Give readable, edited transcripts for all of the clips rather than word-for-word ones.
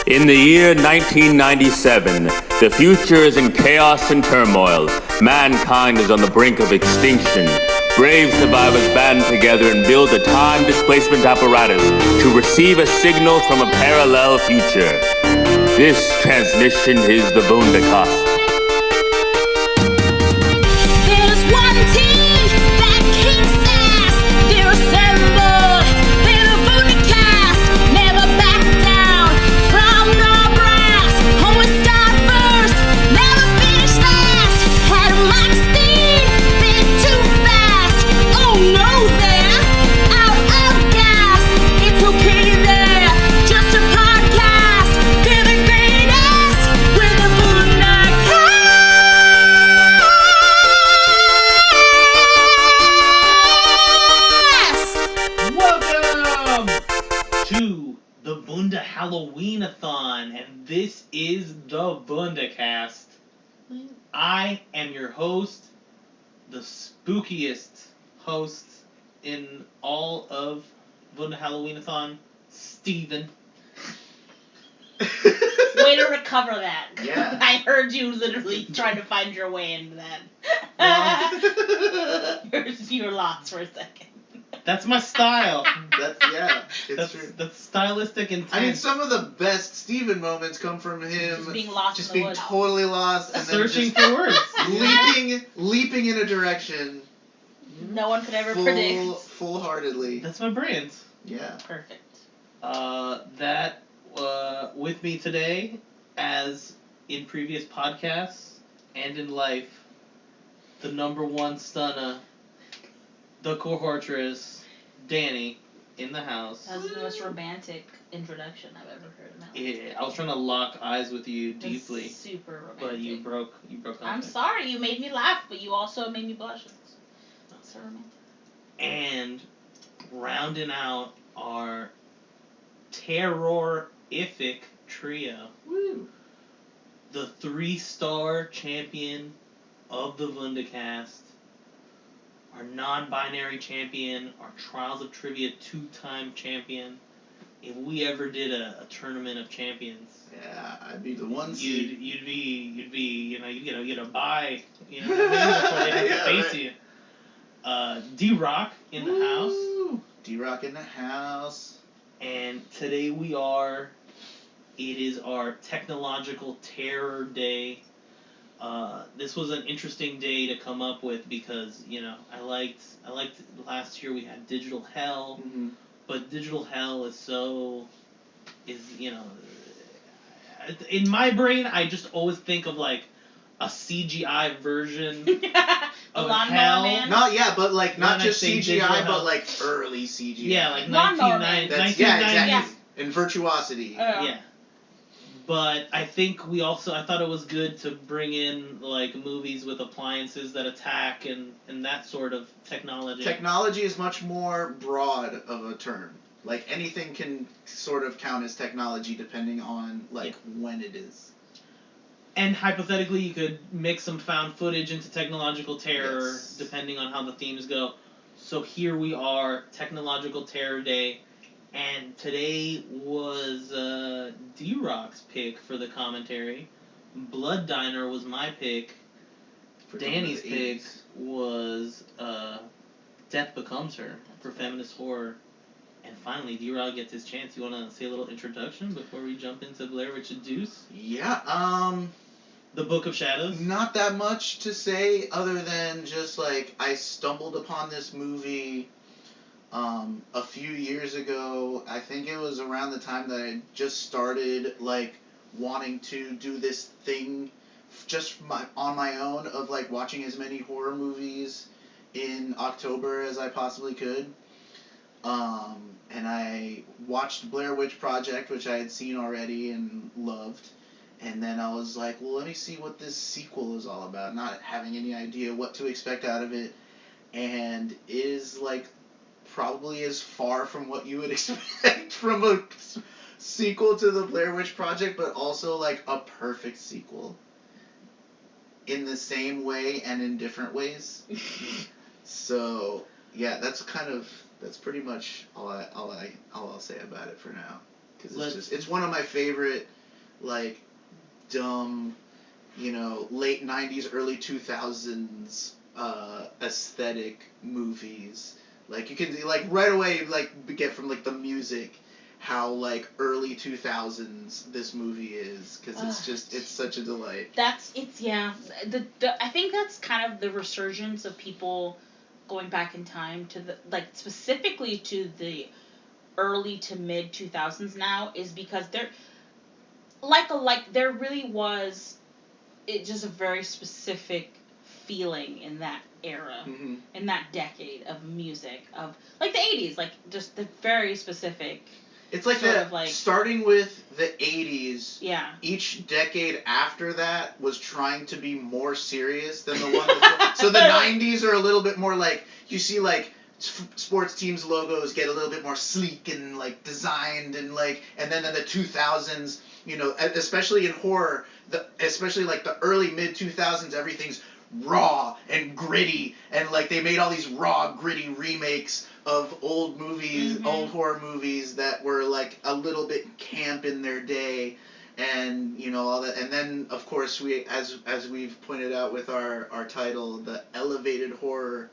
In the year 1997, the future is in chaos and turmoil. Mankind is on the brink of extinction. Brave survivors band together and build a time displacement apparatus to receive a signal from a parallel future. This transmission is the Wundercast. There's one team that kicks ass. They're assembled. They're the Wundercast. Never back down from the brass. Always start first. Never finish last. Had a mock speed. Bit too fast. Oh no, they're out of gas. It's okay there. Just a podcast. They're the greatest. We're the Wundercast. Welcome to the Bunda Halloween-a-thon, and this is the Bundacast. I am your host, the spookiest host in all of Bunda Halloween-a-thon, Steven. Way to recover that. Yeah. I heard you literally trying to find your way into that. You were lost for a second. That's my style. It's true. That's stylistic intent. I mean, some of the best Steven moments come from him Just being lost just in the being woods. totally lost and Searching then for words. just leaping in a direction No one could ever predict. full-heartedly. That's my brand. Yeah. Perfect. With me today, as in previous podcasts and in life, the number one stunner, the cohortress, Dani, in the house. That was the most romantic introduction I've ever heard in my life. Yeah, I was trying to lock eyes with you That's deeply, super romantic. but you broke I'm contact. sorry, you made me laugh, but you also made me blush. That's so romantic. And rounding out our terrorific trio, Woo. the 3-star champion of the Wundercast, our non-binary champion, our Trials of Trivia 2-time champion. If we ever did a tournament of champions, Yeah, I'd be the one you'd seed. be you'd get a bye, before they have to face you. D-Rock in the house. Woo. D-Rock in the house. And today it is our Technological Terror Day. This was an interesting day to come up with because, I liked last year we had Digital Hell, Mm-hmm. but Digital Hell is in my brain I just always think of like a CGI version The of Lawnmower Hell. Man? Not but When I just say CGI, digital but hell. like early CGI. Yeah, like Lawnmower Man. 1990. Exactly. And virtuosity. Yeah. But I think I thought it was good to bring in like movies with appliances that attack and that sort of technology. Technology is much more broad of a term. Like anything can sort of count as technology depending on when it is. And hypothetically, you could mix some found footage into technological terror, Yes. depending on how the themes go. So here we are, Technological Terror Day, and today was D-Rock's pick for the commentary. Blood Diner was my pick. For Dani's the pick 80s. was Death Becomes Her for feminist horror. And finally, D-Rock gets his chance. You want to say a little introduction before we jump into Blair Witch Deuce? Yeah, The Book of Shadows? not that much to say other than just I stumbled upon this movie a few years ago. I think it was around the time that I just started wanting to do this thing on my own of watching as many horror movies in October as I possibly could. And I watched Blair Witch Project, which I had seen already and loved. And then I was like, well, let me see what this sequel is all about, not having any idea what to expect out of it. And it is probably as far from what you would expect from a sequel to the Blair Witch Project, but also a perfect sequel in the same way and in different ways. So yeah, that's pretty much all I'll say about it for now. because it's one of my favorite, like, dumb, late 90s, early 2000s aesthetic movies. Like, you can, like, right away, like, get from, like, the music how, like, early 2000s this movie is, because it's such a delight. I think that's kind of the resurgence of people going back in time to the, like, specifically to the early to mid 2000s now, is because there really was just a very specific feeling in that era, in that decade of music, of, like, the 80s, like, just the very specific. It's like starting with the 80s, yeah. Each decade after that was trying to be more serious than the one before. So the 90s are a little bit more like, you see, like, sports teams' logos get a little bit more sleek and, like, designed, and, like, and then in the 2000s, especially in horror, especially, like, the early mid-2000s, everything's raw and gritty, and, like, they made all these raw, gritty remakes of old movies, old horror movies that were, like, a little bit camp in their day, and, all that. And then, of course, we, as we've pointed out with our title, the elevated horror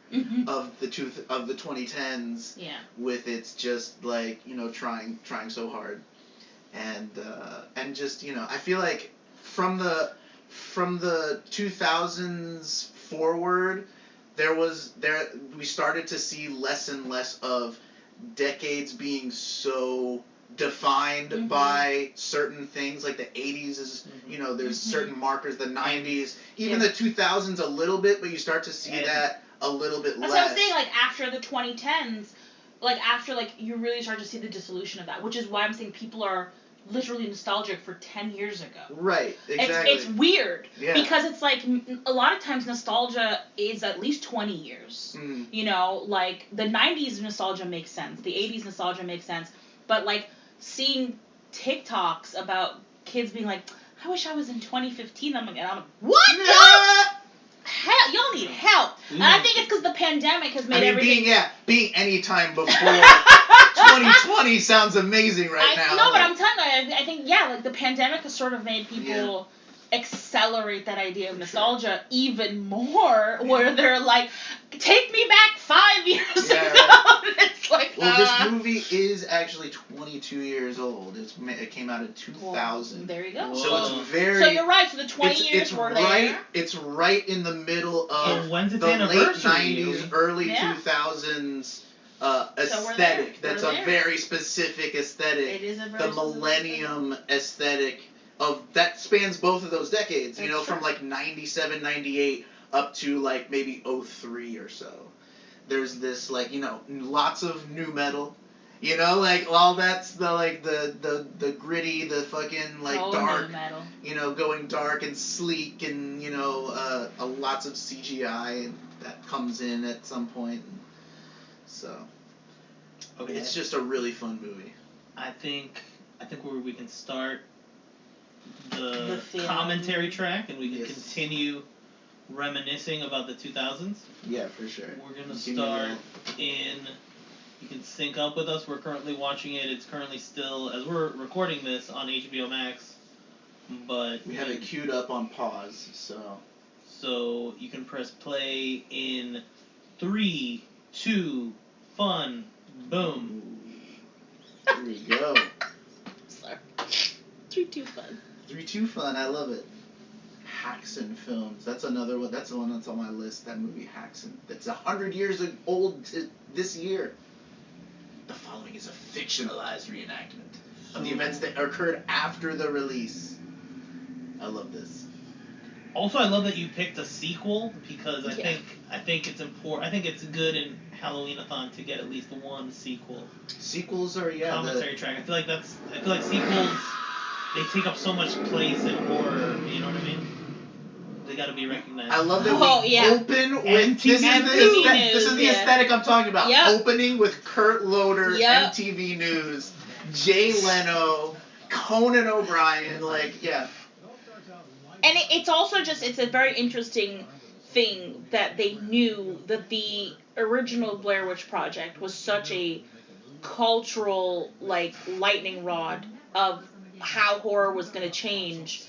of the 2010s, with its just, like, trying so hard, and just, I feel like from the 2000s forward, we started to see less and less of decades being so defined by certain things. Like the 80s is, there's certain markers, the 90s, even the 2000s a little bit, but you start to see that a little bit less. That's what I'm saying, like, after the 2010s, you really start to see the dissolution of that, which is why I'm saying people are literally nostalgic for 10 years ago. Right, exactly. It's weird, because it's like, a lot of times nostalgia is at least 20 years. Like, the 90s nostalgia makes sense, the 80s nostalgia makes sense, but, like, seeing TikToks about kids being like, I wish I was in 2015, I'm like, what? Y'all need help. And I think it's because the pandemic has made everything... being any time before 2020 sounds amazing right now. No, but I'm telling you, I think, like, the pandemic has sort of made people accelerate that idea of nostalgia even more, where they're like, take me back 5 years ago. It's like, well, this movie is actually 22 years old. It came out in 2000. Well, there you go. So it's very... So you're right, so the 20 years were there. It's right in the middle of when's its the late anniversary? 90s, early 2000s aesthetic. So That's we're a there. very specific aesthetic. It is a very the millennium aesthetic of that spans both of those decades. That's from true. like 97, 98 up to like maybe 03 or so. There's this, like, lots of new metal. Like, all that's the gritty, the fucking, like, dark, metal. Going dark and sleek, and, lots of CGI that comes in at some point. So, okay, it's just a really fun movie. I think where we can start the film. commentary track, and we can continue reminiscing about the 2000s. Yeah, for sure. We're going to start in... You can sync up with us. We're currently watching it. It's currently still, as we're recording this, on HBO Max. But we have it queued up on pause, So you can press play in 3, 2, fun, boom. Here we go. Sorry. 3, 2, fun. 3, 2, fun. I love it. Haxan Films. That's another one. That's the one that's on my list. That movie, Haxan. That's 100 years old this year. The following is a fictionalized reenactment of the events that occurred after the release. I love this. Also, I love that you picked a sequel, because I think it's important. I think it's good in Halloween-a-thon to get at least one sequel. Sequels are commentary track. I feel like sequels, they take up so much place in horror. You know what I mean? They got to be recognized. I love that we open with MTV this is the aesthetic I'm talking about. Yep. Opening with Kurt Loder, Yep. MTV News, Jay Leno, Conan O'Brien, And it's also just, it's a very interesting thing that they knew that the original Blair Witch Project was such a cultural, like, lightning rod of how horror was going to change,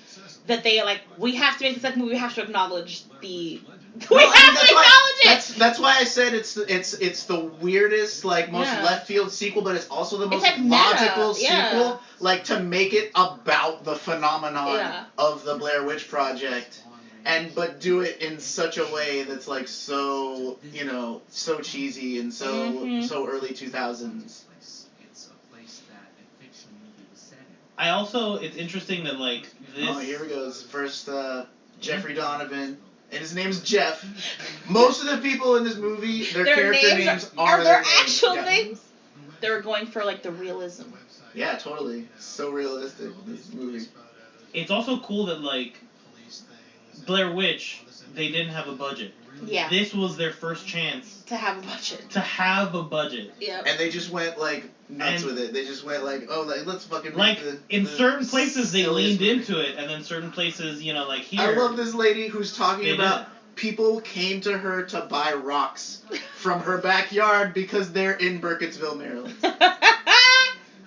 that they like, we have to make the second movie, we have to acknowledge the... That's why I said it's the weirdest, like, most left field sequel, but it's also the most like logical meta, sequel, like, to make it about the phenomenon of the Blair Witch Project, but do it in such a way that's like so, you know, so cheesy and so early 2000s. I also, it's interesting that, like, this... Oh, here we go. First, Jeffrey Donovan. And his name's Jeff. Most of the people in this movie, their character names are their names. actual names. They were going for, like, the realism. Yeah, totally. So realistic, this movie. It's also cool that, like, Blair Witch, they didn't have a budget. Yeah. This was their first chance to have a budget. Yep. And they just went, like, nuts with it. They just went, like, oh, like, let's fucking like, in certain places they leaned movie. into it, and then certain places, you know, like here. I love this lady who's talking about people came to her to buy rocks from her backyard because they're in Burkittsville, Maryland.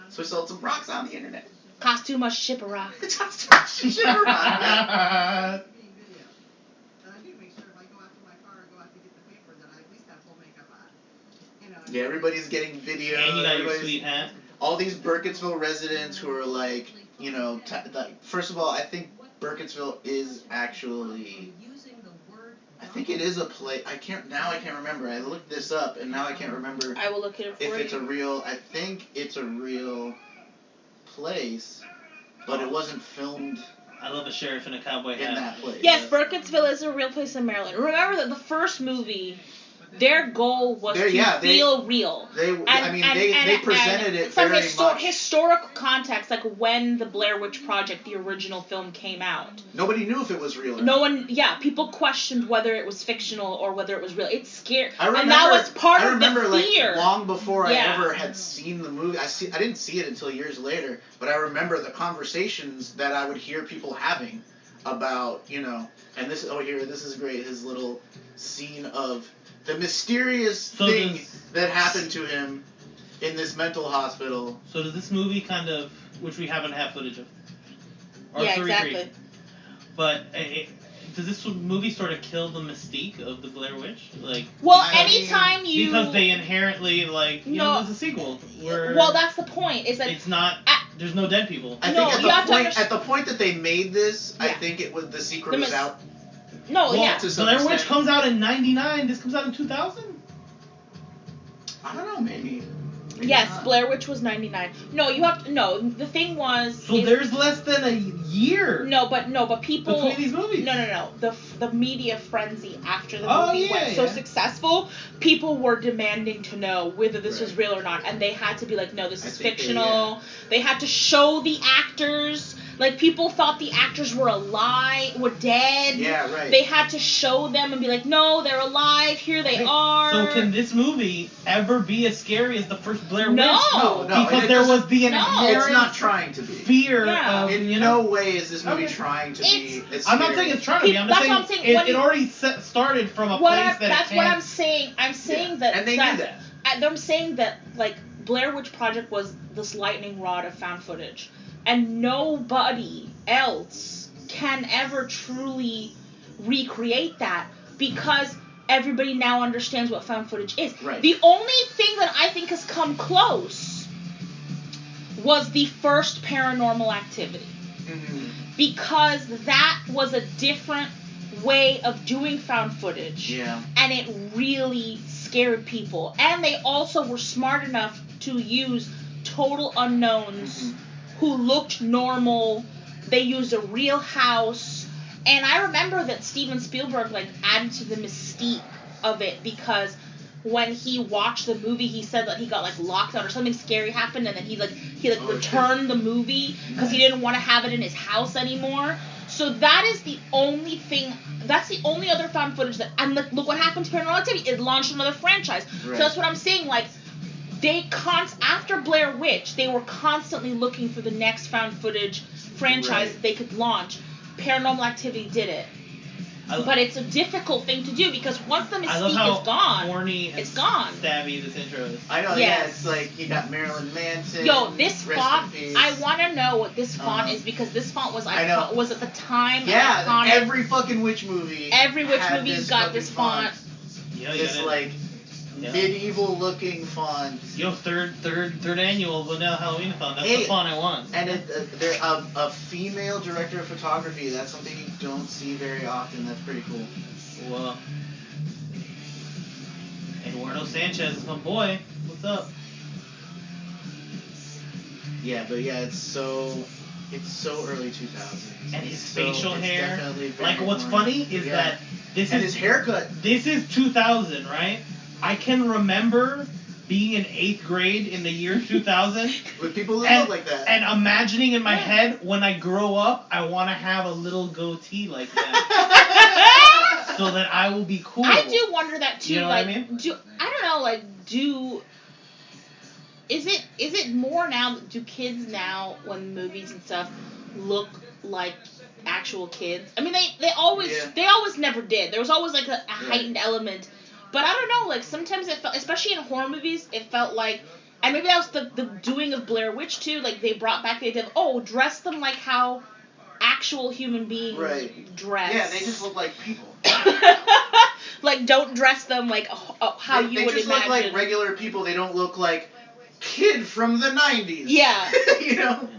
So we sold some rocks on the internet. Cost too much to ship a rock. Cost too much to ship a rock. Yeah, everybody's getting video. And you got your sweet hat. All these Burkittsville residents who are like, you know, like, first of all, I think Burkittsville is actually, I think it is a place. I can't remember. I looked this up and now I can't remember. I will look at it for you. If it's a real, I think it's a real place, but it wasn't filmed. I love a sheriff in a cowboy hat. In that place. Yes, Burkittsville is a real place in Maryland. Remember that the first movie, their goal was to feel real. They presented it from very much. historical context, like when the Blair Witch Project, the original film, came out. Nobody knew if it was real or not. People questioned whether it was fictional or whether it was real. It's scary. And that was part of the fear. Like, long before I ever had seen the movie, I didn't see it until years later, but I remember the conversations that I would hear people having about, you know, and this is great, his little scene of the mysterious thing that happened to him in this mental hospital. So does this movie kind of, which we haven't had footage of, or exactly. But does this movie sort of kill the mystique of the Blair Witch? Like, anytime you, because they inherently, like, you know, it's a sequel. Well, that's the point. Is that it's not. There's no dead people. I think at the point that they made this, I think it was the secret was out. Blair Witch comes out in 99. This comes out in 2000? I don't know, maybe. Yes, not. Blair Witch was 99. No, you have to. No, the thing was. So there's less than a year. No, but people. Between these movies. No. The media frenzy after the movie went so successful, people were demanding to know whether this was real or not, and they had to be like, no, this is fictional. They had to show the actors. Like, people thought the actors were were dead. Yeah, right. They had to show them and be like, no, they're alive. Here they are. So can this movie ever be as scary as the first Blair Witch? No. Because there was the inherent it's not trying to be. Fear of, in no way is this movie trying to be as scary. I'm not saying it's trying to be. I'm saying it already started from a place that That's what I'm saying. I'm saying that. And they knew that. I'm saying that, like, Blair Witch Project was this lightning rod of found footage. And nobody else can ever truly recreate that because everybody now understands what found footage is. Right. The only thing that I think has come close was the first Paranormal Activity. Mm-hmm. Because that was a different way of doing found footage. Yeah. And it really scared people. And they also were smart enough to use total unknowns who looked normal. They used a real house. And I remember that Steven Spielberg, like, added to the mystique of it because when he watched the movie, he said that he got, like, locked out or something scary happened, and then he returned the movie because he didn't want to have it in his house anymore. So that is the only thing. That's the only other found footage that. And look what happened to Paranormal Activity. It launched another franchise. Right. So that's what I'm saying. Like, after Blair Witch, they were constantly looking for the next found footage franchise that they could launch. Paranormal Activity did it. but it's a difficult thing to do because once the I love mystique how is gone, corny and it's gone. stabby this intro is. I know, Yes. yeah, it's like you got Marilyn Manson. Yo, this rest font, in peace. I want to know what this font is because this font was I know. was at the time Yeah, iconic. every fucking witch movie. Every witch had movie's this got fucking this font. Yeah, This like medieval looking font. Yo, third annual Vanilla Halloween font. That's Hey, the font I want. And they're a female director of photography. That's something you don't see very often. That's pretty cool. Well, Eduardo Sanchez is my boy. What's up? Yeah, but yeah, it's so early 2000s. And his It's facial it's hair. definitely very Like, what's corny. funny is Yeah. that this and is his haircut. This is 2000, right? I can remember being in 8th grade in the year 2000 With people that look like that. and imagining in my head when I grow up, I want to have a little goatee like that. So that I will be cool. I do wonder that too. You know like, what I mean? I don't know. Like, is it more now? Do kids now, when movies and stuff, look like actual kids? I mean, they always never did. There was always like a heightened element. But I don't know, like, sometimes it felt, especially in horror movies, it felt like, and maybe that was the doing of Blair Witch, too, like, they brought back the idea of, dress them like how actual human beings dress. Yeah, they just look like people. Like, don't dress them like how you would imagine. They just look like regular people. They don't look like kid from the 90s. Yeah. You know?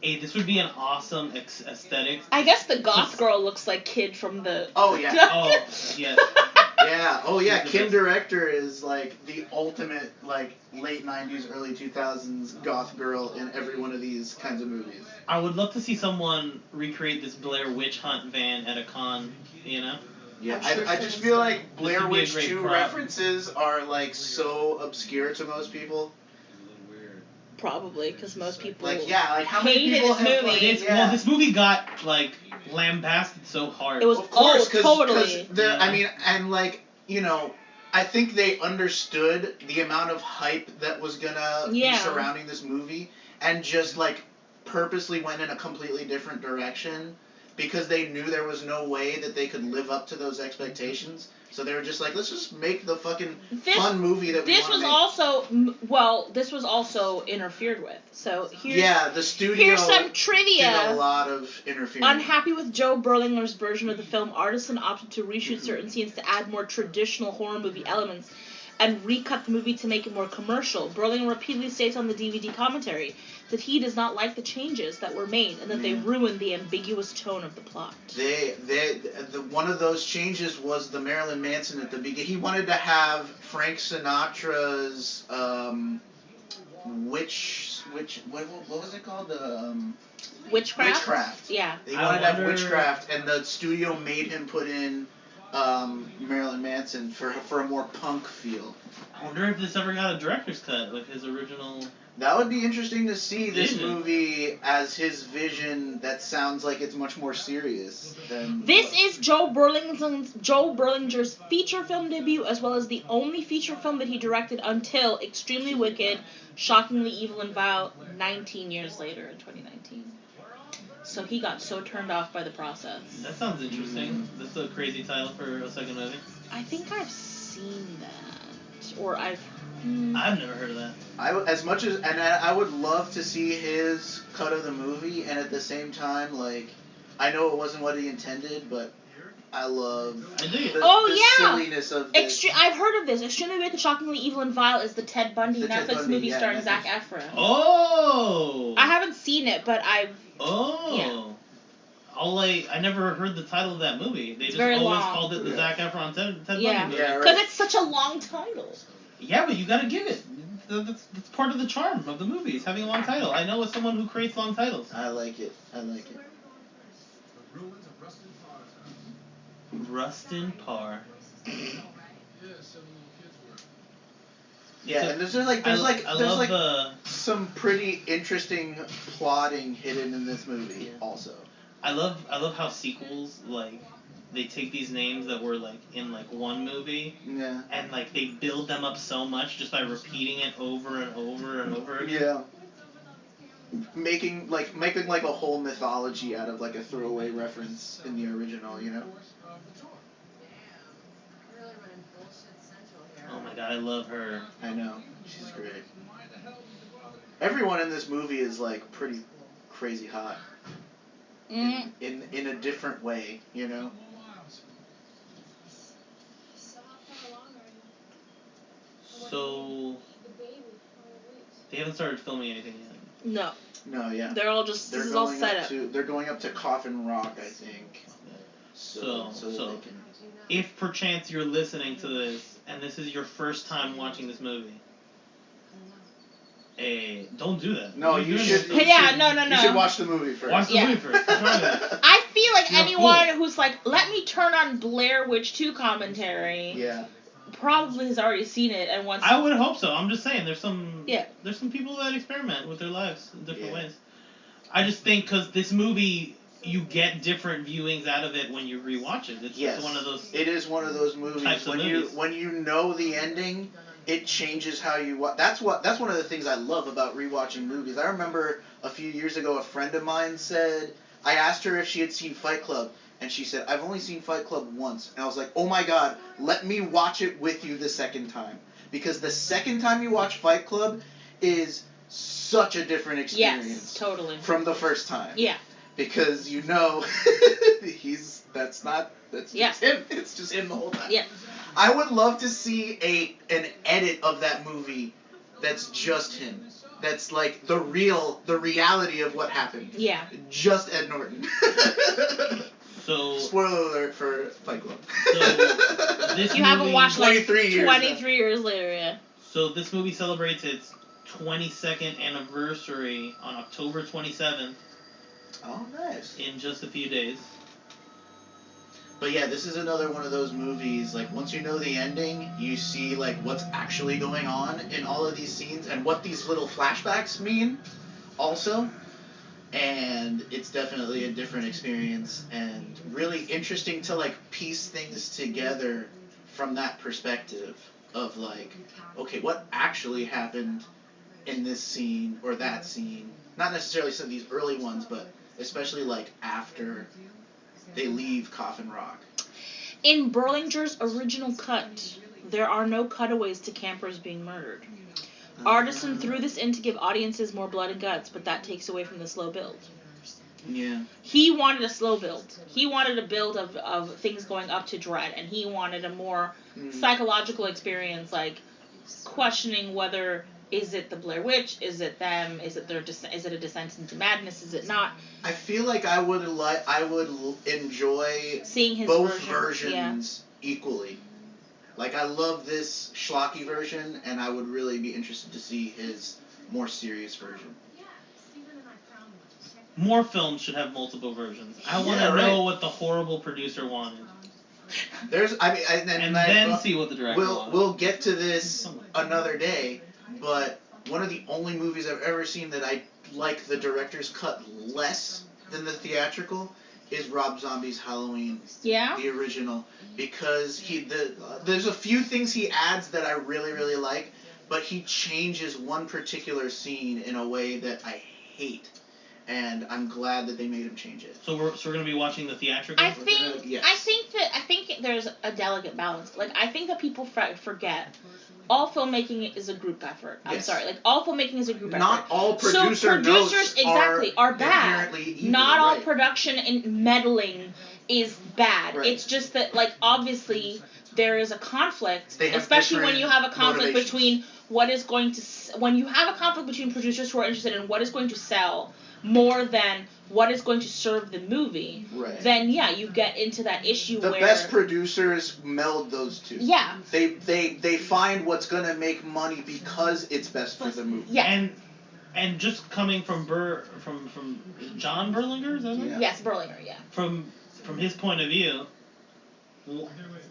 Hey, this would be an awesome aesthetic. I guess the goth girl looks like kid from the... Oh, yeah. Oh, yeah. Yeah. Oh, yeah. Kim Director is like the ultimate like late 90s, early 2000s goth girl in every one of these kinds of movies. I would love to see someone recreate this Blair Witch Hunt van at a con, you know? Yeah, I'm sure I just feel like This Blair would be a Witch great 2 prop. references are like so obscure to most people. Probably, because most people Like, yeah, like how many hated people this have movie. like, This, yeah. Well, this movie got, like, lambasted so hard. It was Of course, totally. I mean, and like, you know, I think they understood the amount of hype that was gonna be surrounding this movie and just like purposely went in a completely different direction because they knew there was no way that they could live up to those expectations. So they were just like, let's just make the fucking fun movie that we want to make. This was also interfered with. So the studio here's some trivia. did a lot of interference. Unhappy with Joe Berlinger's version of the film, Artisan opted to reshoot certain scenes to add more traditional horror movie elements and recut the movie to make it more commercial. Berlinger repeatedly states on the DVD commentary that he does not like the changes that were made and that they ruined the ambiguous tone of the plot. One of those changes was the Marilyn Manson at the beginning. He wanted to have Frank Sinatra's what was it called? Witchcraft? Witchcraft. Yeah. They wanted to have Witchcraft, and the studio made him put in Marilyn Manson for a more punk feel. I wonder if this ever got a director's cut with his original... That would be interesting to see this Vision. movie as his vision that sounds like it's much more serious than... This is Joe Berlinger's feature film debut, as well as the only feature film that he directed until Extremely Wicked, Shockingly Evil and Vile, 19 years later in 2019. So he got so turned off by the process. That sounds interesting. That's a crazy title for a second movie. I think I've seen that. Or I've never heard of that. I would love to see his cut of the movie, and at the same time, like, I know it wasn't what he intended, but I love the silliness of this. I've heard of this. Extremely Wicked, Shockingly Evil and Vile is the Ted Bundy Netflix movie starring Netflix. Zac Efron. Oh! I haven't seen it, but I've... Oh! Yeah. I never heard the title of that movie. They just always always called it the Zac Efron Ted Bundy movie. Yeah, Because it's such a long title. Yeah, but you gotta give it. That's part of the charm of the movie, is having a long title. I know as someone who creates long titles. I like it. Rustin Parr. Yeah, and there's some pretty interesting plotting hidden in this movie also. I love how sequels, like, they take these names that were like in like one movie and like they build them up so much just by repeating it over and over and over again. Yeah. making like a whole mythology out of like a throwaway reference in the original, you know? Oh my god, I love her. I know, she's great. Everyone in this movie is like pretty crazy hot. In a different way, you know? So they haven't started filming anything yet. No. No, yeah. They're all just, this is all set up. They're going up to Coffin Rock, I think. So that they can... if perchance you're listening to this and this is your first time watching this movie, don't do that. No, you should. No. You should watch the movie first. Watch the movie first. What's wrong with that? I feel like You're anyone who's like, let me turn on Blair Witch 2 commentary. Yeah. Probably has already seen it and wants. I would hope so. I'm just saying, there's some people that experiment with their lives in different ways. I just think because this movie, you get different viewings out of it when you rewatch it. It's just one of those. It is one of those movies when you know the ending, it changes how you watch. That's one of the things I love about rewatching movies. I remember a few years ago, a friend of mine said, I asked her if she had seen Fight Club. And she said, I've only seen Fight Club once. And I was like, oh my god, let me watch it with you the second time. Because the second time you watch Fight Club is such a different experience. Yes, totally. From the first time. Yeah. Because you know, that's him. It's just him the whole time. Yeah. I would love to see an edit of that movie that's just him. That's like the reality of what happened. Yeah. Just Ed Norton. So spoiler alert for Fight Club. So this you haven't watched 23 years. 23 years later, yeah. So this movie celebrates its 22nd anniversary on October 27th. Oh, nice. In just a few days. But yeah, this is another one of those movies, like, once you know the ending, you see, like, what's actually going on in all of these scenes and what these little flashbacks mean also. And it's definitely a different experience and really interesting to, like, piece things together from that perspective of, like, okay, what actually happened in this scene or that scene? Not necessarily some of these early ones, but especially, like, after they leave Coffin Rock. In Berlinger's original cut, there are no cutaways to campers being murdered. Artisan threw this in to give audiences more blood and guts, but that takes away from the slow build. Yeah. He wanted a slow build. He wanted a build of things going up to dread, and he wanted a more psychological experience, like questioning whether is it the Blair Witch, is it them, is it a descent into madness, is it not? I feel like I would enjoy seeing his both versions equally. Like, I love this schlocky version, and I would really be interested to see his more serious version. More films should have multiple versions. I want to know what the horrible producer wanted. Then see what the director wanted. We'll get to this another day, but one of the only movies I've ever seen that I like the director's cut less than the theatrical is Rob Zombie's Halloween. Yeah? The original. Because there's a few things he adds that I really, really like, but he changes one particular scene in a way that I hate. And I'm glad that they made him change it. So we're going to be watching the theatrical? I think there's a delicate balance. Like, I think that people forget all filmmaking is a group effort. I'm sorry. Like, all filmmaking is a group effort. Not all producers are bad. Evil, Not all production and meddling is bad. Right. It's just that, like, obviously there is a conflict, especially when you have a conflict between when you have a conflict between producers who are interested in what is going to sell more than what is going to serve the movie, then you get into that issue where... The best producers meld those two. Yeah. They find what's going to make money because it's best for the movie. Yeah. And just coming from John Berlinger, is that right? Yes, Berlinger, yeah. From his point of view,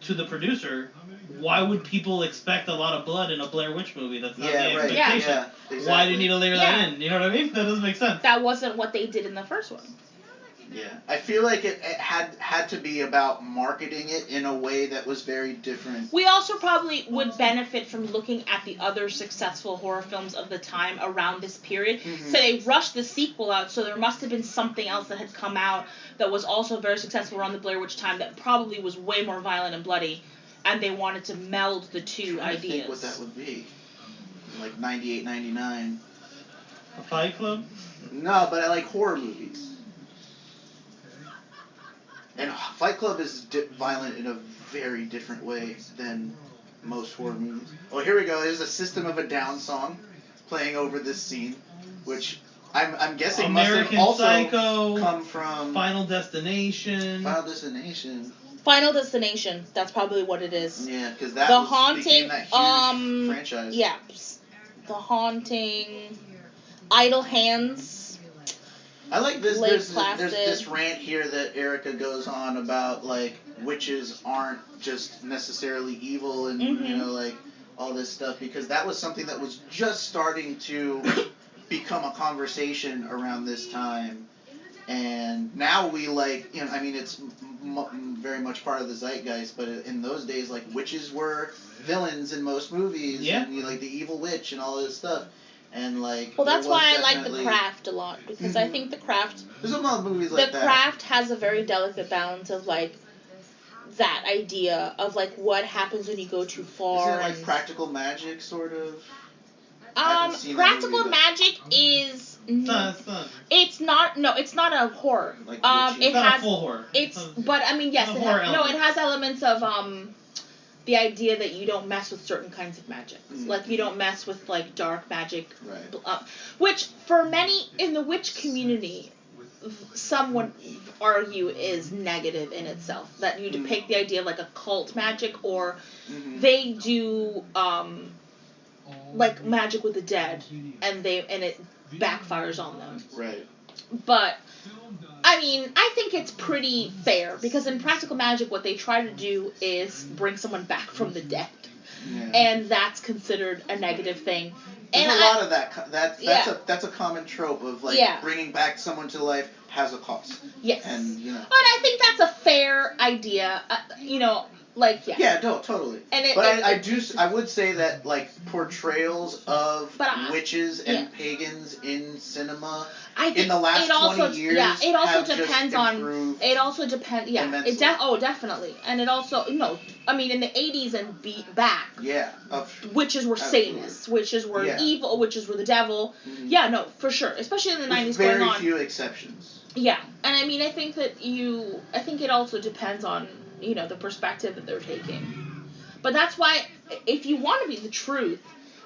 to the producer, why would people expect a lot of blood in a Blair Witch movie? That's not the expectation. Yeah, exactly. Why do you need to layer that in? You know what I mean? That doesn't make sense. That wasn't what they did in the first one. Yeah. Yeah, I feel like it had to be about marketing it in a way that was very different. We also probably would benefit from looking at the other successful horror films of the time around this period. So they rushed the sequel out, so there must have been something else that had come out that was also very successful around the Blair Witch time that probably was way more violent and bloody, and they wanted to meld the two I ideas. think what that would be. Like 98, 99. A Fight Club? No, but I like horror movies. And Fight Club is violent in a very different way than most horror movies. Oh, here we go. There's a System of a Down song playing over this scene, which I'm guessing American must have also Psycho, come from Final Destination. Final Destination. Final Destination. That's probably what it is. Yeah, because that The became that huge franchise. Yeah. The Haunting, Idle Hands. I like this. Lake There's Placid. this rant here that Erica goes on about, like, witches aren't just necessarily evil and, you know, like, all this stuff, because that was something that was just starting to become a conversation around this time. And now we, like, you know, I mean, it's very much part of the zeitgeist, but in those days, like, witches were villains in most movies. Yeah. And, you know, like, the evil witch and all this stuff. And, like, Well, that's there was why I like definitely- The Craft a lot, because I think The Craft... There's a lot of movies like The that. Craft has a very delicate balance of, like, that idea of, like, what happens when you go too far. Isn't it like and, practical magic, sort of? I haven't seen that Practical movie, but- Magic is... It's not. It's not a horror. Like It It's not has... a full horror. But, I mean, yes, It's a it horror has... element. No, it has elements of, the idea that you don't mess with certain kinds of magic. Like, you don't mess with, like, dark magic. Right. Which, for many in the witch community, some would argue is negative in itself. That you depict the idea of, like, occult magic, or they do, like, magic with the dead, and it backfires on them. Right. But, I mean, I think it's pretty fair, because in Practical Magic, what they try to do is bring someone back from the dead. Yeah. And that's considered a negative thing. There's And a lot of that. That's a common trope of, like, Yeah. bringing back someone to life has a cost. Yes. And, you know. But I think that's a fair idea. You know, like, yeah. Yeah, no, totally. And I would say that, like, portrayals of witches and yeah. pagans in cinema I think in the last it also, 20 years yeah, it also have depends just on. improved It also depends. Yeah. immensely. Definitely. And it also I mean in the 80s and back. Yeah. Witches were Absolutely. Satanists. Witches were Yeah. evil. Witches were the devil. Yeah, no, for sure. Especially in the 90s With very going on. few exceptions. Yeah, and I mean, I think it also depends on, the perspective that they're taking. But that's why, if you want to be the truth,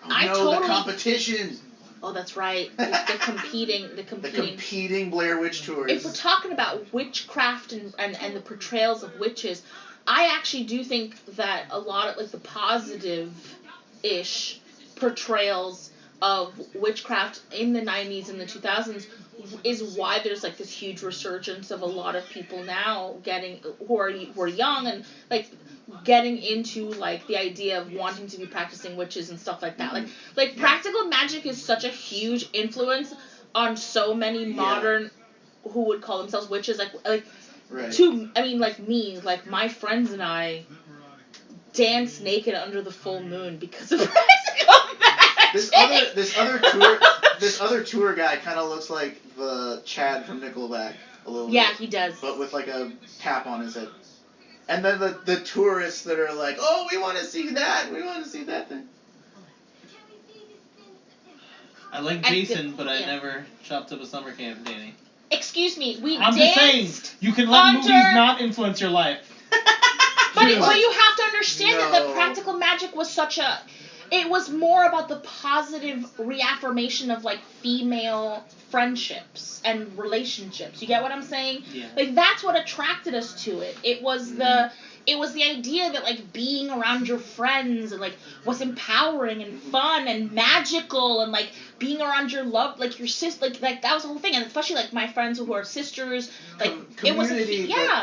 the competition. Oh, that's right. The competing. The competing Blair Witch tours. If we're talking about witchcraft and the portrayals of witches, I actually do think that a lot of, like, the positive-ish portrayals of witchcraft in the 90s and the 2000s is why there's, like, this huge resurgence of a lot of people now who are young and, like, getting into, like, the idea of wanting to be practicing witches and stuff like that. Like Practical Magic is such a huge influence on so many modern who would call themselves witches. Like right. Me, like, my friends and I dance naked under the full moon because of Practical Magic. This other tour guy kind of looks like the Chad from Nickelback a little bit. Yeah, he does. But with, like, a cap on his head. And then the tourists that are like, oh, we want to see that. We want to see that thing. I like Jason, but I never chopped up a summer camp, Dani. Excuse me, I'm just saying, you can let movies not influence your life. But you have to understand that the Practical Magic was it was more about the positive reaffirmation of, like, female friendships and relationships. You get what I'm saying? Yeah. Like, that's what attracted us to it. It was the idea that, like, being around your friends and, like, was empowering and fun and magical, and, like, being around your love, like, your sister, like that was the whole thing. And especially, like, my friends who are sisters, like, it was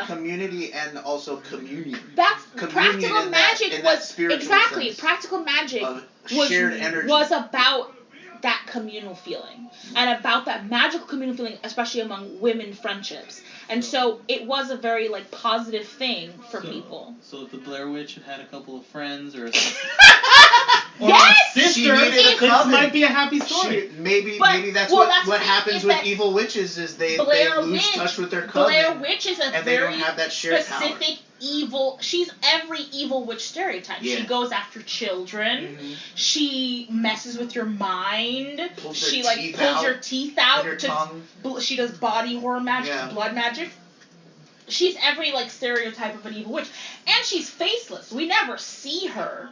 community and also communion. That's Communion Practical Magic in was that spiritual exactly sense Practical Magic of shared energy. was about that communal feeling and about that magical communal feeling, especially among women friendships. And so it was a very like positive thing for people. So if the Blair Witch had a couple of friends or a, Yes! a sister, She needed a this coven. might be a happy story. Maybe that's well, what that's happens if with that- evil witches is they Blair lose Witch- touch with their coven. Blair Witch is a and they very don't have that shared specific power. evil. She's every evil witch stereotype. Yeah. She goes after children. Mhm. She messes with your mind. Pulls She her like teeth pulls out your teeth out. with her tongue. She does body horror magic, Yeah. blood magic. She's every like stereotype of an evil witch, and she's faceless. We never see her.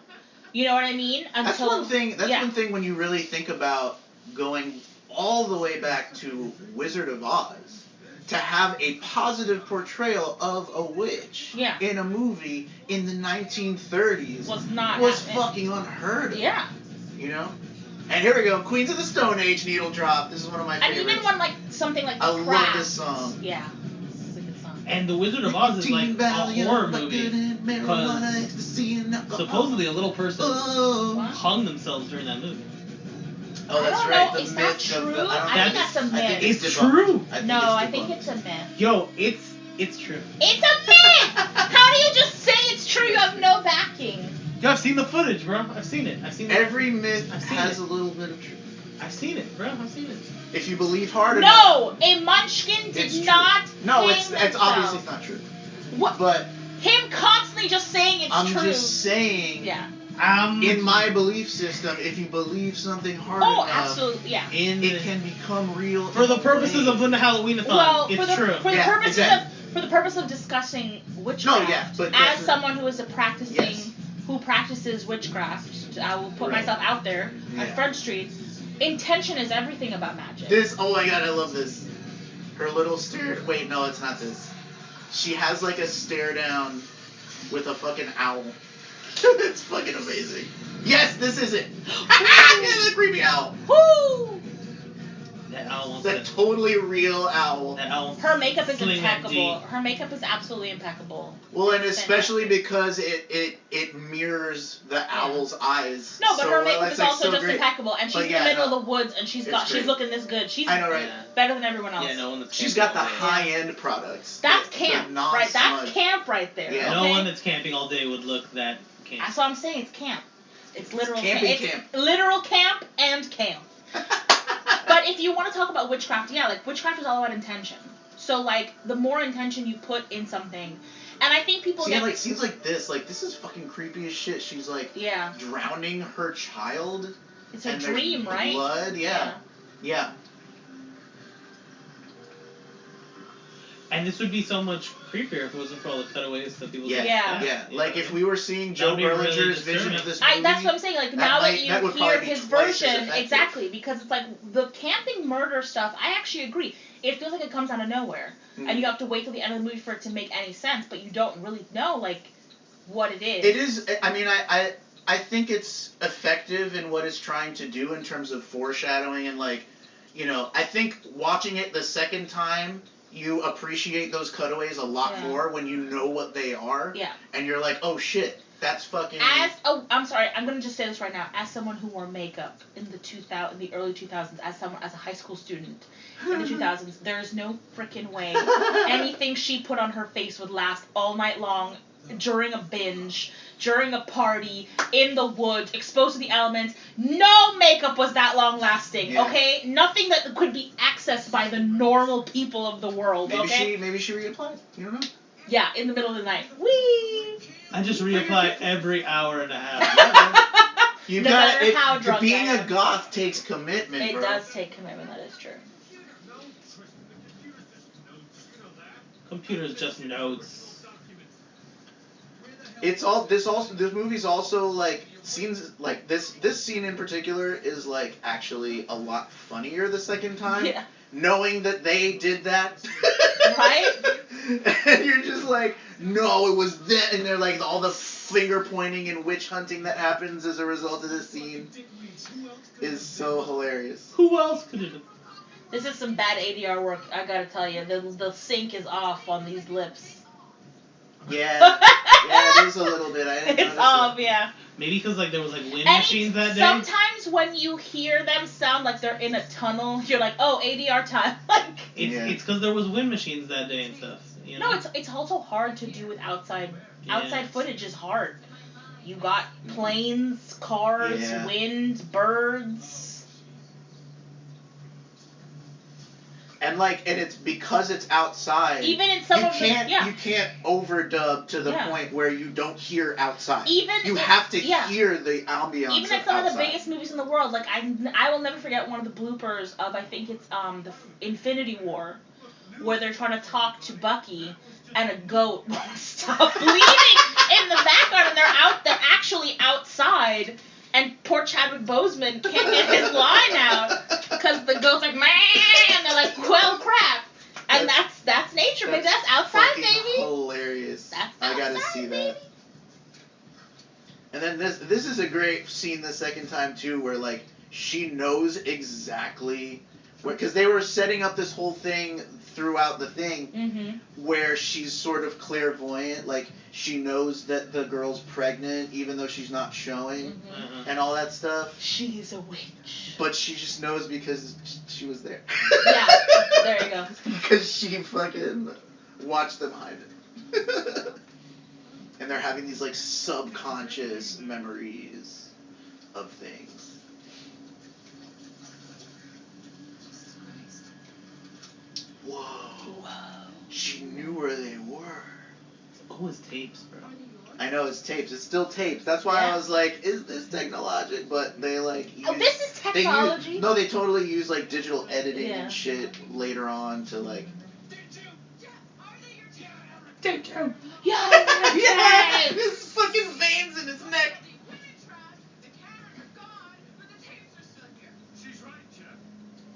You know what I mean? That's Until one thing. That's yeah. one thing when you really think about going all the way back to Wizard of Oz, to have a positive portrayal of a witch Yeah. in a movie in the 1930s Was not was happening. fucking unheard of. Yeah. You know. And here we go, Queens of the Stone Age needle drop. This is one of my And favorites. even when like something like I The love Craft, this song. Yeah. It's a good song. And The Wizard of Oz is like a horror movie. Supposedly a little person What? hung themselves during that movie. Oh, that's I don't right. know. The Is myth that of true? the, I think that's a myth. I think It's debunked. true. No, I think debunked. it's a myth. Yo, it's true. It's a myth! How do you just say it's true? You have no backing. Yo, I've seen the footage, bro. I've seen it. Every myth I've seen has it. a little bit of truth. I've seen it, bro. I've seen it. If you believe hard enough. No! A munchkin did It's true. not No, hang it's themselves. obviously not true. What? But Him constantly just saying it's I'm true. just saying, Yeah. in my belief system, if you believe something hard Oh, enough, absolutely. Yeah. it can become real. For the in a purposes way. of the Halloween-a-thon, Well, it's for the true. for the Yeah, purposes exactly. for the purpose of discussing witchcraft, No, yeah, but as that's- someone who is a practicing Yes. who practices witchcraft, I will put Right. myself out there on Yeah. Front Street. Intention is everything about magic. Oh my god, I love this. Her little stare. Wait, no, it's not this. She has like a stare down with a fucking owl. It's fucking amazing. Yes, this is it. It's a creepy owl. Woo! That owl wants It's a to. totally real owl. That owl. Her makeup is Sling that impeccable. D. Her makeup is absolutely impeccable. Well, and especially because it mirrors the owl's eyes. No, but so her well, makeup that's, is like, also so just great. impeccable, and she's But in yeah, the middle no. of the woods, and she's It's she's great. looking this good. She's I know, right? Yeah. better than everyone else. Yeah, no one that's She's camping got the all day. high-end products. That's The camp, non-smudge. right? That's camp right there. Yeah. No okay? one that's camping all day would look that camp. That's what I'm saying. It's camp. It's literal camping camp. camp. It's literal camp and camp. But if you want to talk about witchcraft, yeah, like witchcraft is all about intention. So like the more intention you put in something, and I think people See, get like scenes like this is fucking creepy as shit. She's like yeah, drowning her child. it's a and there's dream, right? Blood, yeah. And this would be so much creepier if it wasn't for all the cutaways that people. Yeah. Yeah. Like if we were seeing That Joe would be really Berlinger's vision disturbing. of this movie. That's what I'm saying. Like that now might- that you that would hear probably be his twice as version, effective. exactly, because it's like the camping murder stuff. I actually agree. It feels like it comes out of nowhere, Mm. and you have to wait till the end of the movie for it to make any sense. But you don't really know like what it is. It is. I mean, I think it's effective in what it's trying to do in terms of foreshadowing and like, you know, I think watching it the second time, you appreciate those cutaways a lot Yeah. more when you know what they are. Yeah. And you're like, oh shit, that's fucking. I'm sorry, I'm gonna just say this right now. As someone who wore makeup in the early 2000s, as a high school student in the 2000s, there is no freaking way anything she put on her face would last all night long during a binge, during a party, in the woods, exposed to the elements. No makeup was that long lasting. Yeah. Okay, nothing that could be accessed by the normal people of the world. Okay. Maybe she reapplied. You don't know. Yeah, in the middle of the night. Whee! I just reapply every hour and a half. You No got matter it. how drunk Being I a am. goth takes commitment, It bro. does take commitment. That is true. Computers just notes. It's all this movie's also like scenes like this scene in particular is like actually a lot funnier the second time. Yeah. Knowing that they did that. Right? And you're just like, no, it was that, and they're like all the finger pointing and witch hunting that happens as a result of this scene is so hilarious. Who else could it have? This is some bad ADR work, I gotta tell you. The sync is off on these lips. Yeah. Yeah, it is a little bit. I didn't It's notice off, that. yeah. Maybe because like there was like wind And machines that day. sometimes when you hear them sound like they're in a tunnel, you're like, oh, ADR time. Like, It's because there was wind machines that day and stuff. You know? no, it's also hard to do with outside footage is hard. You got planes, cars, wind, birds. And it's because it's outside. Even in some you of can't, the, yeah. You can't overdub to the point where you don't hear outside. You have to hear the ambiance. Even in some outside. of the biggest movies in the world, like I will never forget one of the bloopers of I think it's the Infinity War, where they're trying to talk to Bucky and a goat won't stop bleeding in the background, and they're actually outside. And poor Chadwick Boseman can't get his line out because the goat's like, man, and they're like, well, crap. And that's nature, baby. That's outside, baby. Hilarious. That's I gotta outside, see baby. that. And then this is a great scene the second time too, where like she knows exactly because they were setting up this whole thing throughout the thing where she's sort of clairvoyant, like she knows that the girl's pregnant even though she's not showing and all that stuff. She's a witch. But she just knows because she was there. Yeah, there you go. Because she fucking watched them hide it. And they're having these like subconscious memories of things. Whoa. She knew where they were. Oh, it's tapes, bro. I know it's tapes. It's still tapes. That's why I was like, is this technologic? But they like use, this is technology. They totally use like digital editing and shit later on to like. Yeah, his fucking veins in his neck.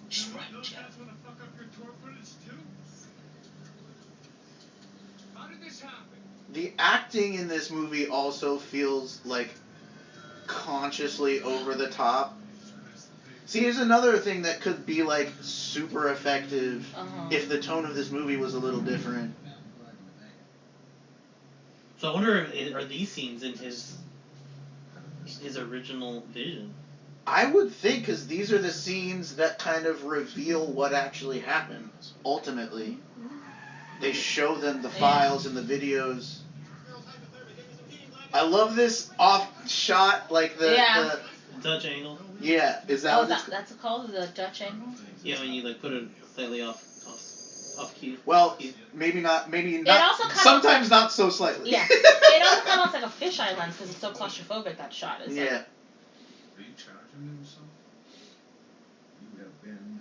She's right, Jeff. That's gonna fuck up your tour footage too. How did this happen? The acting in this movie also feels like consciously over the top. See, here's another thing that could be like super effective if the tone of this movie was a little different. So I wonder, are these scenes in his original vision? I would think, because these are the scenes that kind of reveal what actually happened, ultimately. They show them the files and the videos. I love this off shot, like the Dutch angle. Yeah, is that what that's called, the Dutch angle? Yeah, when you like put it slightly off cue. Well, cue. maybe not. It also kind sometimes not so slightly. Yeah. It also kind of looks like a fisheye lens because it's so claustrophobic, that shot is. Yeah. Are you charging him something? You have been.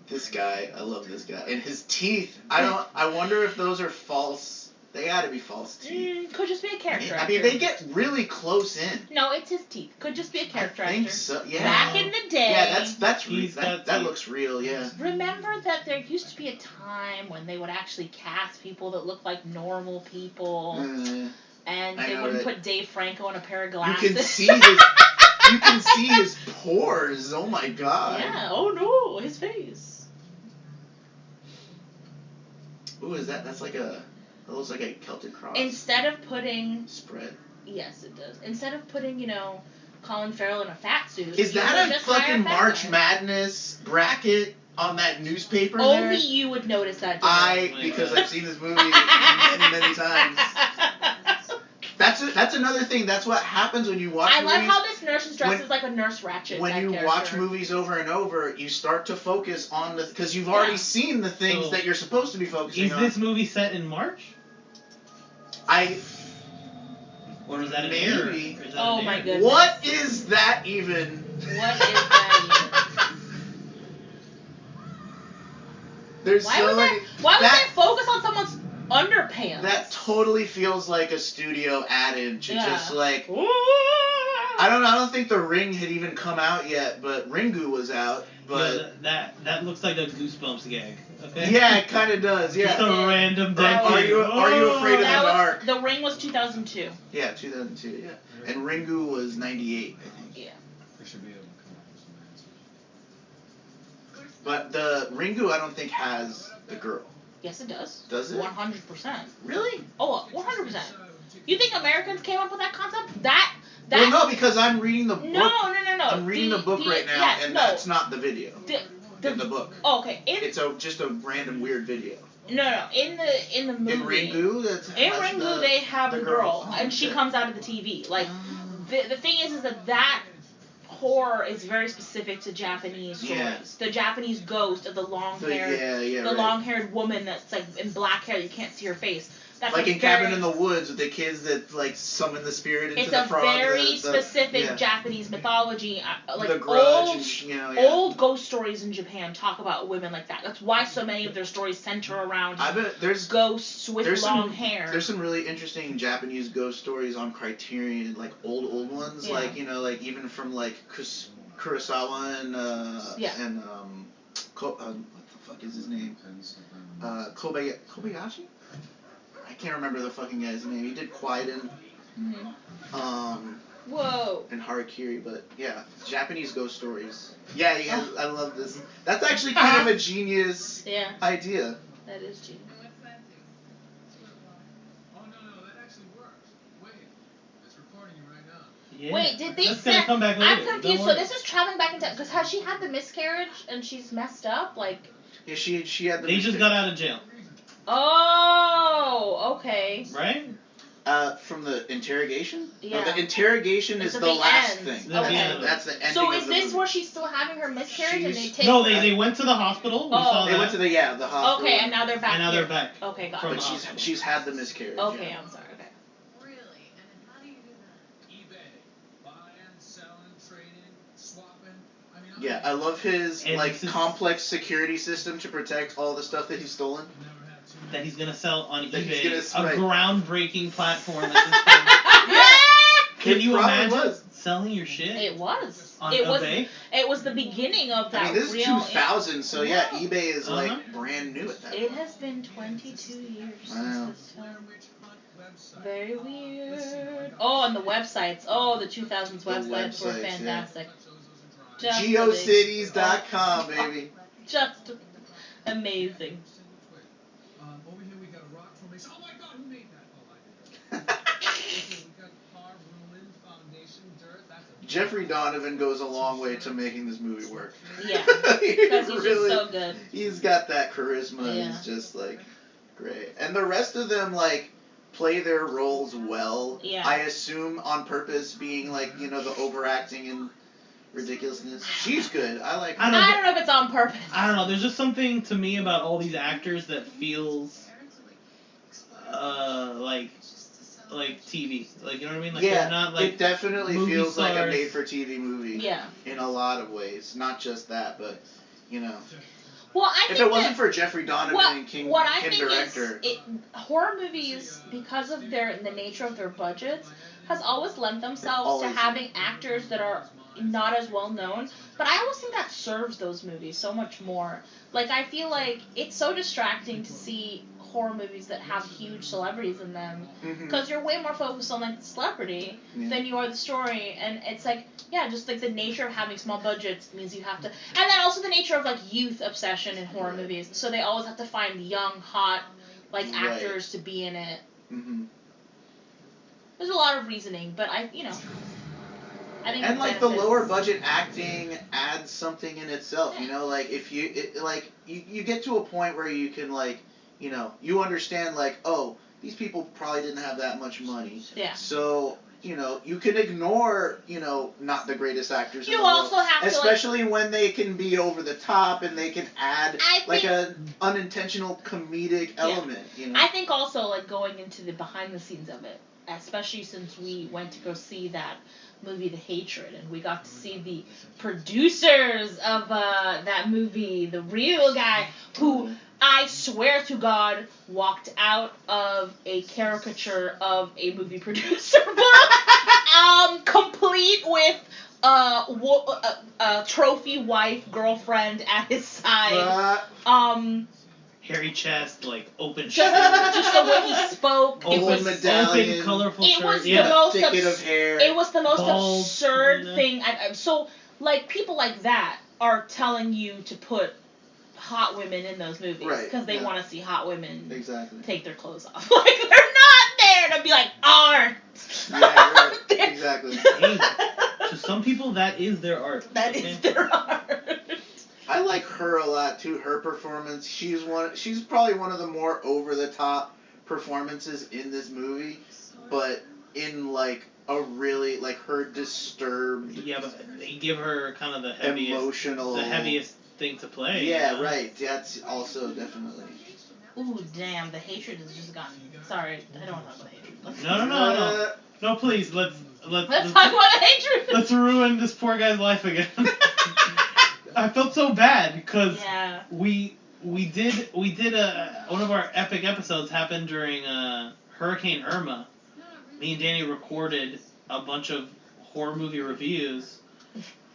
This guy, I love this guy. And his teeth, I wonder if those are false. They gotta be false teeth. Could just be a character actor. I mean, they get really close in. No, it's his teeth. Could just be a character I think actor. so, yeah. Back in the day. Yeah, that looks real, yeah. Remember that there used to be a time when they would actually cast people that looked like normal people, and they wouldn't put Dave Franco in a pair of glasses. You can see his pores. Oh my god. Yeah. Oh no, his face. Ooh, is that? That's like a. That looks like a Celtic cross. Instead of putting spread. Yes, it does. Instead of putting, Colin Farrell in a fat suit. Is that a fucking March Madness bracket on that newspaper? Only you would notice that. Because I've seen this movie many times. That's another thing. That's what happens when you watch movies. I love how this nurse is dressed like a Nurse Ratched. When you watch movies over and over, you start to focus on because you've already seen the things that you're supposed to be focusing on. Is this movie set in March? Or is that an error? Oh my goodness. What is that even? What is that even? There's why would they focus on someone's underpants? That totally feels like a studio adage. Just like I don't think The Ring had even come out yet, but Ringu was out. But that looks like a Goosebumps gag. Okay. Yeah, it kind of does. Yeah. Just a random dead kid. Are you afraid of the dark? The Ring was 2002. Yeah, 2002. Yeah, and Ringu was 98, I think. Yeah. They should be able to come up with some answers. But the Ringu, I don't think has the girl. Yes, it does. Does it? 100%. Really? Oh, 100%. You think Americans came up with that concept? Well, no, because I'm reading the book. No. I'm reading the book right now, and that's not the video in the book. Oh, okay. It's just a random weird video. No. In the movie. In Ringu, they have the girl, Oh, and she okay. comes out of the TV. Like, the thing is that horror is very specific to Japanese stories. Yeah. The Japanese ghost of the long-haired, right. long-haired woman that's like in black hair, you can't see her face. That's like in very, Cabin in the Woods with the kids that like summon the spirit into it's the a frog. very specific Japanese mythology. Like the Grudge, old ghost stories in Japan talk about women like that. That's why so many of their stories center around ghosts with long hair. There's some really interesting Japanese ghost stories on Criterion, like old ones, like like even from like Kurosawa and what the fuck is his name? Kobayashi? I can't remember the fucking guy's name. He did Kwaidan. Whoa. And Harakiri, but yeah, Japanese ghost stories. Yeah, I love this. That's actually kind of a genius idea. That is genius. Oh, no, that actually works. Wait, it's recording you right now. Yeah. Wait, did they That's gonna come back later. I'm confused. Don't So worry. this is traveling back in time, because has she had the miscarriage and she's messed up? Like. Yeah, she had the. They just got out of jail. Oh, okay. Right? From the interrogation? Yeah. No, the interrogation is It's the at the last end. thing. Okay. That's the ending So is of the this movie. where she's still having her miscarriage and they take No, her? they went to the hospital. We Oh. saw They that. went to the hospital. Okay, and now they're back. And now here. they're back. Okay, got From it. But the hospital. she's had the miscarriage. Okay, yeah. I'm sorry. Okay. Really? And how do you do that? eBay. Buying, selling, trading, swapping. I mean, Yeah, I love his And like this is- complex security system to protect all the stuff that he's stolen. never had too That he's gonna sell on That he's eBay. gonna- A right. groundbreaking platform at this point. Can It you probably imagine was. selling your shit It was. on It was. eBay? It was the beginning of that I mean, this is real. 2000, so yeah, Wow. eBay is Uh-huh. like brand new at that It point. has been 22 years Wow. since this Blair film. Witch website. Very Let's see, weird. Oh, and the websites. Oh, the 2000s The websites were websites, yeah. fantastic. Those are dry. Just Geocities.com, baby. Just amazing. Over here we got a rock formation. Oh my God, who made that? Oh, I did. Okay, we got tar, ruin, foundation, dirt. That's a Jeffrey Donovan goes a long way to making this movie work. Yeah, He because he's really- just so good. He's got that charisma. Yeah. He's just like great, and the rest of them like play their roles well. Yeah. I assume on purpose, being like the overacting and ridiculousness. She's good. I like her. I don't I don't know if it's on purpose. I don't know. There's just something to me about all these actors that feels like TV. Like, you know what I mean? Like, yeah, they're not like it definitely movie feels like a stars. made-for-TV movie. Yeah. In a lot of ways, not just that, but Well, I if think it wasn't that, for Jeffrey Donovan and what I Kim think Director, is horror movies, because of the nature of their budgets, has always lent themselves to Always. having actors that are not as well known. But I always think that serves those movies so much more. Like, I feel like it's so distracting to see horror movies that have huge celebrities in them, because you're way more focused on like the celebrity than you are the story, and it's like, yeah, just like the nature of having small budgets means you have to, and then also the nature of like youth obsession in horror movies, so they always have to find young hot like actors to be in it. There's a lot of reasoning, but I think and it like the benefits. lower budget acting adds something in itself. Like if you get to a point where you can like you understand like, oh, these people probably didn't have that much money. Yeah. So you can ignore not the greatest actors in You the world, also have to, like- especially when they can be over the top and they can add I like think- an unintentional comedic element. I think also like going into the behind the scenes of it, especially since we went to go see that movie The Hatred, and we got to see the producers of that movie, the real guy who I swear to God walked out of a caricature of a movie producer book, complete with a trophy wife girlfriend at his side. hairy chest, like open shirt, Just the way he spoke. Open It was medallion. open colorful It shirt. was Yeah. the most thicket of hair. It was the most Bald, absurd thing. So, like, people like that are telling you to put hot women in those movies Right, because they yeah. want to see hot women Exactly. take their clothes off. Like, they're not there to be like art. Yeah, right. They're Exactly. Hey, to some people, that is their art. That okay? is their art. I like her a lot too. Her performance. She's probably one of the more over the top performances in this movie, but in like a really like her disturbed. Yeah, but they give her kind of the heaviest thing to play. Yeah, you know? right. That's also definitely. Ooh, damn, the hatred has just gone. Sorry, I don't want to talk about hatred. No. No, please, let's Let's talk about the hatred. let's ruin this poor guy's life again. I felt so bad because Yeah. we did one of our epic episodes happened during Hurricane Irma. Me and Dani recorded a bunch of horror movie reviews,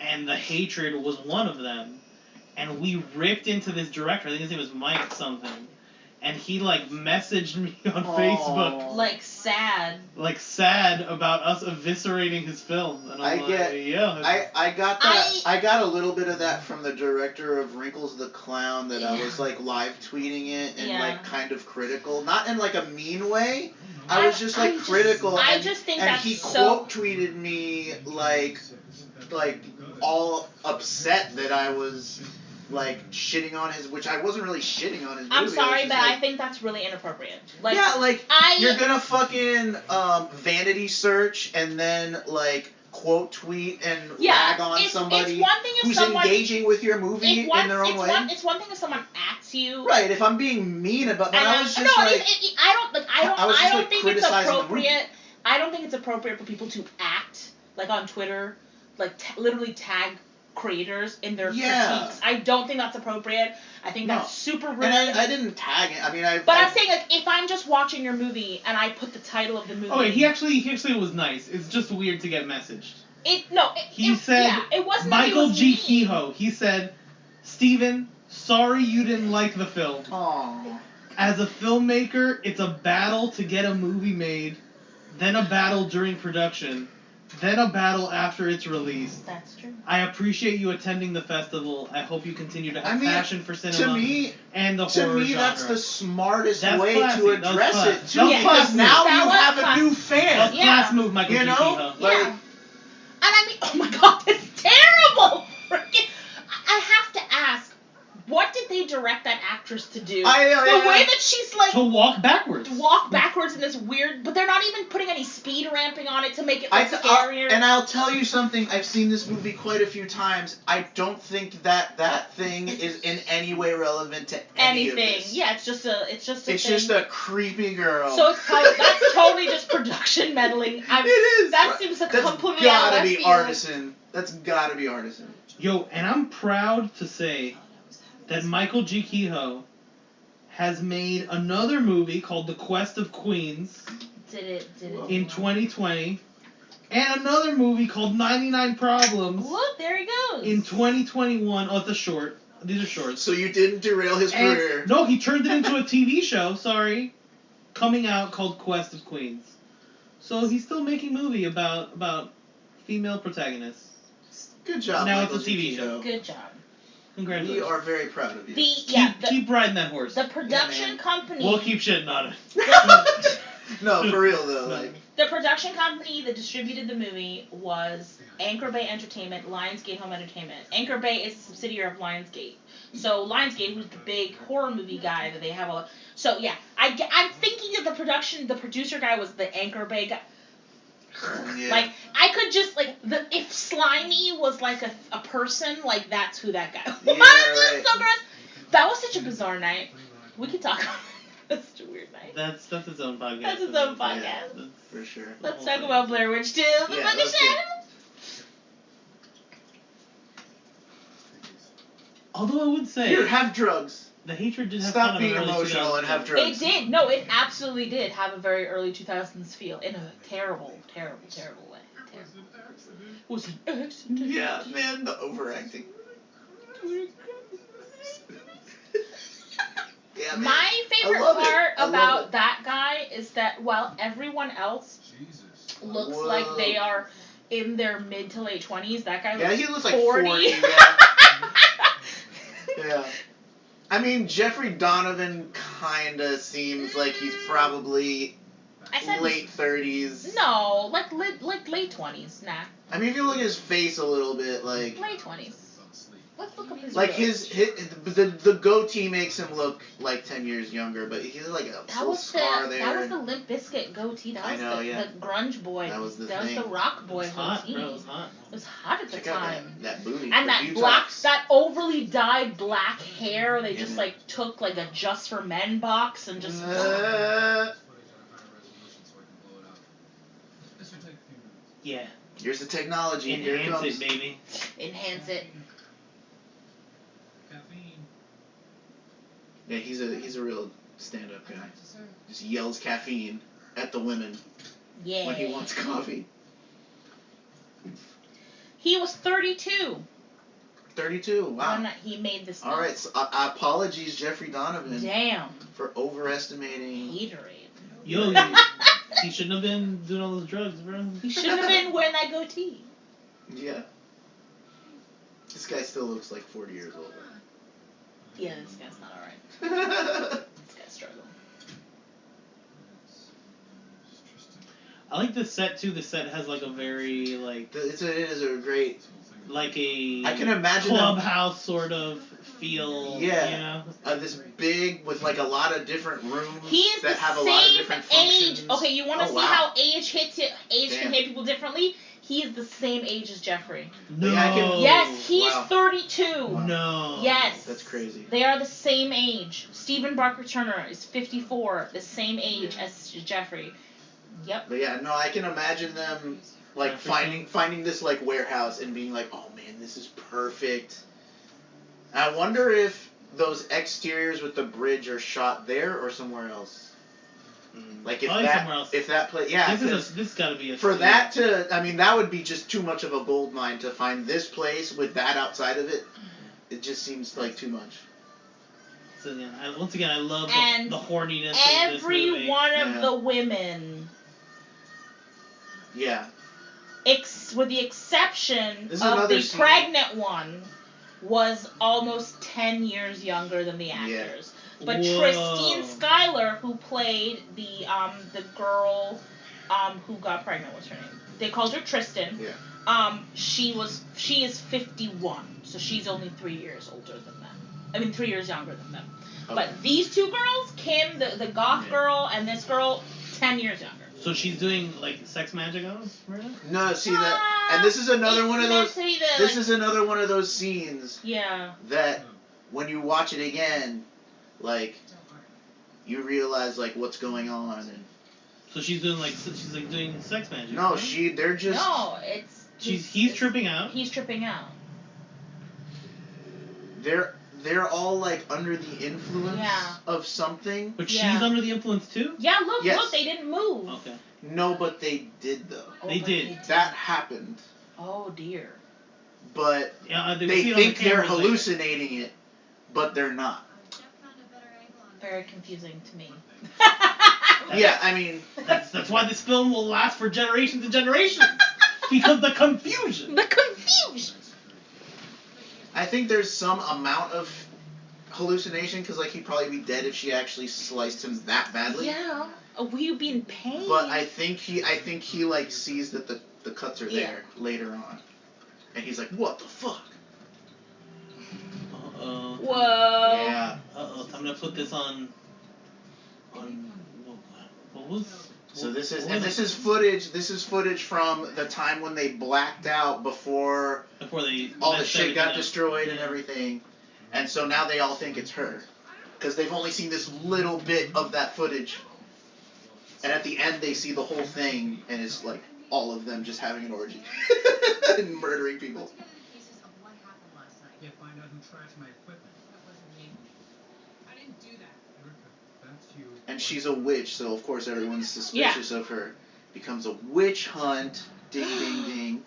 and The Hatred was one of them. And we ripped into this director. I think his name was Mike something. And he like messaged me on Facebook. Like sad. Like sad about us eviscerating his film. And I'm I got that. I got a little bit of that from the director of Wrinkles the Clown that I was like live tweeting it and like kind of critical, not in like a mean way. I was just like critical. I just think and that's he so... quote tweeted me like all upset that I was like shitting on his, which I wasn't really shitting on his movie. I'm sorry, but like, I think that's really inappropriate. Like, yeah, like you're gonna fucking vanity search and then like quote tweet and rag on somebody who's engaging with your movie in their own way. It's one thing if someone acts you. Right, if I'm being mean about, but I was just I don't think it's criticizing appropriate. I don't think it's appropriate for people to act like on Twitter, like literally tag creators in their critiques. I don't think that's appropriate. I think that's super rude. And I didn't tag it. I mean, I'm saying like if I'm just watching your movie and I put the title of the movie. Okay, he actually was nice. It's just weird to get messaged. He said it wasn't Michael that he G. was Kehoe. He said, Steven, sorry you didn't like the film. Aww. As a filmmaker, it's a battle to get a movie made, then a battle during production, then a battle after it's released. That's true. I appreciate you attending the festival. I hope you continue to have passion for cinema and the horror genre. To me, that's the smartest That's way classy. to address it, too, That's because classy. now That you was have a classy. new fan. That's class move, Michael G. Kehoe. Yeah. And I mean, oh my god, it's terrible! I have to ask, what did they direct that actress to do? The way that she's like... To walk backwards. Walk backwards in this weird... But they're not even putting any speed ramping on it to make it look scarier. And I'll tell you something, I've seen this movie quite a few times. I don't think that thing is in any way relevant to anything. Yeah, it's just a It's just a creepy girl. So that's totally just production meddling. It is. That seems completely out of left field. That's gotta be artisan. Yo, and I'm proud to say that Michael G. Kehoe has made another movie called The Quest of Queens. Did it? In 2020. And another movie called 99 Problems. Look, there he goes. In 2021. Oh, it's a short. These are shorts. So you didn't derail his career. No, he turned it into a TV show, coming out called Quest of Queens. So he's still making a movie about female protagonists. Good job, Now Michael it's a TV G. show. Good job. Congratulations. We are very proud of you. Keep riding that horse. The production company... We'll keep shitting on it. No, for real though. The production company that distributed the movie was Anchor Bay Entertainment, Lionsgate Home Entertainment. Anchor Bay is a subsidiary of Lionsgate. So Lionsgate, who's the big horror movie guy that they have all... So yeah, I'm thinking that the producer guy was the Anchor Bay guy. Yeah. Like, I could just, like, if Slimy was, like, a person, like, that's who that guy was. Yeah, right. So gross. That was such a bizarre night. We could talk about it. That's such a weird night. That's its own podcast. That's its own podcast. Yeah, for sure. Let's talk about Blair Witch 2. The Yeah, fucking let's shadow. Although I would say... Here, have drugs. The Hatred did have Stop kind being of an early emotional and have drugs. It did. No, it absolutely did have a very early 2000s feel in a terrible, terrible, terrible way. Was an accident. Yeah, man, the overacting. Yeah, man. My favorite part about that guy is that while everyone else looks like they are in their mid to late 20s, that guy looks he looks like 40. 40 yeah. I mean, Jeffrey Donovan kinda seems like he's probably I said late 30s. No, like late 20s. Nah, I mean, if you look at his face a little bit, like late 20s. Let's look up his. like real his age. the goatee makes him look like 10 years younger, but he's like a That little was scar the there. that was the Limp Bizkit goatee. That I was know, the, yeah. the grunge boy. That was the that thing. was the rock boy It was hot, goatee. bro. It was hot. It was hot at the Check out time. that booty. And the that butox. black, that overly dyed black hair, they just Yeah. like took like a Just for Men box and just. This would take a few minutes. Yeah. Here's the technology. Here it Enhance comes. it, baby. Enhance it. Caffeine. Yeah, he's a real stand-up guy. Sir. Just yells caffeine at the women Yeah. when he wants coffee. He was 32 32. Wow. when he made this. All right. So, apologies, Jeffrey Donovan, Damn. for overestimating. Haterade. Yo, he shouldn't have been doing all those drugs, bro. He shouldn't have been wearing that goatee. Yeah. This guy still looks like 40 years old. Yeah, this guy's not alright. This guy's struggling. I like the set too. The set has like a very like it is a great. a I can imagine them- clubhouse sort of feel. Yeah. You know. This big with like a lot of different rooms He is that the have a same lot of different functions. age. Okay, you want to Oh, see wow. how age hits it? Age Damn. can hit people differently. He is the same age as Jeffrey. No. Yeah, I can- Yes, he's wow. 32. Wow. No. Yes. That's crazy. They are the same age. Stephen Barker Turner is 54, the same age Yeah. as Jeffrey. Yep. But yeah, no, I can imagine them like Everything. finding this like warehouse and being like, oh man, this is perfect. And I wonder if those exteriors with the bridge are shot there or somewhere else. Like if Probably somewhere else. that place, yeah. This gotta be a For studio. that to, I mean, that would be just too much of a gold mine to find this place with that outside of it. It just seems like too much. So yeah, once again, I love And the horniness of this Every movie. one of Yeah. the women, Yeah. with the exception This is of another the scene. pregnant one, was almost 10 years younger than the actors. But Whoa. Christine Schuyler, who played the girl who got pregnant, what's her name? They called her Tristan. Yeah. She is 51, so she's only 3 years older than them. I mean, 3 years younger than them. Okay. But these two girls, Kim, the goth Yeah. girl, and this girl, 10 years younger. So she's doing like sex magic on us, right? No, see that, and this is another one of those. This is another one of those scenes Yeah. that when you watch it again, like you realize like what's going on, and So she's doing doing sex magic. no, right? they're just No, it's. He's tripping out. He's tripping out. they're all like under the influence Yeah. of something. But Yeah. she's under the influence too. Yeah, look, Yes. look, they didn't move. Okay. No, but they did though. They but did. That happened, Oh dear. but Yeah, they see it on think the they're cameras later. hallucinating it, but they're not. Jeff found a better angle on Very confusing to me. Yeah, I mean, That's why this film will last for generations and generations. Because the confusion. The confusion. I think there's some amount of hallucination because like he'd probably be dead if she actually sliced him that badly. Yeah. Oh, will you be in pain? But I think he like sees that the cuts are Yeah. there later on, and he's like, "What the fuck?" Uh-oh. Whoa. Yeah. Uh-oh. I'm gonna put this on. What was? So this is what and was this is footage. This is footage from the time when they blacked out before before they all the messed shit everything got up. destroyed and Yeah. everything, and so now they all think it's her, because they've only seen this little bit of that footage, and at the end they see the whole thing, and it's like all of them just having an orgy and murdering people. Let's gather the pieces of what happened last night. Yeah, find out who trashed my equipment. That wasn't me. I didn't do that. Erica, that's you. And she's a witch, so of course everyone's suspicious of her. Becomes a witch hunt. Ding, ding, ding.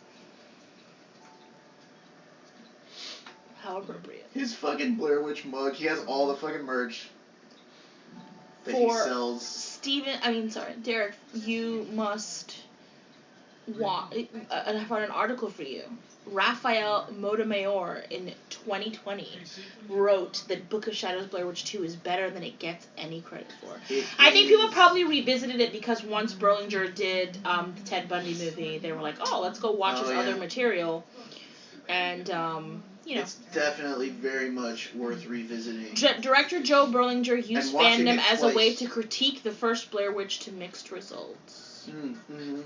How appropriate. His fucking Blair Witch mug. He has all the fucking merch that he For sells. Derek, you must I found an article for you. Rafael Montemayor in 2020 wrote that Book of Shadows Blair Witch 2 is better than it gets any credit for. I think people probably revisited it because once Berlinger did the Ted Bundy movie, they were like, oh, let's go watch his other material. And, you know. It's definitely very much worth revisiting. Director Joe Berlinger used watching fandom it as a way twice. to critique the first Blair Witch to mixed results. Mm-hmm.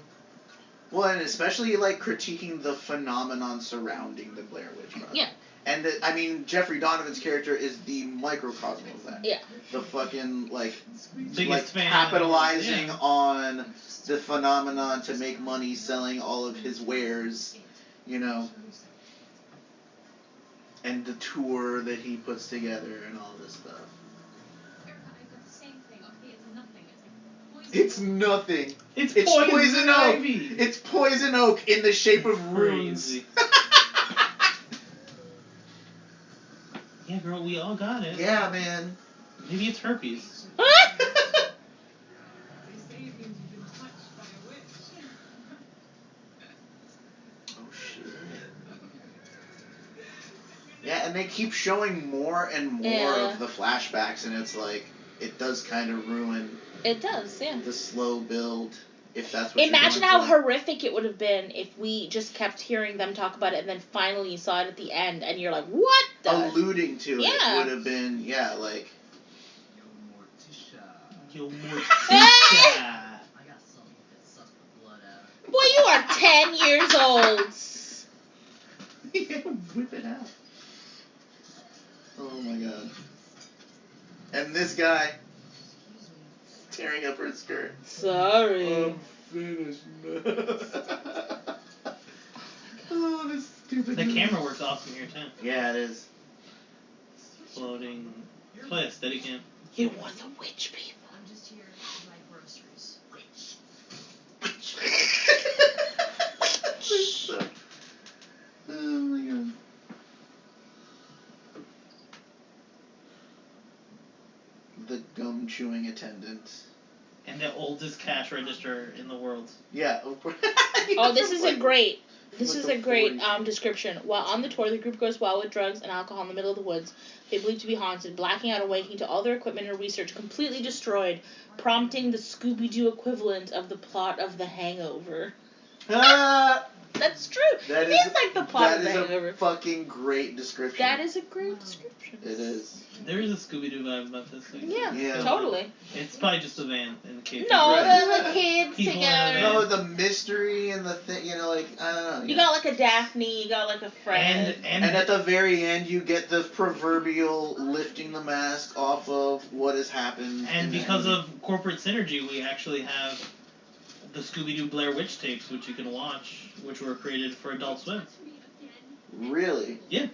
Well, and especially, like, critiquing the phenomenon surrounding the Blair Witch Project. Yeah. And, I mean, Jeffrey Donovan's character is the microcosm of that. Yeah. The fucking, Biggest fan. capitalizing Yeah. on the phenomenon to make money selling all of his wares, you know. And the tour that he puts together and all this stuff. Erica, I got the same thing. Okay, it's nothing. It's nothing. It's Poison poison oak. ivy. It's poison oak in the shape of runes. Crazy. Yeah, girl, we all got it. Yeah, man. Maybe it's herpes. They say it means you've been touched by a witch. Oh shit. Yeah, and they keep showing more and more of the flashbacks, and it's like it does kind of ruin It does, yeah. the slow build. If that's what Imagine you're how going for. horrific it would have been if we just kept hearing them talk about it and then finally you saw it at the end and you're like, what the? Alluding to Yeah. it would have been, yeah, like. Yo, Morticia. I got something that sucks the blood out. Boy, you are 10 years old. Yeah, whip it out. Oh my god. And this guy tearing up her skirt. Sorry. I'm finished now. Oh, this stupid. The camera works awesome here, too. Yeah, it is. Floating. Play a steady cam. You want the witch people. I'm just here to buy groceries. Oh my god. The gum chewing attendant. And the oldest cash register in the world. Yeah, of course. Oh, this is a great. This Like is the a great 40s. description. While on the tour, the group goes wild with drugs and alcohol in the middle of the woods. They believe to be haunted, blacking out and waking to all their equipment and research completely destroyed, prompting the Scooby Doo equivalent of the plot of The Hangover. Ah, That's true. that It is is like the plot of The that is Hangover. a fucking great description. That is a great description. It is. There is a Scooby Doo vibe about this thing. Yeah, Yeah. totally. It's probably just a van in the cave. No, Right. the kids People together. in a No, the mystery and the thing, you know, like, I don't know. You got like a Daphne, you got like a Fred. And And at the very end, you get the proverbial lifting the mask off of what has happened. And in the because end. of corporate synergy, we actually have the Scooby Doo Blair Witch tapes, which you can watch, which were created for Adult Swim. Really? Yeah.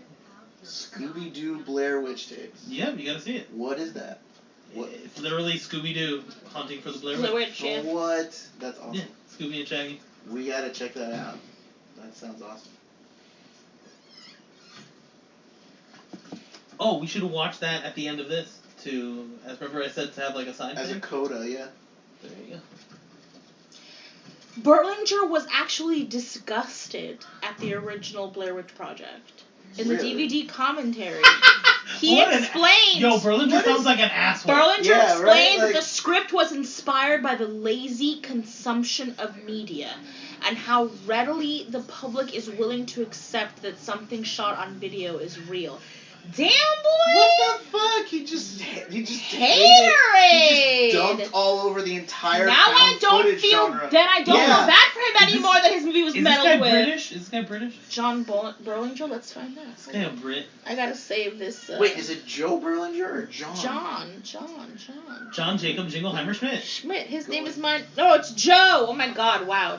Scooby Doo Blair Witch tapes. Yeah, you gotta see it. What is that? What? It's literally Scooby Doo hunting for the Blair Blair Witch. Witch, yeah. What? That's awesome. Yeah, Scooby and Shaggy. We gotta check that out. That sounds awesome. Oh, we should have watched that at the end of this to, as remember I said, to have like a side As a thing. coda, yeah. There you go. Berlinger was actually disgusted at the original Blair Witch Project. In the Really? DVD commentary, he What an- explained. Yo, Berlinger What sounds is- like an asshole. Berlinger Yeah, explained right, that like- the script was inspired by the lazy consumption of media, and how readily the public is willing to accept that something shot on video is real. Damn, boy! What the fuck? He just hated it. Haterade! He just dumped all over the entire Now I found don't footage feel genre. then I don't Yeah. feel bad for him Is this- anymore that his movie was Is this guy meddled with. British? Is this guy British? John Berlinger, let's find out. This guy a Brit. I gotta save this. Wait, is it Joe Berlinger or John? John John Jacob Jingleheimer Schmidt. Schmidt. His name is mine. No, it's Joe. Oh my God! Wow.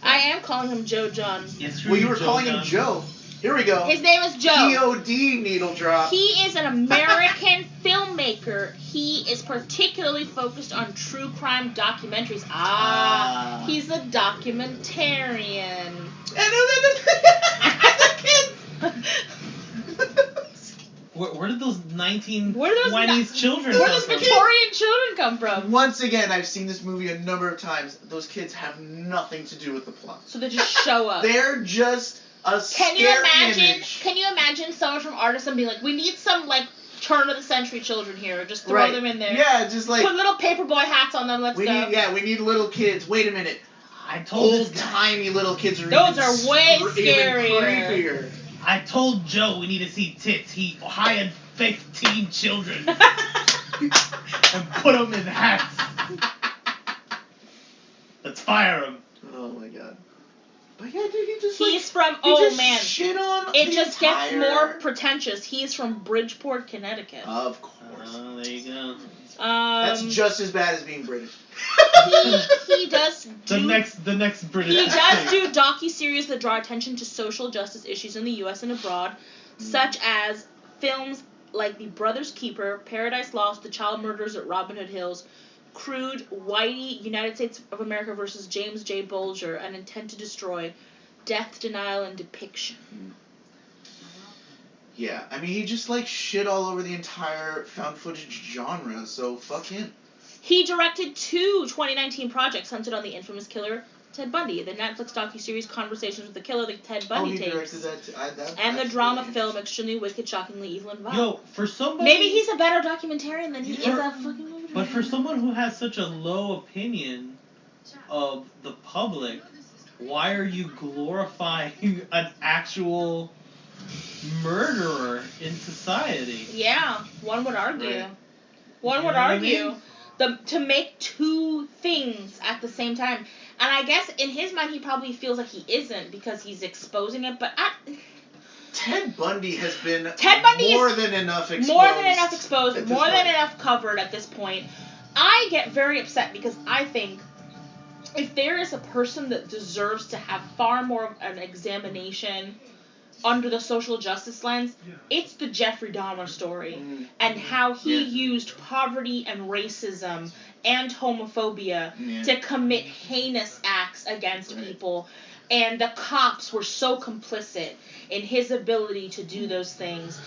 I am calling him Joe John. Yeah, Well, you were calling him Joe. Here we go. His name is Joe. POD needle drop. He is an American filmmaker. He is particularly focused on true crime documentaries. Ah. He's a documentarian. Where did those 1920s Where do those children Where come does from? Victorian children come from? Once again, I've seen this movie a number of times. Those kids have nothing to do with the plot. So they just show up. They're just a Can you scary imagine? image. Can you imagine someone from Artisan being like, we need some like turn of the century children here. Just throw Right. them in there. Yeah, just like Put little paperboy hats on them. Let's we go. need little kids. Wait a minute. I told Old this guy, tiny little kids are Those even are way even scarier. creepier. I told Joe we need to see tits. He hired 15 children and put them in hats. Let's fire him. Oh my god. But yeah, dude, he just He's from. he Oh just man. shit on It the just entire... gets more pretentious. He's from Bridgeport, Connecticut. Of course. Oh, there you go. That's just as bad as being British. he does The do next British. He does thing. do docuseries that draw attention to social justice issues in the U.S. and abroad, such as films like The Brother's Keeper, Paradise Lost, The Child Murders at Robin Hood Hills, Crude, Whitey, United States of America versus James J. Bolger, An Intent to Destroy, Death, Denial, and Depiction. Yeah, I mean, he just like shit all over the entire found footage genre, so fuck him. He directed 2 2019 projects centered on the infamous killer Ted Bundy, the Netflix docuseries Conversations with the Killer, the Ted Bundy he tapes, directed that too. and the that's drama really film Extremely Wicked, Shockingly Evil, and Vile. Yo, for somebody. Maybe he's a better documentarian than he is For- a fucking movie. But for someone who has such a low opinion of the public, why are you glorifying an actual murderer in society? Yeah, one would argue. Right. One You would know what I argue mean? to make 2 things at the same time. And I guess in his mind he probably feels like he isn't because he's exposing it, but Ted Bundy has been Ted Bundy more is than enough exposed. more than enough exposed, at this more than point. enough covered at this point. I get very upset because I think if there is a person that deserves to have far more of an examination under the social justice lens, it's the Jeffrey Dahmer story and how he used poverty and racism and homophobia to commit heinous acts against people, and the cops were so complicit in his ability to do those things.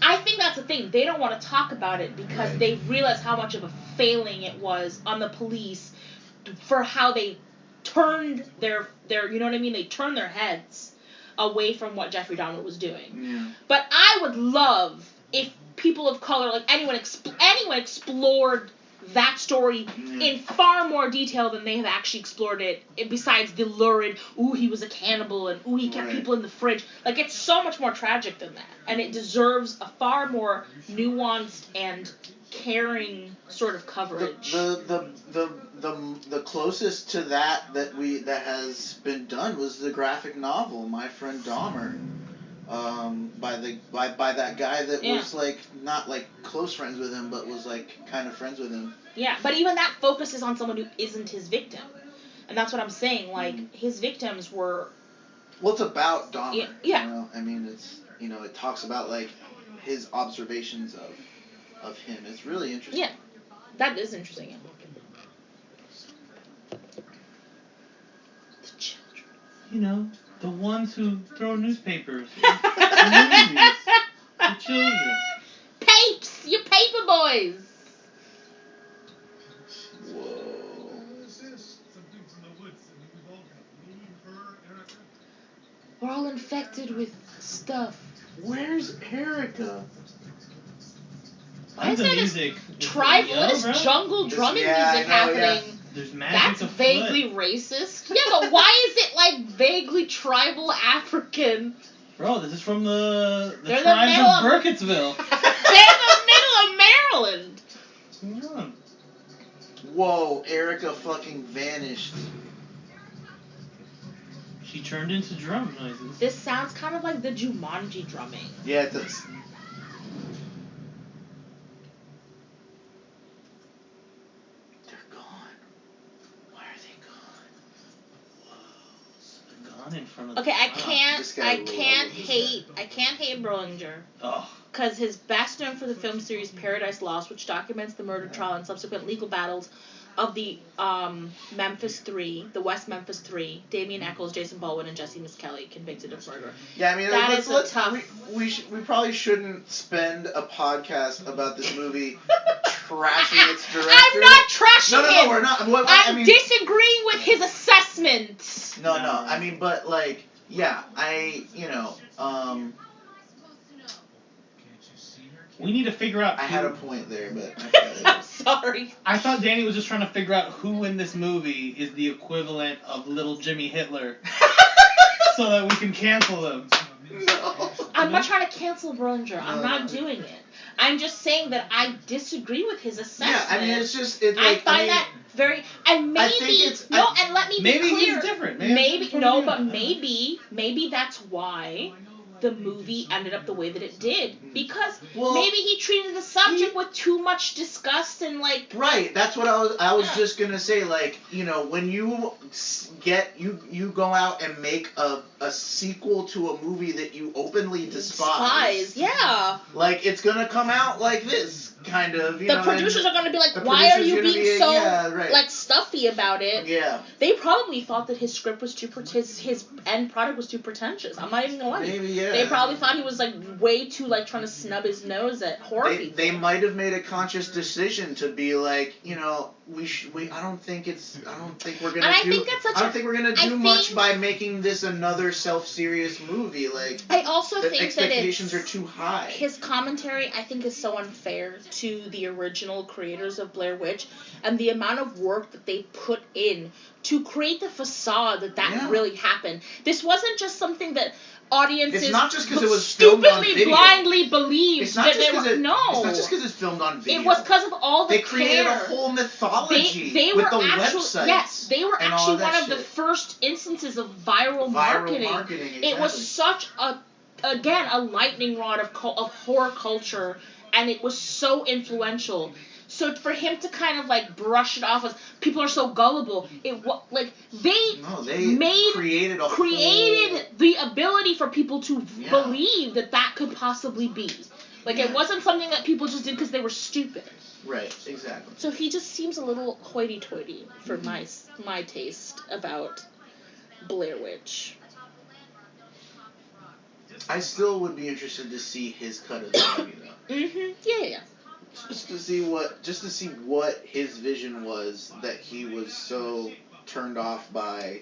I think that's the thing. They don't want to talk about it because they realize how much of a failing it was on the police for how they turned their you know what I mean? They turned their heads away from what Jeffrey Dahmer was doing. Yeah. But I would love if people of color, like anyone explored that story in far more detail than they have actually explored it, besides the lurid, ooh, he was a cannibal, and ooh, he kept people in the fridge. Like, it's so much more tragic than that. And it deserves a far more nuanced and caring sort of coverage. The closest to that has been done was the graphic novel My Friend Dahmer, by that guy that was like not like close friends with him, but was like kind of friends with him. Yeah, but even that focuses on someone who isn't his victim, and that's what I'm saying. Like his victims were. Well, it's about Dahmer. Yeah. You know? I mean, it's it talks about like his observations of him. It's really interesting. Yeah, that is interesting. The children. You know, the ones who throw newspapers. The movies. The children. Papes! You paper boys! Whoa. What is this? Some dudes in the woods, and we've all got me, her, Erica. We're all infected with stuff. Where's Erica? Why is The there music. this tribal, this jungle drumming music happening? There's magic That's afoot. vaguely racist. Yeah, but why is it like vaguely tribal African? Bro, this is from the They're the tribes middle of of- Burkittsville. They're in the middle of Maryland. What's going on? Whoa, Erica fucking vanished. She turned into drum noises. This sounds kind of like the Jumanji drumming. Yeah, it does. They're gone. Why are they gone? Gone in front of Okay, I the can't hate Berlinger. Oh. Because his best known for the film series Paradise Lost, which documents the murder trial and subsequent legal battles Memphis 3, the West Memphis 3, Damien Eccles, Jason Baldwin, and Jesse Miss Kelly convicted of murder. Yeah, I mean, That let's, is a let's, tough- we probably shouldn't spend a podcast about this movie trashing its director. I'm not trashing No, him. we're not. I'm disagreeing with his assessment. No, I mean, but like, yeah, We need to figure out. I who- had a point there, but I forgot it. I'm sorry. I thought Danny was just trying to figure out who in this movie is the equivalent of little Jimmy Hitler, so that we can cancel him. No. I'm not trying to cancel Berlinger. I'm not doing it. I'm just saying that I disagree with his assessment. Yeah, I mean, it's just I find that very, and maybe and let me be Maybe clear. he's different. Maybe that's why the movie ended up the way that it did, because Well, maybe he treated the subject with too much disgust and like. Right, that's what I was just gonna say. Like, when you you go out and make a sequel to a movie that you openly despise. Yeah. Like, it's gonna come out like this, kind of. The producers are gonna be like, the why are producer's you gonna being be- so yeah, right. like stuffy about it? Yeah. They probably thought that his script was too his end product was too pretentious. I'm not even gonna lie. Maybe, yeah. They probably thought he was like way too like trying to snub his nose at horror people. They might have made a conscious decision to be like, I don't think we're gonna And I do. think that's such I don't a- think we're gonna I do much think- by making this another self-serious movie. Like, I also the think expectations that are too high. his commentary, I think, is so unfair to the original creators of Blair Witch, and the amount of work that they put in to create the facade that Yeah. really happened. This wasn't just something that audiences It's not just 'cause it was filmed on stupidly, video. blindly believed It's not that just they were. because No. It's not just because it's filmed on video. It was because of all the They created care. a whole mythology They with were the actually, websites. yes, they were and all actually that one of the shit. first instances of viral marketing. It was exactly. such a lightning rod of horror culture, and it was so influential. So for him to kind of like brush it off as people are so gullible, they created the ability for people to believe that could possibly be. Like, it wasn't something that people just did because they were stupid. Right, exactly. So he just seems a little hoity-toity for my taste about Blair Witch. I still would be interested to see his cut of the movie, though. Mm-hmm. Yeah. Just to see what his vision was, that he was so turned off by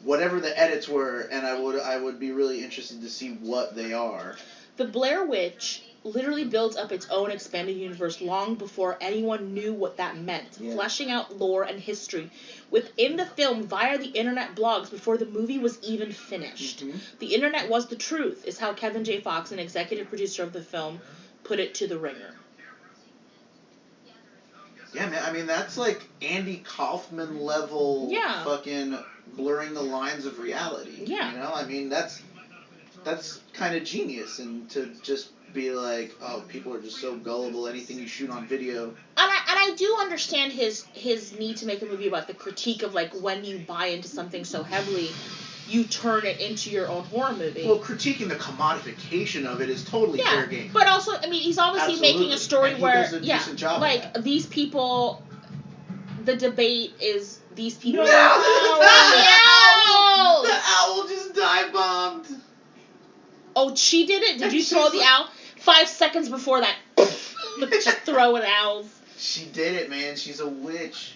whatever the edits were, and I would be really interested to see what they are. The Blair Witch literally builds up its own expanded universe long before anyone knew what that meant, fleshing out lore and history within the film via the internet blogs before the movie was even finished. Mm-hmm. The internet was the truth, is how Kevin J. Fox, an executive producer of the film, put it to The Ringer. Yeah, man, I mean, that's like Andy Kaufman level fucking blurring the lines of reality. Yeah. I mean, that's kind of genius, and to just be like, oh, people are just so gullible, anything you shoot on video. And I do understand his need to make a movie about the critique of, like, when you buy into something so heavily, you turn it into your own horror movie. Well, critiquing the commodification of it is totally fair game. But also, I mean, he's obviously Absolutely. making a story And he where, does a decent job like, of that. these people, the debate is these people. No! Oh, The owl just dive bombed. Oh, she did it? Did And you throw she's the like- owl? 5 seconds before that, just throwing owls. She did it, man. She's a witch.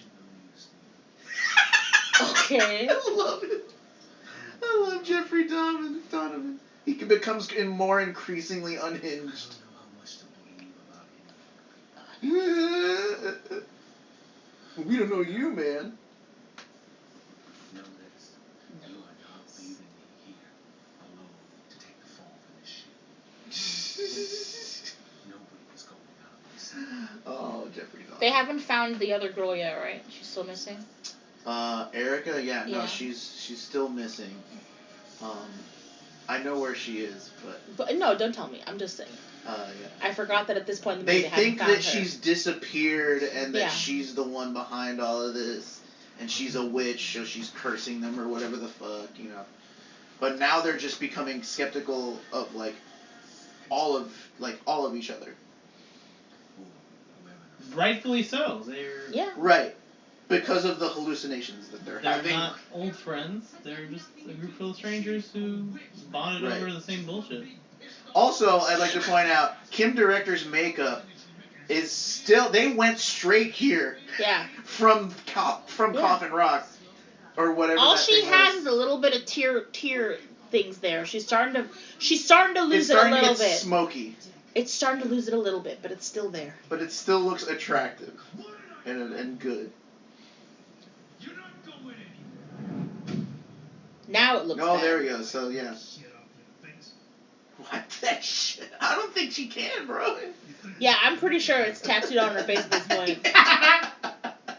Okay. I love it. I love Jeffrey Donovan. He becomes more increasingly unhinged. We don't know you, man. Know this. You are not leaving me here alone to take the fall for this shit. Nobody is going out of this. Oh, Jeffrey Donovan. They haven't found the other girl yet, right? She's still missing? Erica, no, Yeah. she's still missing. I know where she is, But no, don't tell me. I'm just saying. yeah. I forgot that at this point in the They movie they think haven't that found her. she's disappeared and that Yeah. she's the one behind all of this, and she's a witch, so she's cursing them or whatever the fuck, But now they're just becoming skeptical of all of each other. Rightfully so. They're Yeah. Right. Because of the hallucinations that they're They're having. not old friends. They're just a group full of strangers who bonded Right. over the same bullshit. Also, I'd like to point out, Kim Director's makeup is still... They went straight here Yeah. from Coffin Rock. Or whatever All that she thing has was. is a little bit of tear things there. She's starting to lose It's it a starting to little get bit. smoky. It's starting to lose it a little bit, but it's still there. But it still looks attractive. And good. You're not going anywhere. Now it looks Oh, bad. there we go. So, yeah. Get off your face. What the shit? I don't think she can, bro. Yeah, I'm pretty sure it's tattooed on her face at this point. But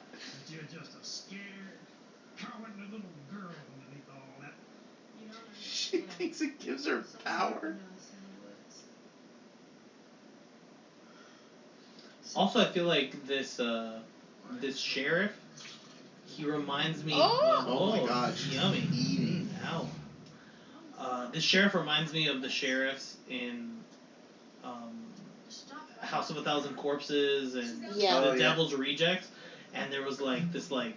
you're just a scared, cowardly little girl underneath all that. She thinks it gives her power. Also, I feel like this sheriff, he reminds me Oh. of... Oh my god, she's yummy. eating. Ow. This sheriff reminds me of the sheriffs in House of a Thousand Corpses and Yeah. The Oh, yeah. Devil's Rejects. And there was like this I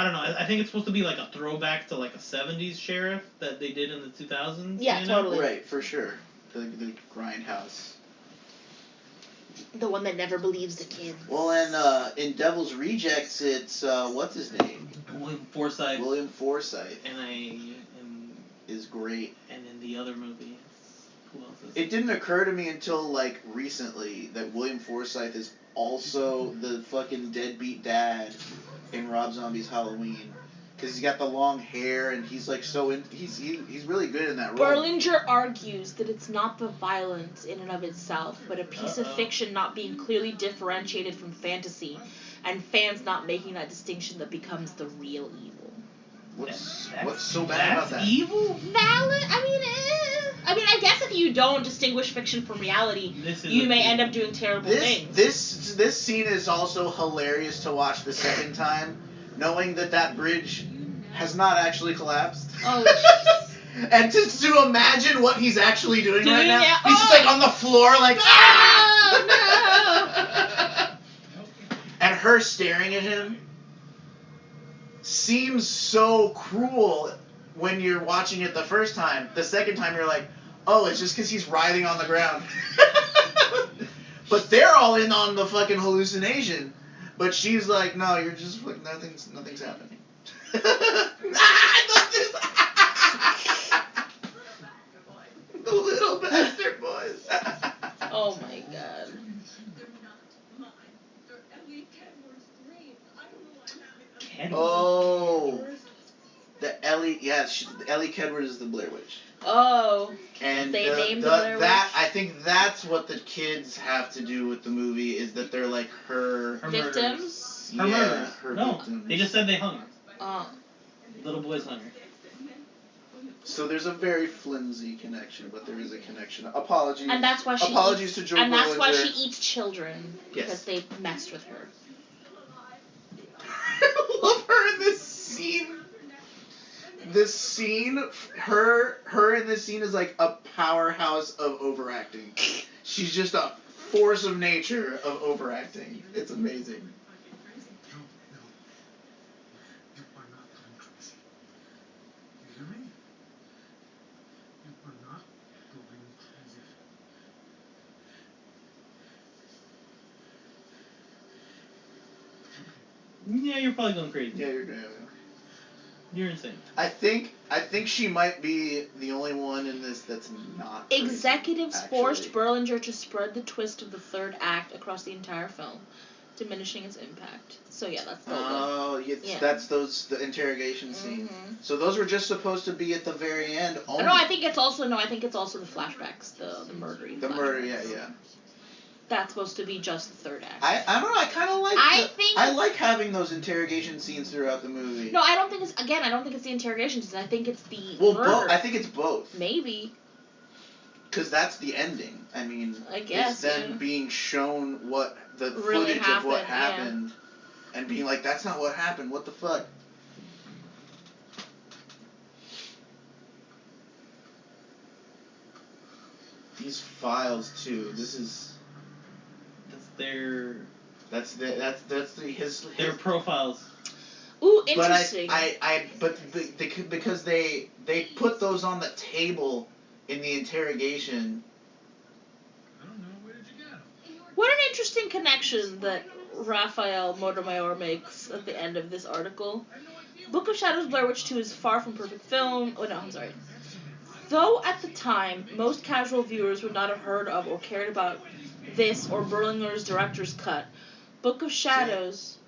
don't know, I think it's supposed to be like a throwback to like a 70s sheriff that they did in the 2000s. Yeah, you know? totally. Right, for sure. The grindhouse. The one that never believes the kid. Well, and in Devil's Rejects, it's what's his name? William Forsythe. William Forsythe And is great. and in the other movie, who else is It didn't occur to me until like recently that William Forsythe is also the fucking deadbeat dad in Rob Zombie's Halloween. Because he's got the long hair and he's like he's really good in that role. Berlinger argues that it's not the violence in and of itself, but a piece of fiction not being clearly differentiated from fantasy, and fans not making that distinction that becomes the real evil. What's so bad about that? That's evil? Valid? I guess if you don't distinguish fiction from reality, This is you a may thing. end up doing terrible things. This scene is also hilarious to watch the second time, knowing that bridge has not actually collapsed. Oh, And to imagine what he's actually doing right now, Yeah. he's just like on the floor, like Oh, and her staring at him seems so cruel when you're watching it the first time. The second time, you're like, oh, it's just because he's writhing on the ground. But they're all in on the fucking hallucination. But she's like, no, you're just like nothing's happening. The little bastard boys. Oh my god. They're not mine. They're Ellie Kenworth's dreams. I know I'm having Kenworth. Oh, the Ellie, yeah, Ellie Kedward is the Blair Witch. Oh. And They named the Blair that Witch? I think that's what the kids have to do with the movie is that they're like her Victims? Her yeah, murderers. her No, victims. they just said they hung her. Oh. Little boys hung her. So there's a very flimsy connection, but there is a connection. Apologies. And that's why she Apologies eats, to Joe and that's why Berlinger. she eats children, because Yes. they messed with her. I love her in this scene. This scene, her in this scene is like a powerhouse of overacting. She's just a force of nature of overacting. It's amazing. No. You are not going crazy. You hear me? You are not going crazy. Yeah, you're probably going crazy. Yeah, you're good. You're insane. I think she might be the only one in this that's not crazy, Executives actually. forced Berlinger to spread the twist of the third act across the entire film, diminishing its impact. So yeah, that's the Oh, Yeah. that's the interrogation scenes. Mhm. So those were just supposed to be at the very end. Only. No, I think it's also the flashbacks, the murdering. The flashbacks. murder, yeah. That's supposed to be just the third act. I don't know. I kind of like. I like having those interrogation scenes throughout the movie. No, I don't think it's the interrogation scene. I think it's the Well, murder. I think it's both. Maybe. Because that's the ending. I mean, I guess, it's them yeah. being shown what the Really footage of what happened, yeah. happened, and being like, "That's not what happened. What the fuck." These files too. This is. That's their That's his. their profiles. Ooh, But interesting. because they put those on the table in the interrogation. I don't know. Where did you get 'em? What an interesting connection that Rafael Montemayor makes at the end of this article. Book of Shadows Blair Witch 2 is far from perfect film. Oh no, I'm sorry. Though at the time, most casual viewers would not have heard of or cared about this or Berlinger's director's cut, Book of Shadows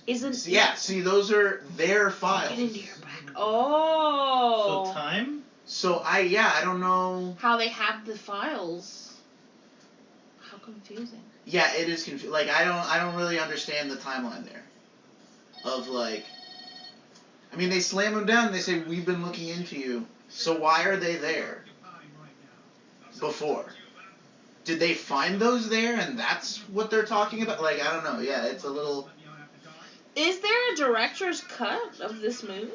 is an... Yeah, see, those are their files. Get into your back. Oh. So time? So I don't know. How they have the files. How confusing. Yeah, it is confusing. Like, I don't really understand the timeline there. Of, like... I mean, they slam them down and they say, we've been looking into you. So why are they there? Before. Did they find those there and that's what they're talking about? Like, I don't know. Yeah, it's a little... Is there a director's cut of this movie?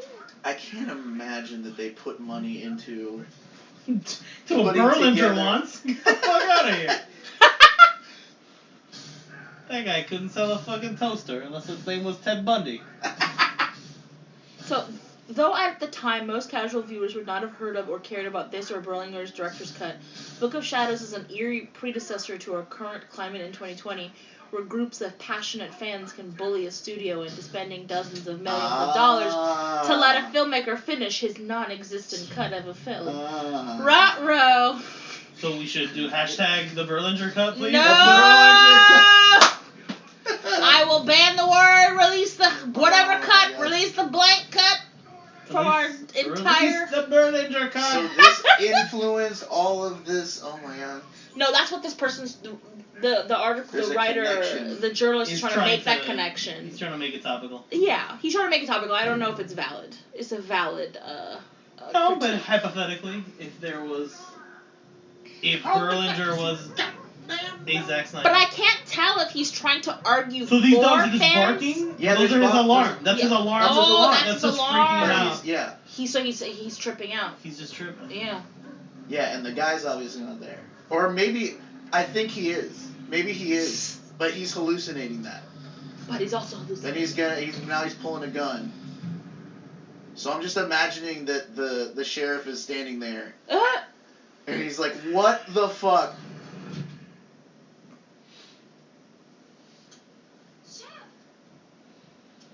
I can't imagine that they put money into... To a Putting Berlinger together. once. Get the fuck out of here. That guy couldn't sell a fucking toaster unless his name was Ted Bundy. So, though at the time most casual viewers would not have heard of or cared about this or Berlinger's director's cut, Book of Shadows is an eerie predecessor to our current climate in 2020, where groups of passionate fans can bully a studio into spending dozens of millions of dollars to let a filmmaker finish his non-existent cut of a film. Ruh-roh. So we should do hashtag the Berlinger cut, please? No! I will ban the word, release the whatever cut, release the blank cut from our entire... Release the Berlinger cut! So this influenced all of this. Oh my god. No, that's what this person's... The article, There's the a writer, connection. the journalist He's is trying to make that connection. He's trying to make it topical. Yeah, he's trying to make it topical. I don't know if it's valid. It's a valid, No, but critique. hypothetically, if Berlinger was a Zack Snyder. But I can't tell if he's trying to argue So these for dogs are just fans. barking? Yeah, those are there's his bark- alarm. That's his Yeah. alarm. Oh, That's that's just his freaking him alarm. out. Yeah. He's tripping out. He's just tripping. Yeah. Yeah, and the guy's obviously not there. Or maybe, I think he is. Maybe he is. But he's hallucinating that. But he's also Then hallucinating. now he's pulling a gun. So I'm just imagining that the sheriff is standing there. And he's like, what the fuck?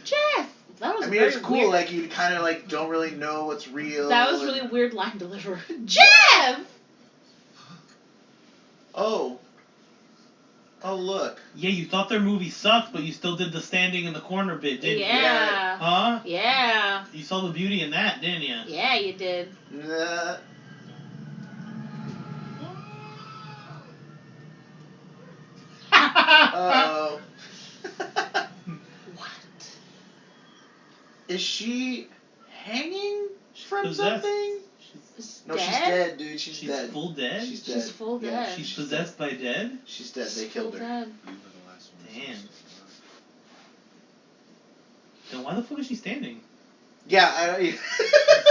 Jeff! That was I mean, very it's cool, weird. like, you kind of, like, don't really know what's real. That was and- really weird line delivery. Jeff! Oh, look. Yeah, you thought their movie sucked, but you still did the standing in the corner bit, didn't you? Yeah. Huh? Yeah. You saw the beauty in that, didn't you? Yeah, you did. Nah. Uh-oh. What? Is she hanging from Possessed. something? Is No, dead? she's dead, dude. She's She's dead. full dead? She's dead. She's full Yeah, dead. She's possessed by dead? She's dead. They She's killed full her. dead. Damn. Then why the fuck is she standing? Yeah, it's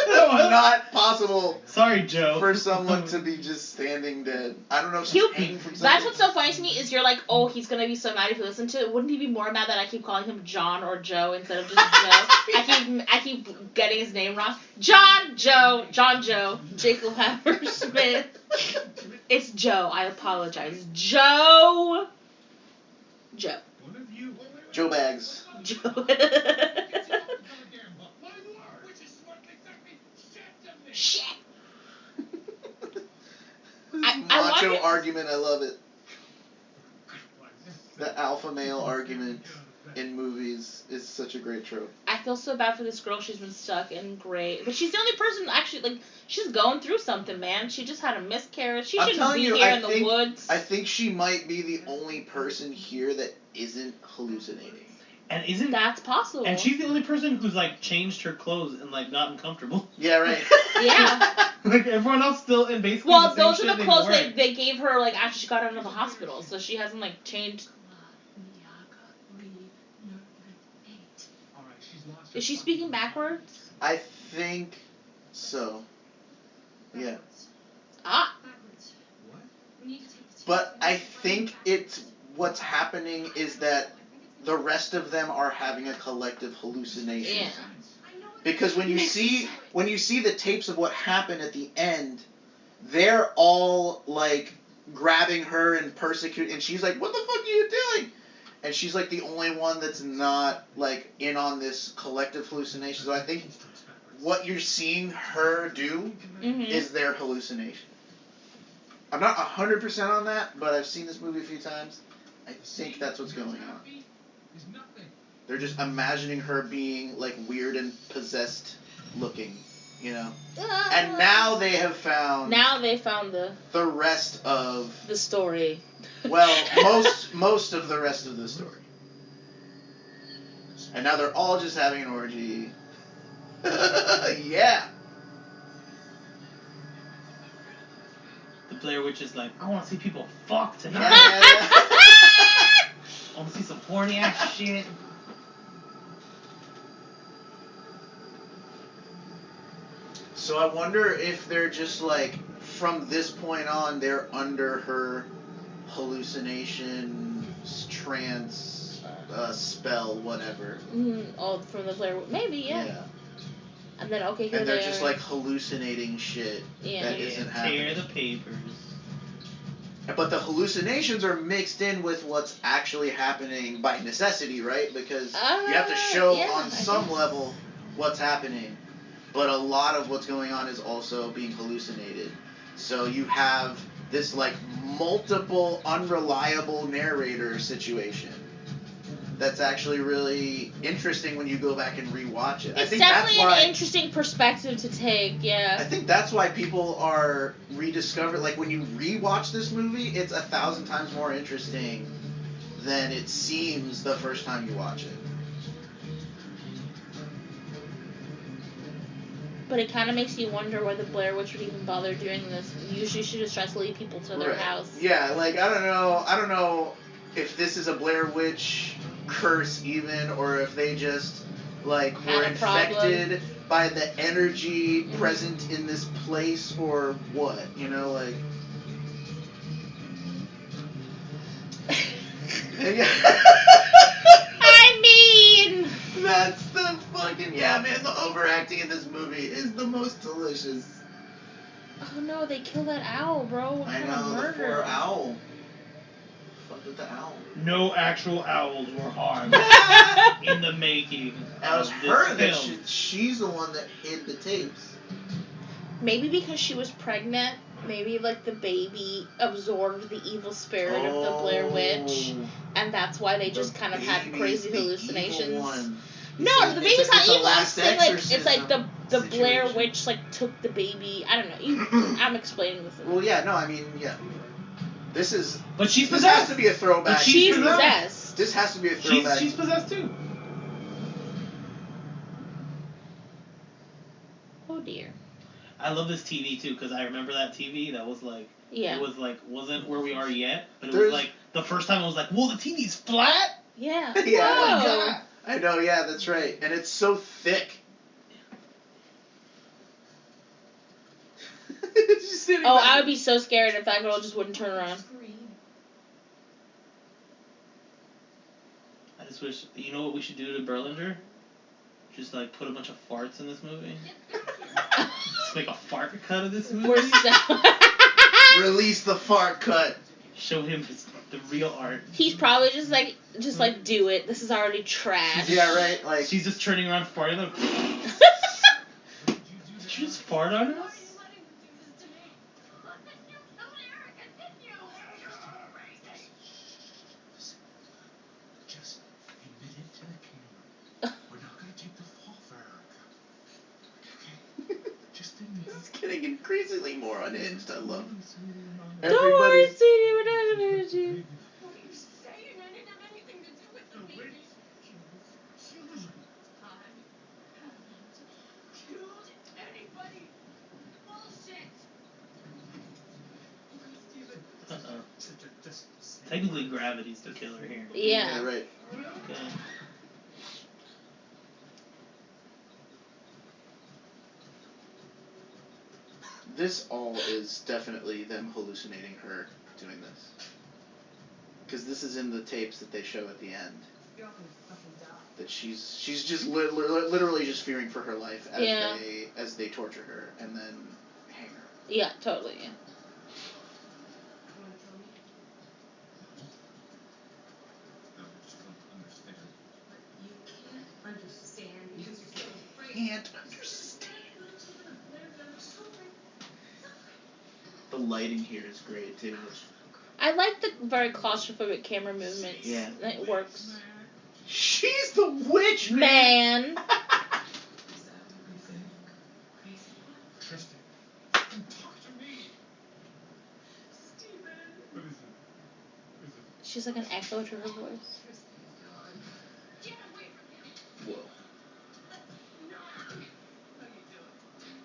not possible Sorry, Joe. for someone to be just standing dead. I don't know if she's hanging from something. That's what's so funny to me is you're like, oh, he's gonna be so mad if you listen to it. Wouldn't he be more mad that I keep calling him John or Joe instead of just Joe? I keep getting his name wrong. John Joe, Jacob Hammersmith. It's Joe. I apologize. Joe. Joe Bags. Joe. Shit. I Macho wonder- argument, I love it. The alpha male argument in movies is such a great trope. I feel so bad for this girl. She's been stuck in gray. But she's the only person actually, like, she's going through something, man. She just had a miscarriage. She I'm shouldn't telling be you, here I in the think- woods. I think she might be the only person here that isn't hallucinating. And isn't That's possible. and she's the only person who's like changed her clothes and like gotten comfortable. Yeah, right. Yeah. Like everyone else still in basically Well, the same those shit are the they clothes were wearing. they gave her, like, after she got out of the hospital. So she hasn't, like, changed. Is she speaking backwards? I think so. Yeah. Ah. But I think what's happening is that the rest of them are having a collective hallucination. Yeah. Because when you see the tapes of what happened at the end, they're all like grabbing her and persecuting, and she's like, "What the fuck are you doing?" And she's like the only one that's not like in on this collective hallucination. So I think what you're seeing her do is their hallucination. I'm not 100% on that, but I've seen this movie a few times. I think that's what's going on. They're just imagining her being like weird and possessed looking, you know. And now they have found. Now they found the rest of the story. Well, most of the rest of the story. And now they're all just having an orgy. Yeah. The Blair Witch is like, I want to see people fuck tonight. Yeah. I want to see some horny ass shit. So I wonder if they're just like, from this point on, they're under her hallucination, trance, spell, whatever. Oh, from the Blair Witch. Maybe, yeah. And then, okay, here and they they're just are. like hallucinating shit that isn't happening. Tear the papers. But the hallucinations are mixed in with what's actually happening by necessity, right? Because you have to show on some level what's happening. But a lot of what's going on is also being hallucinated. So you have this like multiple unreliable narrator situation. That's actually really interesting when you go back and rewatch it. It's I think definitely that's why, an interesting perspective to take, yeah. I think that's why people are rediscovering, like when you rewatch this movie, it's 1,000 times more interesting than it seems the first time you watch it. But it kind of makes you wonder why the Blair Witch would even bother doing this. Usually she just tries to lead people to their house. Yeah, like I don't know if this is a Blair Witch curse even, or if they just like were infected by the energy present in this place, or what, you know, like. I mean, that's the fucking, yeah, man, the overacting in this movie is the most delicious. Oh no, they killed that owl, bro. What kind of murder? The poor owl. Fuck with the owl. No actual owls were harmed in the making. That was of her this that film. she's the one that hid the tapes. Maybe because she was pregnant, maybe like the baby absorbed the evil spirit of the Blair Witch, and that's why they just kind of had crazy hallucinations. No, the baby's not evil. It's like the Blair Witch like took the baby. I don't know. I'm explaining this. Well, yeah, no, I mean, yeah. This is. But she's this possessed. has to be a throwback. But she's possessed. This has to be a throwback. She's possessed too. Oh dear. I love this TV too because I remember that TV that was like. Yeah. It was like wasn't where we are yet, but it was like the first time it was like, whoa, the TV's flat. Yeah. Yeah. Whoa. God. I know. Yeah, that's right, and it's so thick. Oh, I would be so scared if that girl just wouldn't turn around. I just wish, you know what we should do to Berlinger? Just like put a bunch of farts in this movie. Just make a fart cut of this movie. Release the fart cut. Show him the real art. He's probably just like do it. This is already trash. Yeah, right. Like she's just turning around farting. Like, did you just fart on us? It's getting increasingly more unhinged. I love it. Don't worry, sweetie, we're not gonna hurt you. Technically, gravity's the killer here. Yeah. Right. Okay. This all is definitely them hallucinating her doing this. Because this is in the tapes that they show at the end. that she's just literally just fearing for her life as they torture her and then hang her. Yeah, totally. Yeah. Can't understand. The lighting here is great too. I like the very claustrophobic camera movements. Yeah. It works. She's the witch, Man. Tristan, talk to me. Steven. What is it? She's like an echo to her voice. Whoa.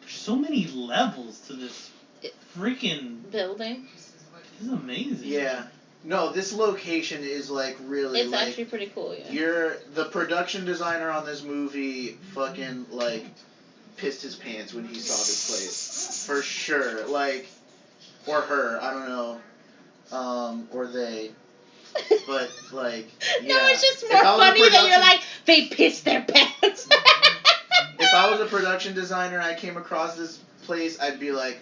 There's so many levels to this freaking. Building. This is amazing. Yeah. No, this location is like really. It's like, actually pretty cool. Yeah. the production designer on this movie fucking like pissed his pants when he saw this place for sure. Like, or her, I don't know, or they. But like, yeah. No, it's just more funny that you're like, they pissed their pants. If I was a production designer and I came across this place, I'd be like,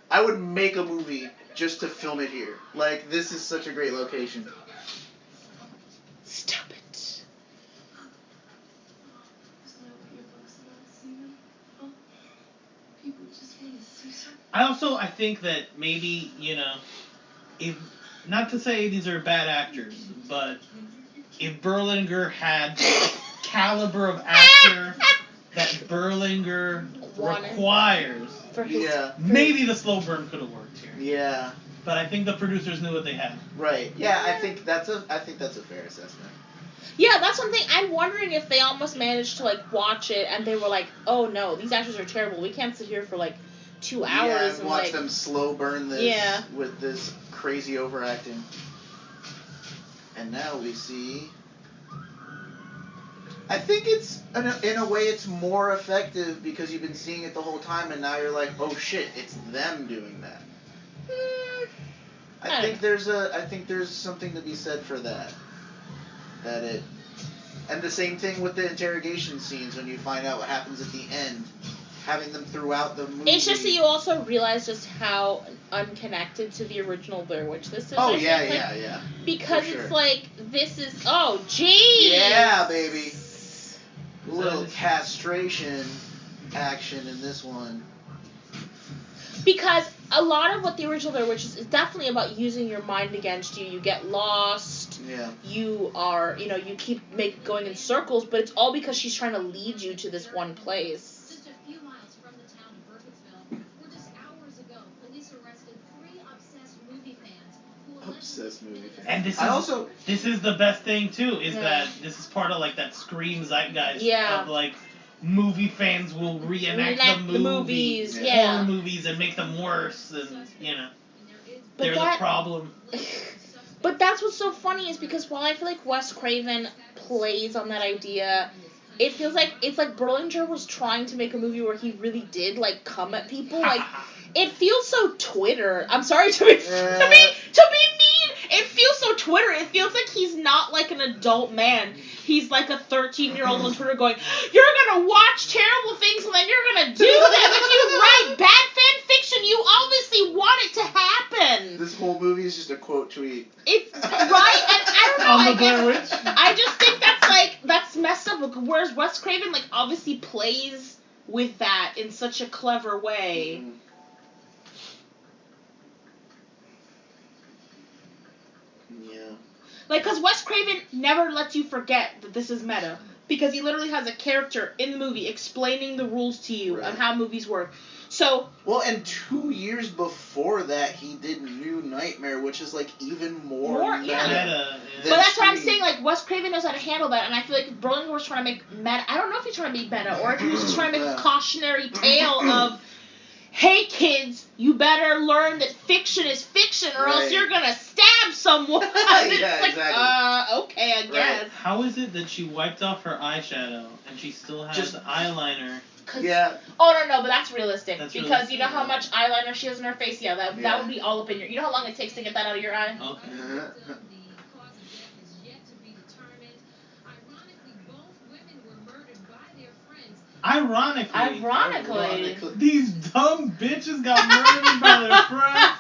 I would make a movie just to film it here. Like, this is such a great location. Stop it. I think that maybe, if, not to say these are bad actors, but if Berlinger had the caliber of actor that Berlinger requires, maybe the slow burn could have worked here. Yeah. But I think the producers knew what they had. Right. Yeah, I think that's a fair assessment. Yeah, that's something I'm wondering if they almost managed to like watch it and they were like, oh no, these actors are terrible. We can't sit here for like 2 hours Yeah, and watch like them slow burn this with this crazy overacting. And now we see. I think it's in a way it's more effective because you've been seeing it the whole time and now you're like, oh shit, it's them doing that. I think there's something to be said for that. And the same thing with the interrogation scenes when you find out what happens at the end, having them throughout the movie. It's just that you also realize just how unconnected to the original Blair Witch this is. Oh, I yeah, think. yeah. Because For it's sure. like, this is, oh, geez! Yeah, baby. A little castration action in this one. Because a lot of what the original Blair Witch is definitely about using your mind against you. You get lost. Yeah. You are, you keep going in circles, but it's all because she's trying to lead you to this one place. Just a few miles from the town of Burkittsville, where just hours ago, police arrested 3 obsessed movie fans who Obsessed movie fans. And this is the best thing too, is that this is part of like that Scream zeitgeist of like movie fans will reenact the movies, horror movies, and make them worse, and they're the problem. But that's what's so funny is because while I feel like Wes Craven plays on that idea, it feels like it's like Berlinger was trying to make a movie where he really did like come at people. Like it feels so Twitter. I'm sorry to be mean. It feels so Twitter. It feels like he's not like an adult man. He's like a 13-year-old on Twitter going, you're gonna watch terrible things and then you're gonna do them. If you write bad fan fiction, you obviously want it to happen. This whole movie is just a quote tweet. It's right, and I don't know. On the Blair Witch? I just think that's messed up. Whereas Wes Craven like obviously plays with that in such a clever way. Mm-hmm. Like, because Wes Craven never lets you forget that this is meta. Because he literally has a character in the movie explaining the rules to you on how movies work. So... Well, and 2 years before that, he did New Nightmare, which is, like, even more meta. But that's what I'm saying, like, Wes Craven knows how to handle that, and I feel like Berlinger was trying to make meta... I don't know if he's trying to be meta, or if he was just trying to make a cautionary tale of... Hey kids, you better learn that fiction is fiction or else you're gonna stab someone. It's like, okay, I guess. How is it that she wiped off her eyeshadow and she still has eyeliner? Oh, no, but that's realistic. That's because realistic. you know how much eyeliner she has in her face? Yeah, that would be all up in your... You know how long it takes to get that out of your eye? Okay. Ironically, these dumb bitches got murdered by their friends.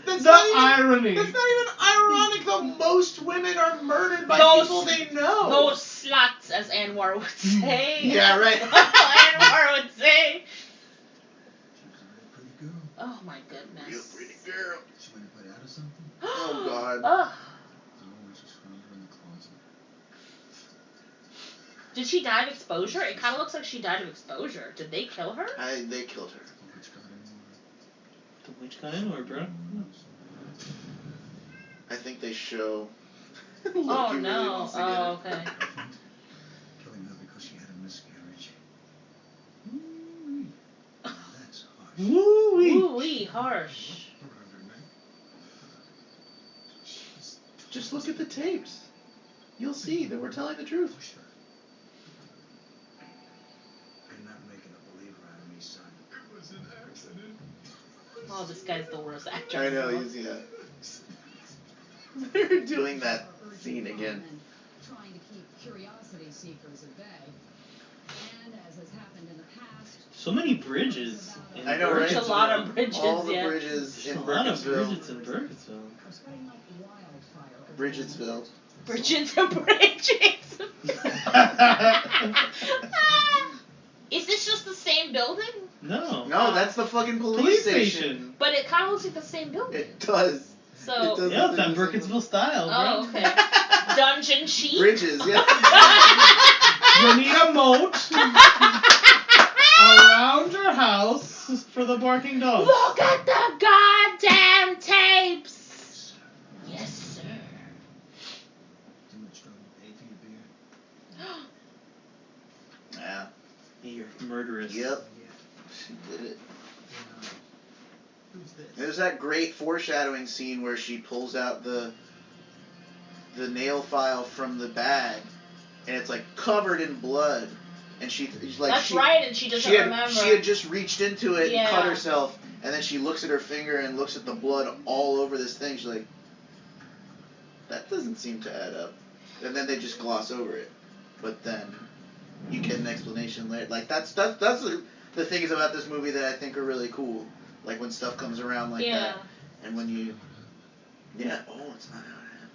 That's the not even, irony. That's not even ironic, though. Most women are murdered by people they know. Those sluts, as Anwar would say. Yeah, right. Anwar would say. Pretty girl. Oh my goodness. You pretty girl. She went and put out or something? Oh, God. Oh. No, I just found her in the closet. Did she die of exposure? It kind of looks like she died of exposure. Did they kill her? They killed her. The witch got in her, bro. I think they show. Oh Loki no. really wants to get Oh, it. okay. Killing her because she had a miscarriage. Ooh-wee. Now that's harsh. Woo-wee. Ooh-wee, harsh. Just look at the tapes. You'll see that we're telling the truth. Push her. You're not making a believer out of me, son. It was an accident. Oh, this guy's the worst actor. I know, he's, yeah. They're doing that scene again. Trying to keep curiosity seekers at bay. And as has happened in the past, So many bridges. In I know, right? There's a lot of bridges, All the yeah. bridges in A lot of Burkittsville. bridges in Burkittsville. are spreading like wildfire. over Bridgetsville. Bridges and bridges. Is this just the same building? No. No, that's the fucking police station. But it kind of looks like the same building. It does. So. It does. Yeah, it's that Burkittsville style, bro. Oh, okay. Dungeon chic. Bridges, yeah. You need a moat around your house for the barking dogs. Look at the goddamn tapes. Yes, sir. Too much trouble. Pay for your beer. Yeah. You're murderous. Yep. She did it. Who's this? There's that great foreshadowing scene where she pulls out the nail file from the bag, and it's like covered in blood, and she's like, That's right, and she doesn't remember. She had just reached into it Yeah. and cut herself, and then she looks at her finger and looks at the blood all over this thing. She's like, that doesn't seem to add up, and then they just gloss over it, but then you get an explanation later. Like that's the things about this movie that I think are really cool. Like when stuff comes around like that, and when you, it's not how it happened.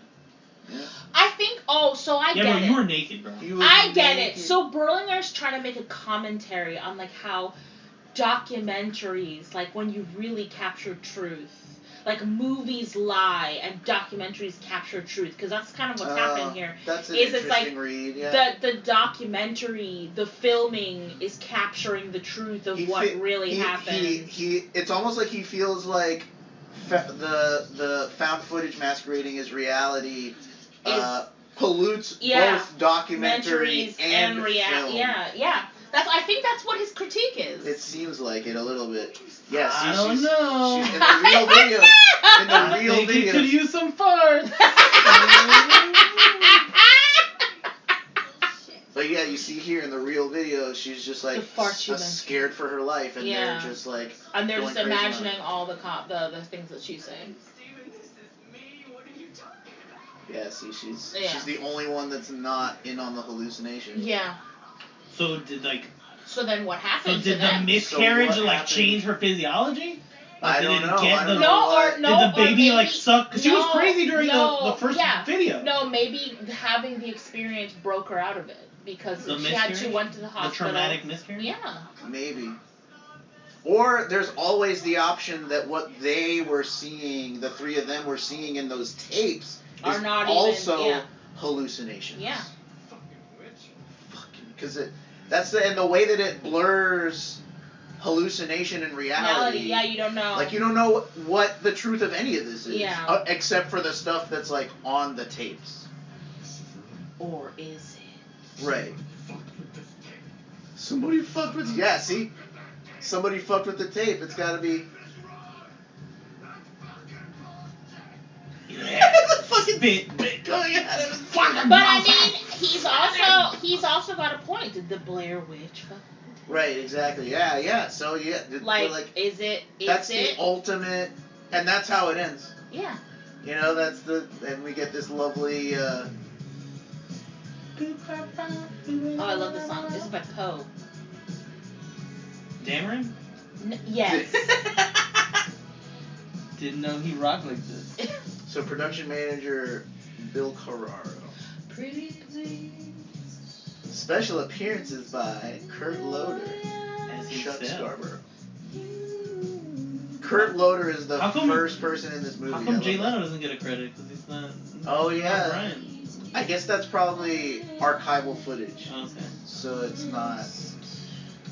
Yeah. I think. Oh, so I Yeah, get bro, it. you were naked, bro. I get it. So Berlinger's trying to make a commentary on like how documentaries, like when you really capture truth, like movies lie and documentaries capture truth, because that's kind of what's happening here. That's an Is it's interesting like read. Yeah. the documentary, the filming is capturing the truth of what really happened. It's almost like he feels like the found footage masquerading as reality pollutes both documentary and film. Yeah. I think that's what his critique is. It seems like it a little bit. Yeah, see, I don't know. She's in the real video. In the I real think video. it could use some farts. But yeah, you see here in the real video, she's just like The farts you mentioned. scared for her life, and Yeah. they're just like And they're going just crazy on imagining her. all the things that she's saying. Steven, this is me. What are you talking about? Yeah, see, she's Yeah. the only one that's not in on the hallucination. Yeah. So did So then what So happened did to the them? miscarriage So what happened? change her physiology? I did don't it know. get I the- don't No, know or what- no, Did the or baby like maybe- suck? Because she was crazy during no, the first yeah. video. No, maybe having the experience broke her out of it because The she miscarriage? went to the The hospital. traumatic miscarriage? Yeah. Maybe. Or there's always the option that what they were seeing, the three of them were seeing in those tapes, Are is not even- also yeah. hallucinations. Yeah. Because and the way that it blurs hallucination and reality. Yeah, you don't know. Like you don't know what the truth of any of this is, Yeah. Except for the stuff that's like on the tapes. Or is it? Right. Somebody fucked with see? Somebody fucked with the tape. It's gotta be. The fucking bit going out of his fucking But I mouth. mean, he's also got a point. Did the Blair Witch fuck? Right, exactly. Yeah. So yeah, Is it? that's the ultimate, and that's how it ends. Yeah. You know, and we get this lovely Oh, I love this song. This is by Poe. Dameron? Yes. Didn't know he rocked like this. So production manager Bill Carraro. Pretty please. Special appearances by Kurt Loder As and Chuck himself. Scarborough. Kurt Loder is the How come- first person in this movie. How I come love Jay that. Leno doesn't get a credit? Because he's not. Oh, not yeah. Brian. I guess that's probably archival footage. Okay. So it's not.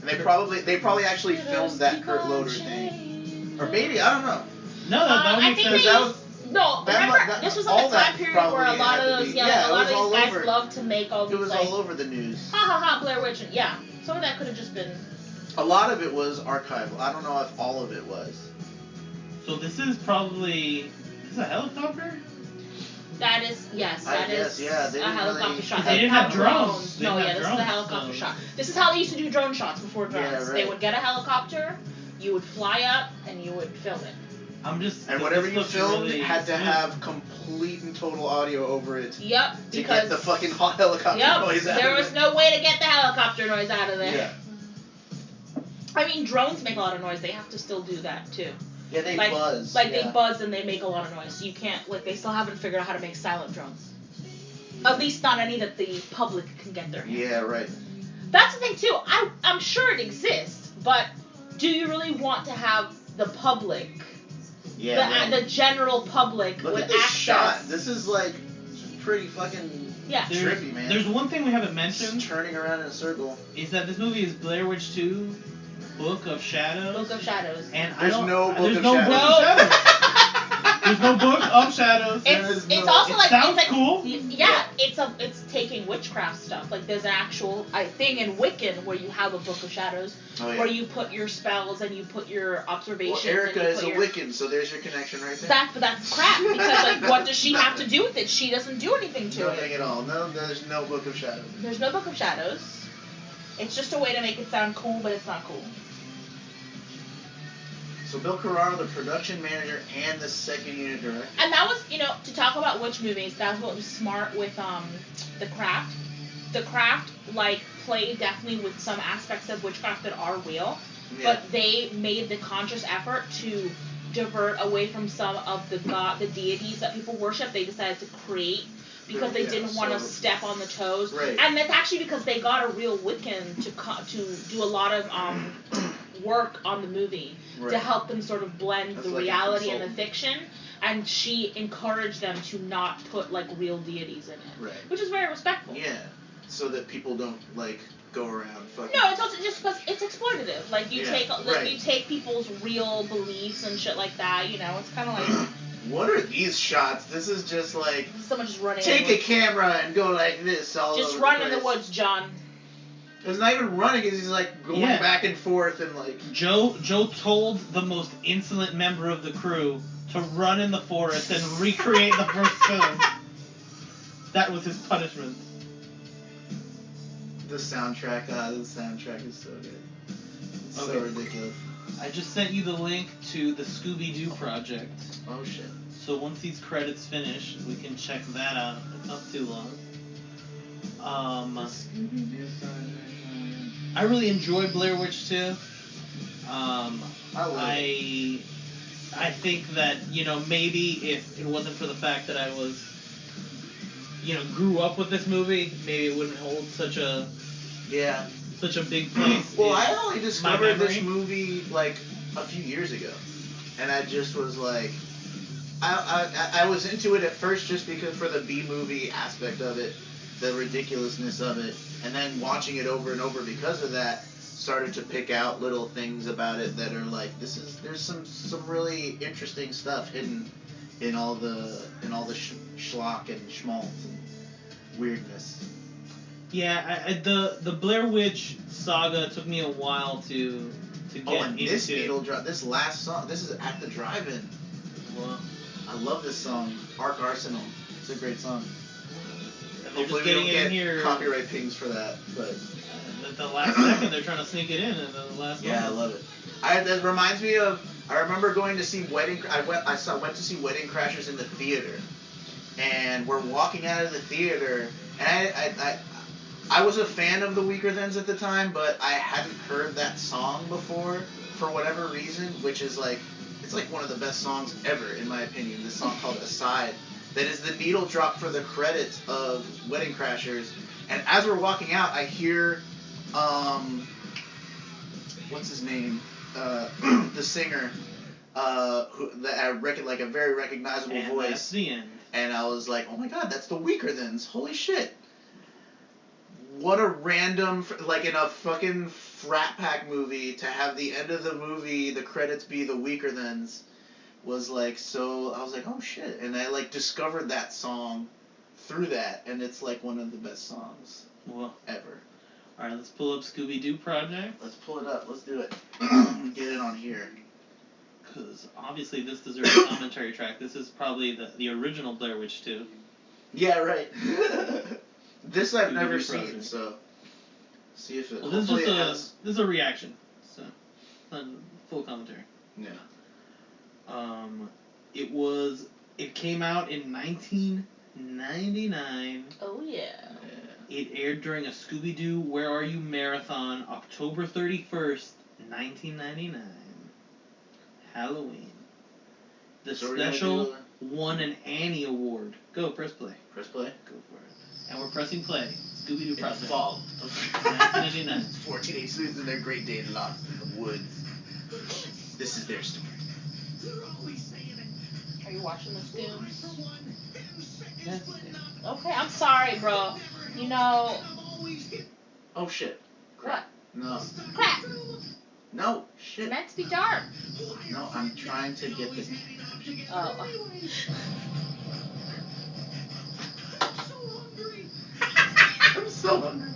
And they probably actually filmed that Kurt Loder thing. Or maybe, I don't know. No, that would I make think sense. they that used, no, that remember, mu- that- this was all like a that time period where a probably lot had of to those, be- yeah, yeah, a it lot was of all these guys over. love to make all It these, was like, all over the news. ha ha ha, Blair Witch, and yeah. Some of that could have just been, A lot of it was archival. I don't know if all of it was. So this is probably. This is a helicopter? that is, yes, I that guess, is yeah, they a didn't helicopter really- shot. They didn't have drones. They No, didn't yeah, have this is a drones, helicopter so- shot. This is how they used to do drone shots before drones. Yeah, They right. would get a helicopter, you would fly up, and you would film it. I'm just. And this whatever you looks filmed really had to smooth. have complete and total audio over it Yep, to because get the fucking hot helicopter yep, noise out there of was it. no way to get the helicopter noise out of there. Yeah. I mean, drones make a lot of noise. They have to still do that too. Yeah, they Like, buzz. like yeah. they buzz and they make a lot of noise. So you can't, like, they still haven't figured out how to make silent drones. At least not any that the public can get their hands. Yeah, right. That's the thing too. I'm sure it exists, but do you really want to have the public, Yeah. the general public, Look with at this access? shot. This is like pretty fucking Yeah. trippy, man. There's one thing we haven't Just mentioned turning around in a circle. is that this movie is Blair Witch 2, Book of Shadows. Book of Shadows. And There's I don't, no Book there's of no Shadows. Book of Shadows. There's no Book of Shadows. It's also It like sounds it's like, cool. Yeah, it's taking witchcraft stuff. Like there's an actual thing in Wiccan where you have a Book of Shadows Oh, yeah. where you put your spells and you put your Well, observations. Erica and you is put a your, Wiccan, so there's your connection right there. But that's crap because like what does she have to do with it? She doesn't do anything to Nothing it. at all. No, there's no Book of Shadows. There's no Book of Shadows. It's just a way to make it sound cool, but it's not cool. So Bill Carraro, the production manager and the second unit director. And that was, to talk about witch movies, that's what was smart with The Craft. The Craft, played definitely with some aspects of witchcraft that are real, Yeah. but they made the conscious effort to divert away from some of the deities that people worship. They decided to create because they Yeah, didn't want to so- step on the toes. Right. And that's actually because they got a real Wiccan to do a lot of work on the movie to Right. help them sort of blend That's the like a reality and the consultant. fiction. And she encouraged them to not put real deities in it, Right. which is very respectful. Yeah. So that people don't go around fucking. No, it's also just because it's exploitative. You Yeah, you take people's real beliefs and shit like that. It's kind of like What are these shots? This is just like someone just running. take in a the woods. camera and go like this all Just over run the in the place. woods, John. It's not even running. He's going Yeah. back and forth and Joe told the most insolent member of the crew to run in the forest and recreate the first film. That was his punishment. the soundtrack. The soundtrack is so good. It's so Okay. ridiculous. I just sent you the link to the Scooby Doo Project. Oh shit. So once these credits finish, we can check that out. It's not too long. I really enjoyed Blair Witch 2. I love it. I think that, maybe if it wasn't for the fact that I was, grew up with this movie, maybe it wouldn't hold such a Yeah. big place. Well, in I only my discovered this memory. movie a few years ago, and I just was I was into it at first just because for the B movie aspect of it, the ridiculousness of it, and then watching it over and over because of that, started to pick out little things about it that are there's some really interesting stuff hidden in all the schlock and schmaltz and weirdness. Yeah, the Blair Witch saga took me a while to get And into. this needle drop, this last song, this is At the Drive-In. Well, I love this song, Ark Arsenal. It's a great song. and they're Hopefully just we getting don't it in get here. copyright pings for that, but At the last second, they're trying to sneak it in at the last yeah, I moment. love it. That reminds me of, I remember going to see went to see Wedding Crashers in the theater, and we're walking out of the theater, and I was a fan of the Weaker Thans at the time, but I hadn't heard that song before for whatever reason, which is like, it's like one of the best songs ever, in my opinion. This song called Aside, that is the needle drop for the credits of Wedding Crashers. And as we're walking out, I hear, what's his name? The singer, like a very recognizable And voice. that's the end. And I was like, oh my god, that's the Weaker Thans. Holy shit. What a random, like in a fucking frat pack movie, to have the end of the movie, the credits be the Weaker Thans, was like, so, I was like, oh shit. And I like discovered that song through that, and it's like one of the best songs ever. Alright, let's pull up Scooby Doo Project. Let's pull it up, let's do it. Get it on here. Because obviously this deserves a commentary track. This is probably the original Blair Witch 2. Yeah, right. This I've Scooby never Doo seen, Project. so see if it. Well, this is hopefully just it has. this is a reaction, so not full commentary. Yeah. It came out in 1999. Oh yeah. It aired during a Scooby Doo Where Are You marathon, October 31st, 1999. Halloween. The So we're gonna special do won an Annie Award. Go, press play. Press play. Go for it. And we're pressing play. Scooby Doo In the Project. fall. 1999. 4 teenage sleuths in their great day in lost in the woods. This is their story. Are you watching the Scooms? That's it. Okay, I'm sorry, bro. You know. Oh shit. What? No. Crap. No. It's Shit. meant to be dark. No, I'm trying to get this. Oh. I'm so hungry.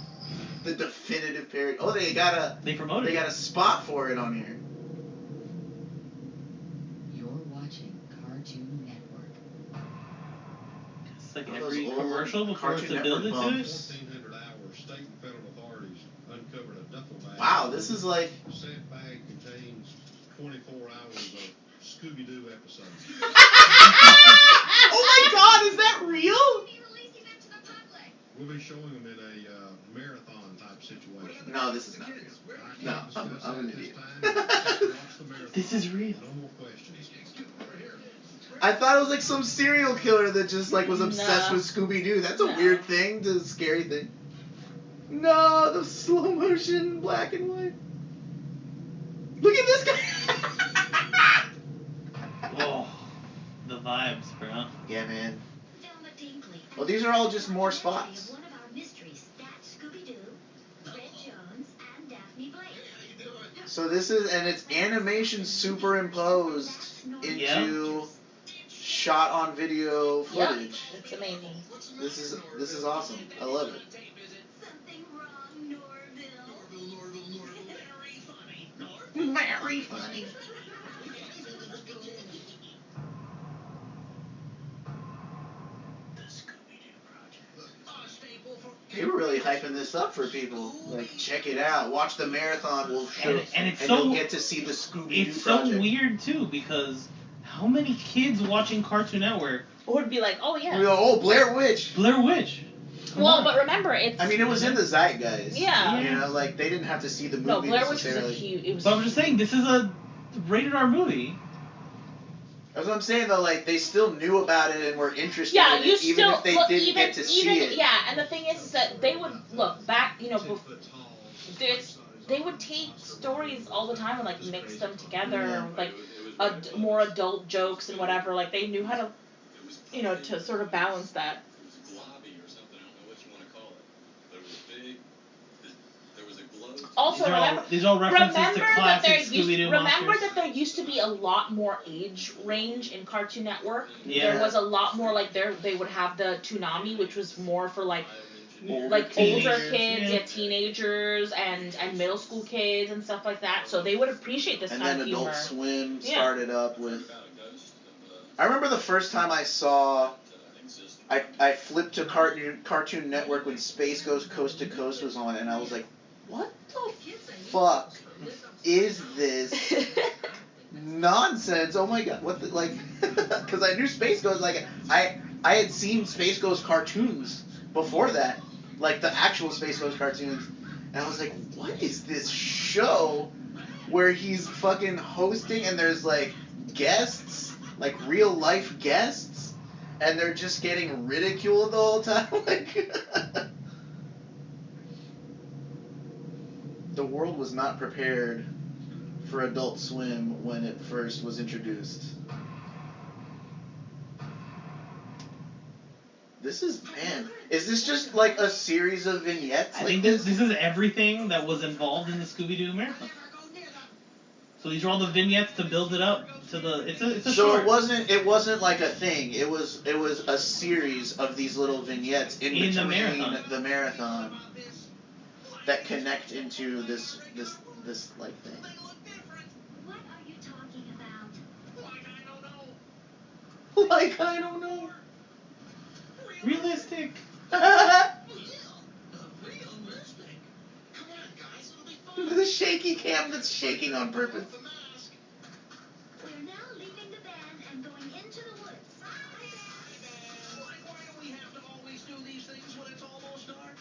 The definitive parody. Oh, they got a spot for it on here. You're watching Cartoon Network. It's like Those every old commercial before it's Cartoon a build Network into it. bumps. 1,400 hours, state and federal authorities uncovered a duffel bag. Wow, this is like. The sent bag contains 24 hours of Scooby Doo episodes. Oh my god, is that real? We'll be showing them in a marathon type situation. No, this is not real. No, I'm an idiot. This is real. No more questions. I thought it was like some serial killer that just like was obsessed No. with Scooby Doo. That's a No. weird thing, it's a scary thing. No, the slow motion black and white. Look at this guy. Oh, the vibes, bro. Yeah, man. Well, these are all just more spots. One of our mysteries, that's Scooby-Doo, Red Jones, and Daphne Blake. So this is, and it's animation superimposed into shot on video footage. Yep, it's amazing. This is awesome. I love it. Something wrong, Norville. Very funny. The Scooby Doo Project. They were really hyping this up for people. Like, check it out. Watch the marathon. We'll show, And it's and so- you'll get to see the Scooby Doo It's so Project. weird too because how many kids watching Cartoon Network? Would be like, oh yeah. We go, oh, Blair Witch. Blair Witch. Come Well, on. but remember, it's. I mean, it was in the zeitgeist. Yeah. You know, like they didn't have to see the movie No, Blair Witch was a necessarily. huge. It was. But I'm just saying, this is a rated R movie. That's what I'm saying though. Like they still knew about it and were interested Yeah, in you it, even still if they look, didn't even get to see it. yeah, and the thing is that they would look back, you know, they would take stories all the time and like mix them together, like more adult jokes and whatever. Like they knew how to, you know, to sort of balance that. Also, These are all references remember to that classic Scooby Doo remember monsters. that there used to be a lot more age range in Cartoon Network. Yeah. There was a lot more like they would have the Toonami, which was more for like older teenagers, kids, yeah. teenagers and middle school kids and stuff like that. So they would appreciate this And kind then of Adult humor. Swim Yeah. started up with. I remember the first time I saw. I flipped to Cartoon Network when Space Goes Coast to Coast was on, and I was like, "What the fuck is this nonsense? Oh my god, what the like?" Because I knew Space Ghost. Like I had seen Space Ghost cartoons before that, like the actual Space Ghost cartoons, and I was like, what is this show where he's fucking hosting and there's like guests, like real life guests, and they're just getting ridiculed the whole time? Like, the world was not prepared for Adult Swim when it first was introduced. This is, man, is this just like a series of vignettes? I think this is everything that was involved in the Scooby Doo marathon. So these are all the vignettes to build it up to the. It's a So short. it wasn't like a thing. It was a series of these little vignettes in between the marathon that connect into this like thing. What are you talking about? Like I don't know. Realistic. The shaky cam that's shaking on purpose. We're now leaving the van and going into the woods. Why do we have to always do these things when it's almost dark?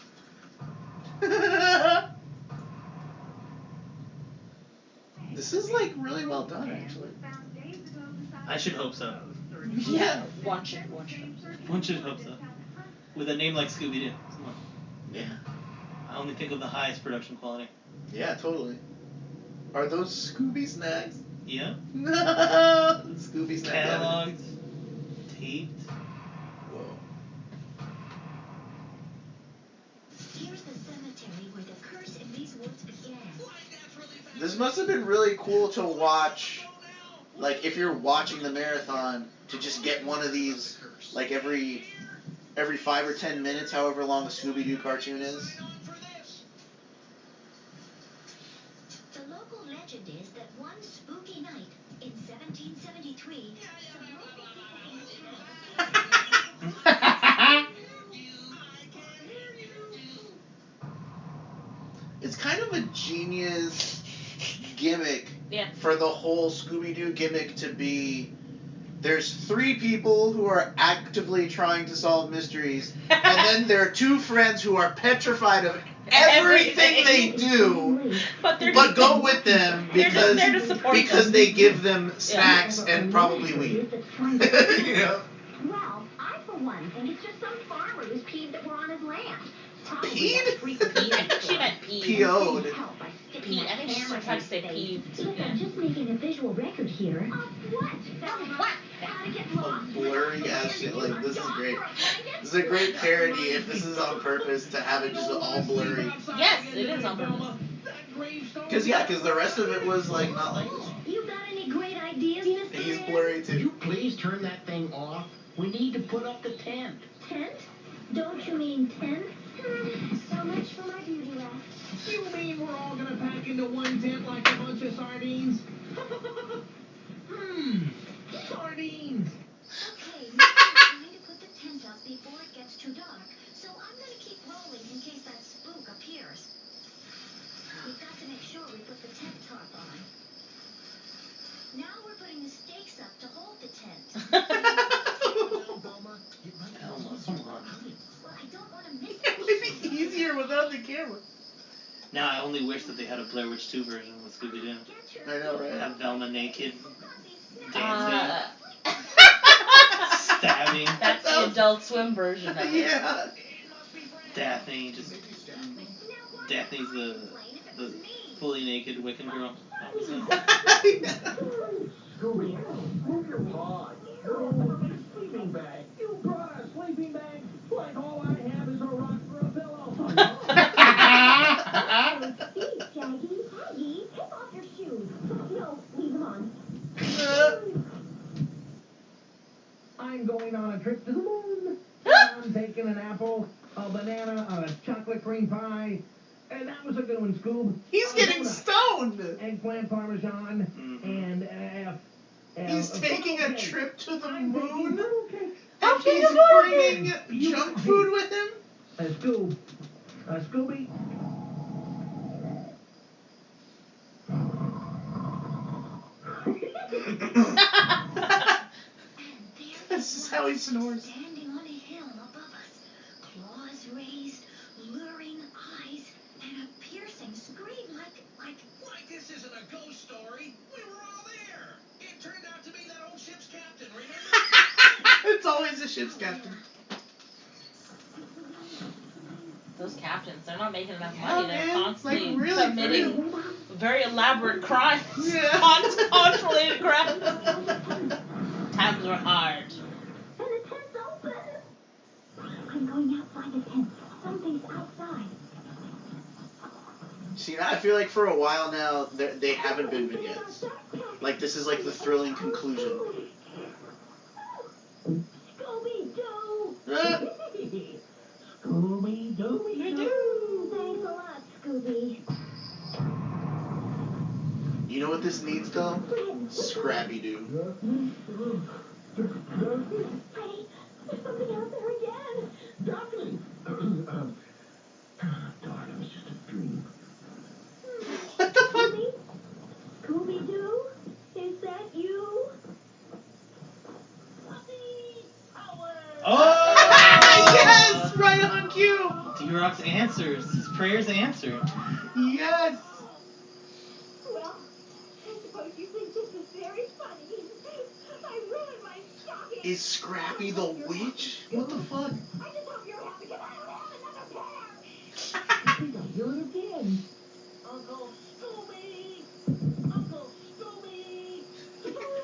This is like really well done, actually. I should hope so. Yeah, one should. One should hope so. With a name like Scooby Doo. Come on. Yeah. I only think of the highest production quality. Yeah, totally. Are those Scooby snacks? Yeah. No. Scooby snacks. Cataloged. Taped. Whoa. Here's the cemetery where the curse in these woods began. This must have been really cool to watch. Like, if you're watching the marathon, to just get one of these, like, every 5 or 10 minutes, however long a Scooby Doo cartoon is. The local legend is that one spooky night in 1773, some local people in town. It's kind of a genius gimmick for the whole Scooby Doo gimmick to be. There's 3 people who are actively trying to solve mysteries, and then there are 2 friends who are petrified of everything they do, but go with them because they give them snacks and probably weed. You know? Well, I for one think it's just some farmer who's peeved that we're on his land. Peed? I think she meant peeved. P.O.'d. I think she was trying to say peeved. Look, I'm just making a visual record here. Of what? What? How to get lost? Blurry ass shit. Like, this is great. This is a great parody if this is on purpose to have it just all blurry. Yes, it is on purpose. Because the rest of it was like not like this. You got any great ideas, Mr. He's Man? blurry Could you too. please turn that thing off? We need to put up the tent. Tent? Don't you mean tent? So much for my beauty rest. You mean we're all gonna pack into one tent like a bunch of sardines? Sardines! Okay, now we're going to put the tent up before it gets too dark. So I'm going to keep rolling in case that spook appears. We've got to make sure we put the tent tarp on. Now we're putting the stakes up to hold the tent. Elmo, come on. Well, I don't want to miss It would be easier without the camera. Now I only wish that they had a Blair Witch 2 version with Scooby Doo. I know, right? Have Velma naked, dancing, stabbing. That's the Adult Swim version of it. Yeah. Daphne, Daphne's the fully naked Wiccan girl. That was it. Scooby, move your paws. Sleeping bag. You brought a sleeping bag? Like all I have is a rock for a pillow. Eat, Shaggy. Shaggy, take off your shoes. No, leave them on. I'm going on a trip to the moon. I'm taking an apple, a banana, a chocolate cream pie. And that was a good one, Scoob. He's getting stoned. Eggplant parmesan and He's taking a trip to the moon. How And he's bringing junk food with him. Scooby. This is how he snores. Standing on a hill above us, claws raised, ship's captain. Those captains, they're not making enough Yeah, money. They're man. constantly Like, really, committing very elaborate crimes. Yeah. Conch-related crimes. Times were hard. And the tent's open. I'm going outside the tent. Something's outside. See, I feel like for a while now, they haven't been vignettes. Like, this is like the thrilling conclusion. Scooby-Doo! Scooby-Doo! Thanks a lot, Scooby. You know what this needs, though? Scrappy-Doo. Hey, there's something out there again. Duckling! Darn, it was just a dream. What the fuck? Scooby-Doo? Is that you? Oh! Yes! Right on cue! D-Rock's answers. His prayers answered. Yes! Well, I suppose you think this is very funny. I ruined my stocking. Is Scrappy the witch? What the fuck? I just hope you're happy because I don't have another pair. I think I'll hear it again. Uncle Scooby! Uncle Scooby!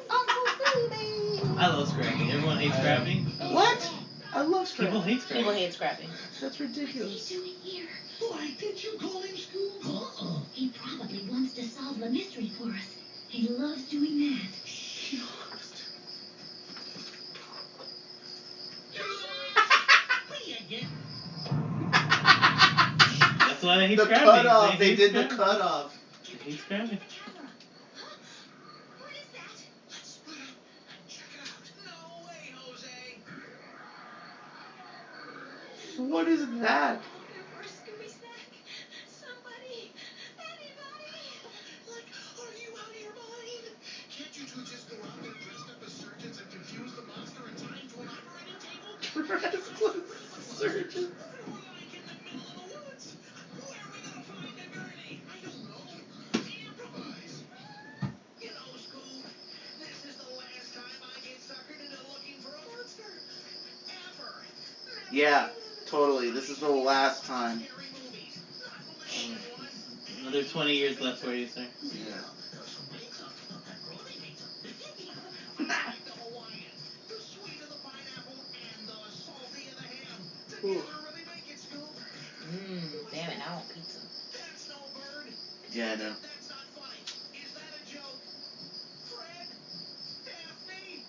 Uncle Scooby! I love Scrappy. Everyone hates Scrappy. What? I love Scrappy. People hate Scrappy. People hate Scrappy. That's ridiculous. Doing here? Why did you call him Scoob? He probably wants to solve the mystery for us. He loves doing that. That's why they hate The Scrappy. cutoff. They hate did the Scrappy. cutoff. They hate Scrappy. What is that? Let's split up and check it out. No way, Jose. What is that? For a Scooby snack. Somebody. Anybody. Like, are you out of your mind? Can't you two just go out there dressed up as surgeons and confuse the monster in time to an operating table? Surgeon. Like in the middle of the woods. Where are we gonna find a gurney? I don't know. Improvise. You know, Scoob, this is the last time I get suckered into looking for a monster. Ever. Yeah, totally. This is the last time. Scary movies. Not believing one. Another 20 years left for you, sir. Yeah. I like the Hawaiian, the sweet of the pineapple, and the salty of the ham. Together really make it, Scoob. Damn it, I want pizza. That's no bird. Yeah, I know. That's not funny. Is that a joke? Fred? Daphne?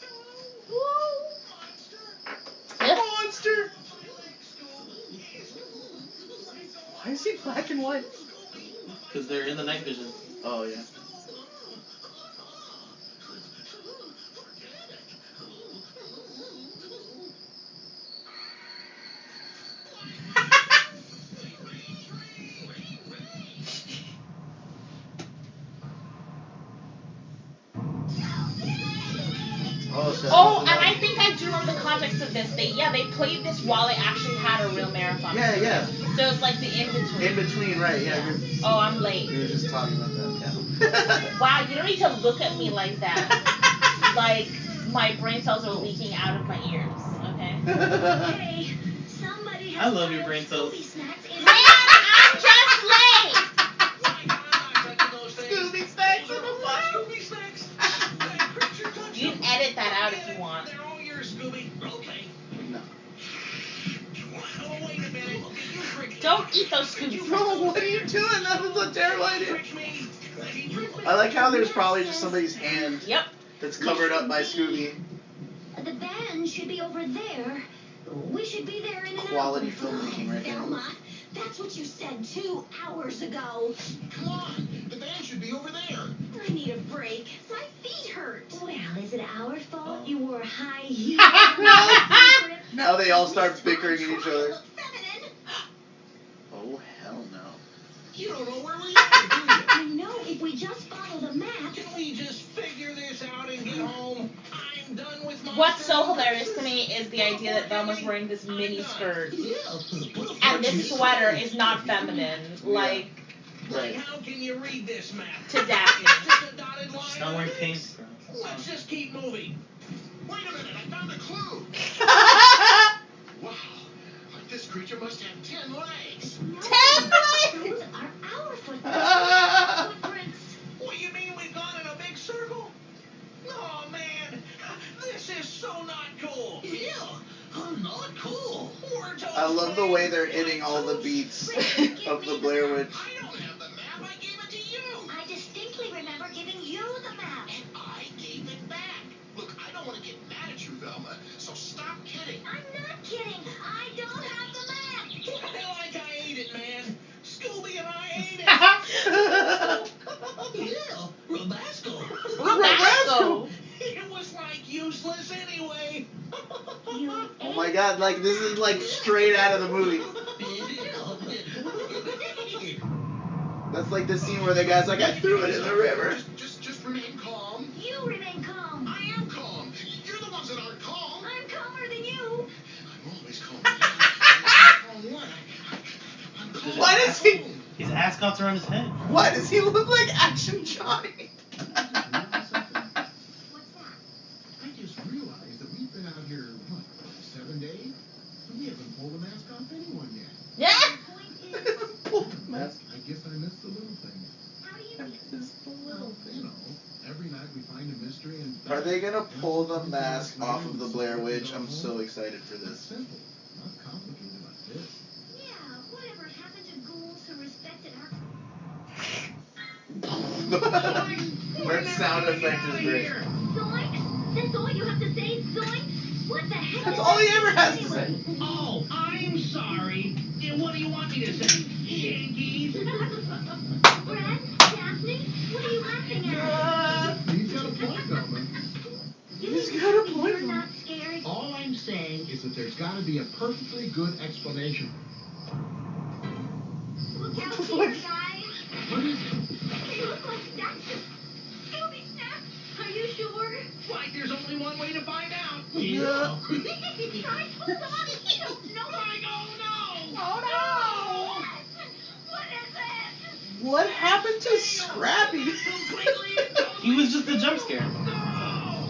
Hello? Monster? Monster! My legs, Scoob. Why is he black and white? Because they're in the night vision. Oh, yeah. Oh, and I think I do remember the context of this. They played this while they actually had a real marathon. Yeah, yeah. So it's like the in-between. In between, right, yeah. Oh, I'm late. We were just talking about that, yeah. Wow, you don't need to look at me like that. Like, my brain cells are leaking out of my ears, okay? Hey, somebody has I love your piled brain cells. Scooby snacks in Man, I'm just late! Scooby snacks in the box. Scooby snacks. You can edit that out if you want. They're all yours, Scooby. Okay. No. Oh, wait a minute. You tricked me. Don't eat those scoops. No, what are you doing? That was a terrible idea. Tricked me. I like how there's probably just somebody's hand Yep. that's covered up by Scooby. The band should be over there. We should be there in an Quality hour. filmmaking right there. Velma, that's what you said 2 hours ago. Come on. The band should be over there. I need a break. My feet hurt. Well, is it our fault you wore high heels? Now they all start bickering at each other. Feminine. Oh, hell no. You don't know where we are, do you? I know if we just follow the map. Can we just figure this out and get home? I'm done with my What's so hilarious to me is the idea that Velma's wearing this mini skirt. And this sweater is not feminine, like, Right. How can you read this map? to Daphne. Just a dotted line. She's not wearing pink, bro. Let's just keep moving. Wait a minute, I found a clue. Wow, like this creature must have 10 legs. No, 10 legs? those are our footprints. What, you mean we've gone in a big circle? Oh, man, this is so not cool. Yeah, not cool. We're toast, I love the man. way they're hitting all the beats of the Blair Witch. I don't have the map. I gave it to you. I distinctly remember giving you the map. And I gave it back. Look, I don't want to get mad at you, Velma, so stop kidding. I'm not kidding. I don't have the map. Like I ate it, man. Scooby and I ate it. Yeah, Rabasco. Rabasco. It was like useless anyway. Oh my god, like this is like straight out of the movie. That's like the scene where the guy's like, I threw it in the river. Just remain calm. You remain calm. I am calm. You're the ones that aren't calm. I'm calmer than you. I'm always calm. I'm calm. Why does he? His ascots are on his head. Why does he look like Action Johnny? What's that? I just realized that we've been out here, what, 7 days? We haven't pulled a mask off anyone yet. Yeah. The point is, Pull the mask. I guess I missed the little things. how do you mean? Well, you know, every night we find a mystery and... Are they gonna pull the mask off of the Blair Witch? I'm so excited for It's this. simple. Not complicated like this. Yeah, whatever happened to ghouls who respected our... That sound effect is great. Zoinks? That's all you have to say, Zoinks? What the heck? That's is all he that ever has to anyway? say. Oh, I'm sorry. What do you want me to say? Yankees? Brad? Daphne? What are you laughing at? He's got a point, Velma. You He's mean got a to tell me point. You're not scared? All I'm saying is that there's got to be a perfectly good explanation. Look out here, guys. What is it? They look like statues. Scooby Snacks. Are you sure? Like there's only one way to find out. Yeah. Guys, hold on. You don't know. Like, oh no! Oh no! What is it? What happened to Scrappy? He was just a jump scare. Oh,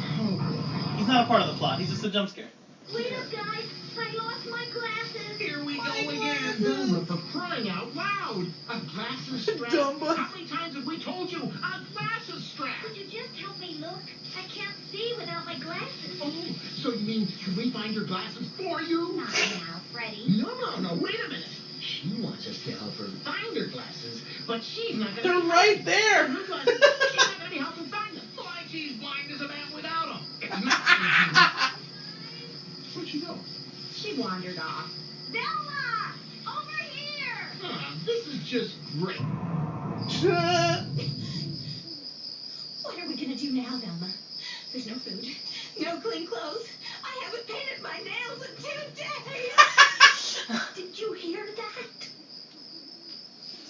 He's not a part of the plot. He's just a jump scare. Wait up, guys. I lost my glasses. Here we go My again. glasses. Velma, for crying out loud! A glasses strap? Dumbo. How many times have we told you? A glasses strap! Could you just help me look? I can't see without my glasses. Oh, so you mean, should we find your glasses for you? Not now, Freddy. No, wait a minute. She wants us to help her find her glasses, but she's not They're right there. Her glasses, she's not going to be helping find them. Like she's blind as a bat without them. Where'd she go? She wandered off. Velma! Over here! This is just great. What are we gonna do now, Velma? There's no food, no clean clothes. I haven't painted my nails in 2 days. Did you hear that?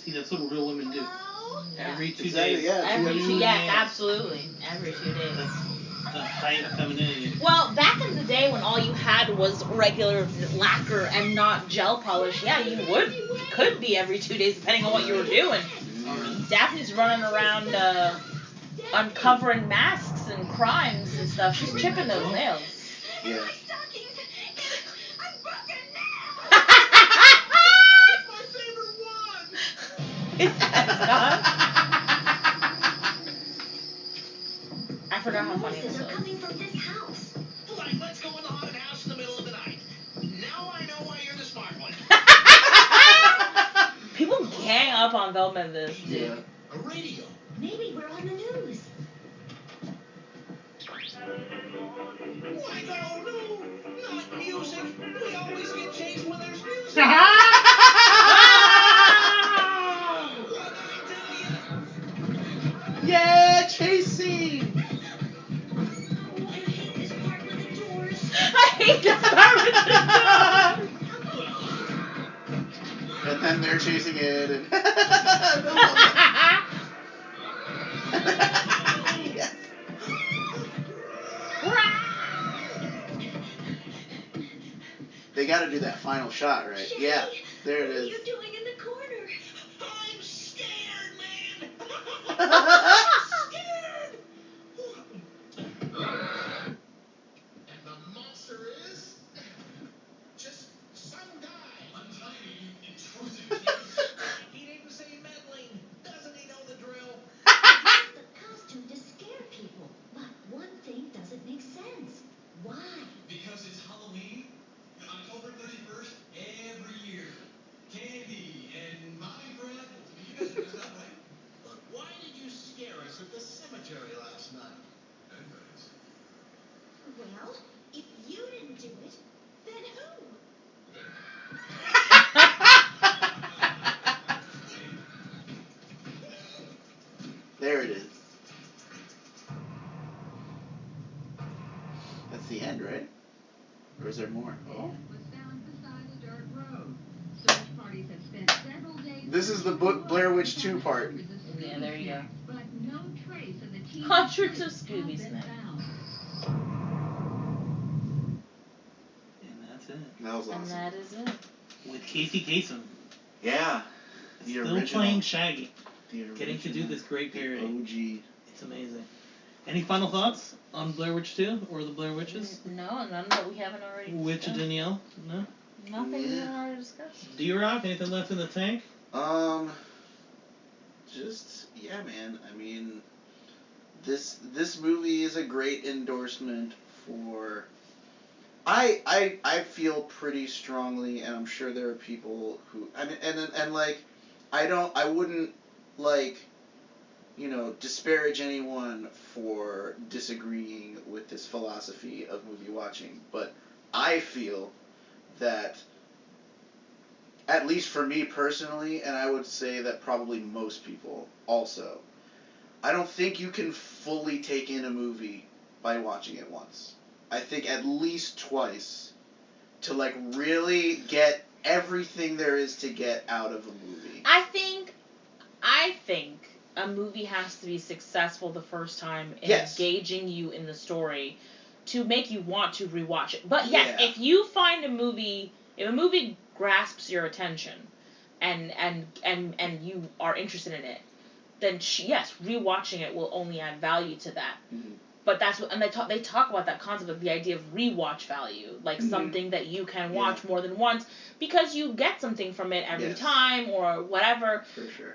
See, that's what real women do. Hello? Every 2 Exactly, days. yeah. Every New two, yes, nails. absolutely. Every 2 days. The height of femininity. Well, back in the day when all you had was regular lacquer and not gel polish, yeah, you could be every 2 days depending on what you were doing. Daphne's running around uncovering masks and crimes and stuff. She's chipping those nails. Yeah. My stockings! I'm broken nails! It's my favorite one! Is that I forgot how funny this Voices are was. coming from this house. Like, let's go in the haunted house in the middle of the night. Now I know why you're the smart one. People gang up on Velma in this, dude. Yeah. A radio. Maybe we're on the news. Like, oh no, not music. We always get chased when there's music. What did I tell you? Yeah, chase scene. Oh, I hate this part with the doors. I hate this part with And then they're chasing it. And Yes. They got to do that final shot, right? Shay, Yeah, there it What are is. you doing in the corner? I'm scared, man. scared. cemetery last night. Well, if you didn't do it, then who? There it is. That's the end, right? Or is there more? Oh. Was found beside a dirt road. Search parties have spent several days. This is the Blair Witch 2 part. Yeah, there you go. But no trace of the teen Hundreds of have Scooby been snacks. found. And that's it. That was And awesome. that is it. With Casey Kasem Yeah. The still original. playing Shaggy. The Getting to do original. this great The parody. OG. It's amazing. Any final thoughts on Blair Witch 2 or the Blair Witches? No, none that we haven't already Witch discussed. Danielle? No? Nothing we Yeah. haven't already discussed. D-Rock, anything left in the tank? Just yeah, man. I mean, this movie is a great endorsement for. I feel pretty strongly, and I'm sure there are people who I mean, and like, I wouldn't like, disparage anyone for disagreeing with this philosophy of movie watching, but I feel that, at least for me personally, and I would say that probably most people also, I don't think you can fully take in a movie by watching it once. I think at least twice to like really get everything there is to get out of a movie. I think a movie has to be successful the first time in Yes. engaging you in the story to make you want to rewatch it. But yes, Yeah. if you find if a movie grasps your attention and you are interested in it, then yes, rewatching it will only add value to that. Mm-hmm. But that's what, and they talk about that concept of the idea of rewatch value, like Mhm. something that you can watch more than once because you get something from it every Yes. time or whatever. For sure.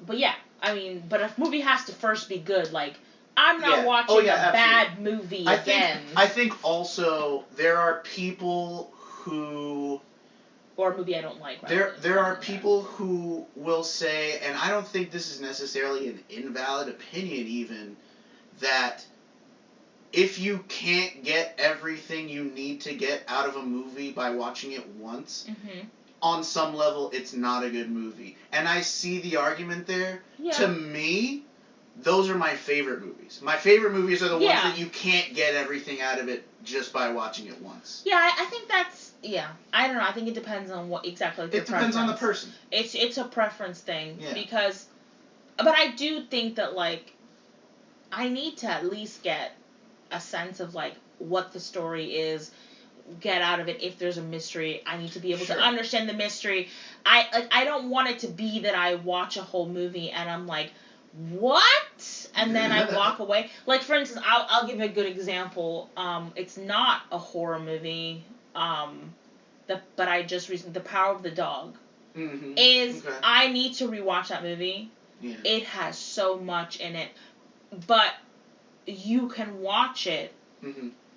But yeah, I mean, but a movie has to first be good. Like, I'm not Yeah. watching Oh, yeah, a bad movie again. I think also there are people who Or a movie I don't like. rather than there are something people who will say, and I don't think this is necessarily an invalid opinion even, that if you can't get everything you need to get out of a movie by watching it once, on some level it's not a good movie. And I see the argument there. Yeah. To me, those are my favorite movies. My favorite movies are the ones that you can't get everything out of it just by watching it once. Yeah, I think that's, I don't know, I think it depends on what exactly It depends on the person. It's a preference thing, Yeah. because, but I do think that, like, I need to at least get a sense of, like, what the story is, get out of it. If there's a mystery, I need to be able to understand the mystery. I don't want it to be that I watch a whole movie and I'm like, what? And then I walk away. Like, for instance, I'll give a good example. It's not a horror movie, but I just recently, The Power of the Dog, is, I need to rewatch that movie. Yeah. It has so much in it, but you can watch it,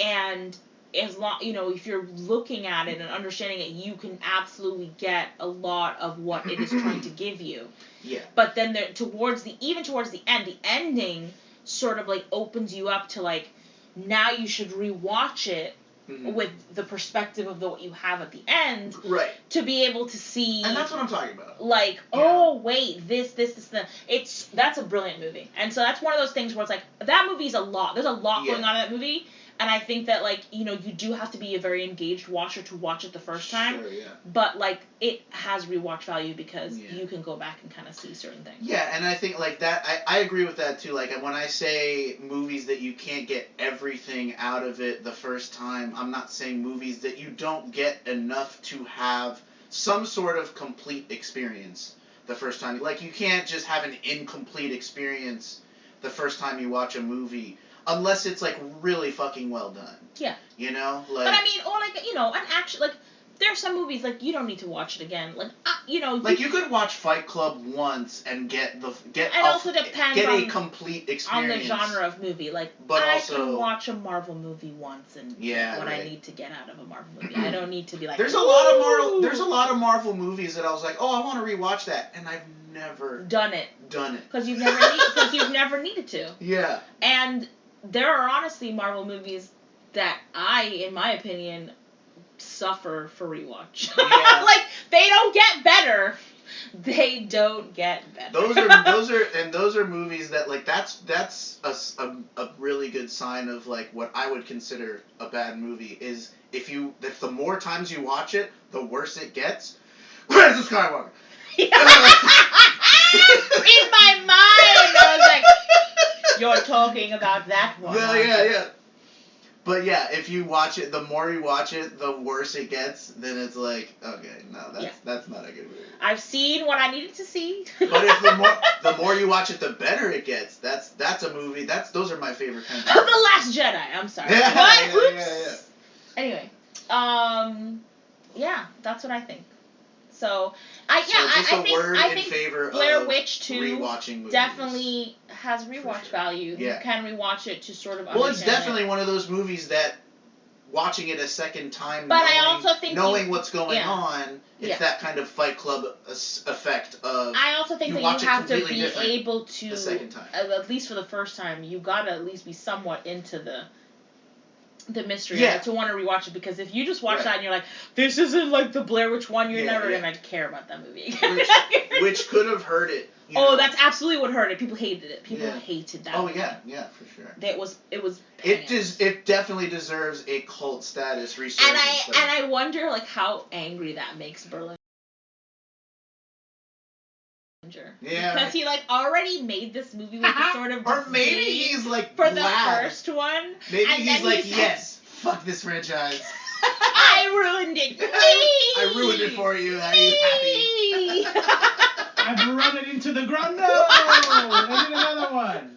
and as long, if you're looking at it and understanding it, you can absolutely get a lot of what it is trying to give you. Yeah. But then towards the end, the ending sort of like opens you up to, like, now you should rewatch it with the perspective of what you have at the end, right? To be able to see, and that's what I'm talking about. Like, oh wait, this, that's a brilliant movie, and so that's one of those things where it's like, that movie's a lot. There's a lot going on in that movie, and I think that, like, you do have to be a very engaged watcher to watch it the first time. Sure, yeah. But, like, it has rewatch value because you can go back and kind of see certain things. Yeah, and I think, like, that, I agree with that too. Like, when I say movies that you can't get everything out of it the first time, I'm not saying movies that you don't get enough to have some sort of complete experience the first time. Like, you can't just have an incomplete experience the first time you watch a movie, unless it's, like, really fucking well done. Yeah. Like... But I mean, or, like, an action, like, there are some movies like you don't need to watch it again. Like Like you could watch Fight Club once and get It also depends a on complete on experience. the genre of movie. Like But I also- can watch a Marvel movie once and Yeah, get what right. I need to get out of a Marvel movie. I don't need to be like There's a lot of Marvel movies that I was like, oh, I want to rewatch that, and I've never done it done it. because you've never needed to. Yeah. And there are honestly Marvel movies that in my opinion, suffer for rewatch. Yeah. Like they don't get better. They don't get better. Those are movies that like that's a really good sign of like what I would consider a bad movie is if the more times you watch it, the worse it gets. Where's the Skywalker? In my mind, I was like, "You're talking about that one." Well, yeah. But yeah, if you watch it, the more you watch it, the worse it gets. Then it's like, okay, no, that's not a good movie. I've seen what I needed to see. But if the more you watch it, the better it gets. That's a movie. Those are my favorite kinds of movies. The Last Jedi. I'm sorry. Yeah, What? yeah, Oops. yeah. Anyway, yeah, that's what I think. So So just a word I in think favor Blair of Witch 2 rewatching movies. definitely has rewatch value. Yeah. You can rewatch it to sort of Well, it's understand definitely it. one of those movies that watching it a second time, But I also think knowing what's going yeah. on, it's Yeah. that kind of Fight Club effect of. I also think you that watch you it have to completely be different able to, the second time. at least for the first time, you gotta at least be somewhat into the mystery Yeah. to want to rewatch it, because if you just watch Right. that and you're like, this isn't like the Blair Witch one, you're Yeah, never yeah. gonna care about that movie. which could have hurt it. you Oh, know. that's absolutely what hurt it. People hated it. People Yeah. hated that. Oh movie. yeah, for sure. It was. It definitely deserves a cult status resurgence. And I wonder like how angry that makes Berlinger. Yeah. Because he like already made this movie with the sort of or maybe disdain he's like for glad. the first one. Maybe and he's then like, said, yes, fuck this franchise. I ruined it. I ruined it for you. Are you happy? I've run it into the ground. No! I did another one.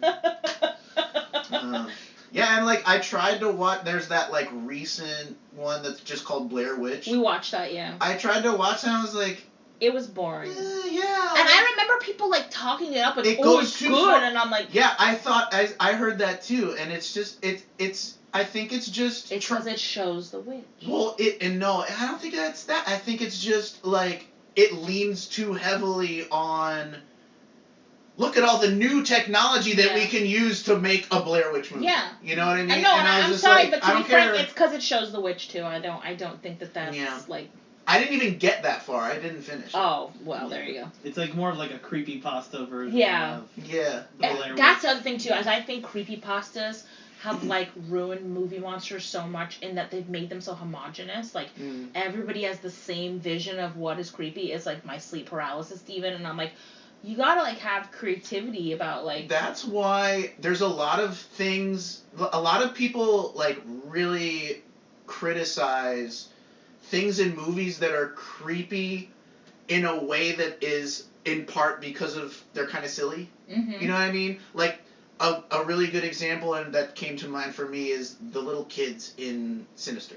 Yeah, and like I tried to watch. There's that like recent one that's just called Blair Witch. We watched that, yeah. I tried to watch and I was like, it was boring. yeah. And I remember people like talking it up, like, It oh, goes it's too good, far. and I'm like, Yeah, I thought I heard that too, and it's just it's. I think it's just. it's because it shows the witch. Well, I don't think that's that. I think it's just like it leans too heavily on. Look at all the new technology that we can use to make a Blair Witch movie. Yeah. You know what I mean? I know, and I was I'm just sorry, like, but I to don't be frank, care. it's because it shows the witch too. I don't think that's like. I didn't even get that far. I didn't finish. Oh well, there you go. It's like more of like a creepypasta version. Yeah. Of Yeah. the Blair That's Witch. the other thing too, is I think creepypastas have like ruined movie monsters so much in that they've made them so homogenous. Like everybody has the same vision of what is creepy. It's like my sleep paralysis, Steven, and I'm like, you gotta like have creativity about like. That's why there's a lot of things. A lot of people like really criticize things in movies that are creepy in a way that is in part because of they're kind of silly. Mm-hmm. You know what I mean? Like a really good example and that came to mind for me is the little kids in Sinister.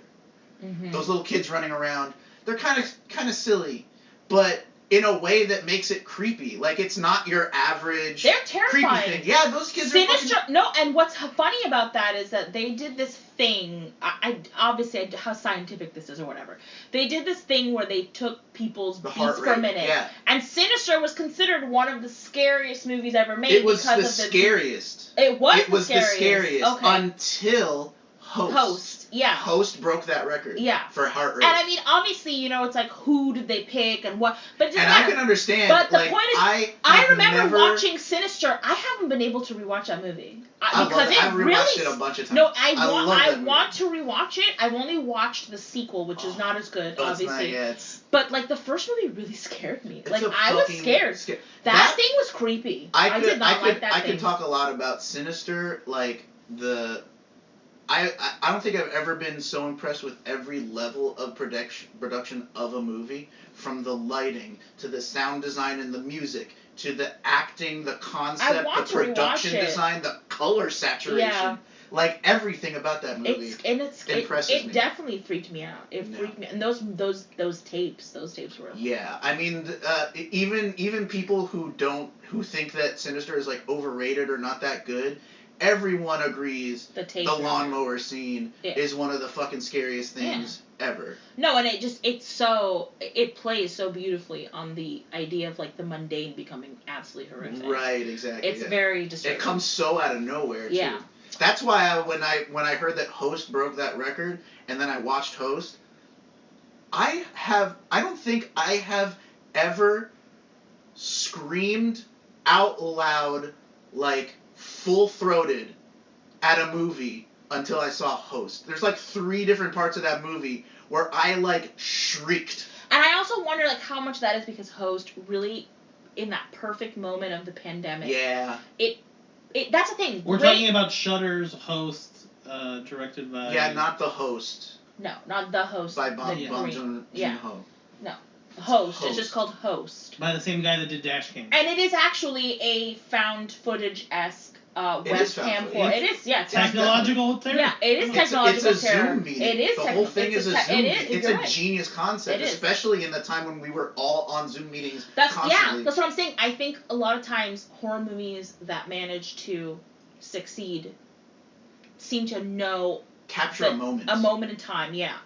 Mm-hmm. Those little kids running around, they're kind of silly, but in a way that makes it creepy. Like it's not your average They're terrifying. creepy thing. Yeah, those kids are Sinister. fucking... No, and what's funny about that is that they did this thing. I obviously how scientific this is or whatever. They did this thing where they took people's The beats heart per rate, minute. yeah. And Sinister was considered one of the scariest movies ever made. It was because the of scariest. It was. It was the scariest Okay. until Host. Yeah. Host broke that record. Yeah. For heart rate. And I mean, obviously, you know, it's like who did they pick and what, but it doesn't And matter. I can understand. But the like, point is, I I remember never... watching Sinister. I haven't been able to rewatch that movie I because love it. I've rewatched it a bunch of times. No, I love I that movie. want to rewatch it. I've only watched the sequel, which is not as good, Oh, it's not, obviously. yeah, it's... But like the first movie really scared me. It's Like a I was fucking scared. That thing was creepy. I did not like that I thing. could talk a lot about Sinister, like I don't think I've ever been so impressed with every level of production of a movie, from the lighting to the sound design and the music to the acting, the concept, the production design, the color saturation. Yeah. Like, everything about that movie impresses me. It definitely freaked me out. It freaked me, and those tapes were. Yeah, I mean, even people who think that Sinister is like overrated or not that good, everyone agrees the lawnmower scene is one of the fucking scariest things ever. No, and it plays so beautifully on the idea of like the mundane becoming absolutely horrific. Right, exactly. It's very disturbing. It comes so out of nowhere too. That's why when I heard that Host broke that record and then I watched Host, I don't think I have ever screamed out loud, like full-throated at a movie until I saw Host. There's like 3 different parts of that movie where I like shrieked. And I also wonder like how much that is because Host really, in that perfect moment of the pandemic. Yeah. That's the thing. We're talking about Shudder's Host, directed by... Yeah, not The Host. No, not The Host. By Bong Joon-ho. No. Host. It's just called Host. By the same guy that did Dashcam. And it is actually a found footage-esque webcam for it is, yeah. Technological terror? Yeah, it is technological it's a terror. Zoom meeting. It is the whole thing is a Zoom meeting. It's a genius concept, especially in the time when we were all on Zoom meetings constantly. Yeah, that's what I'm saying. I think a lot of times horror movies that manage to succeed seem to capture a moment. A moment in time, yeah.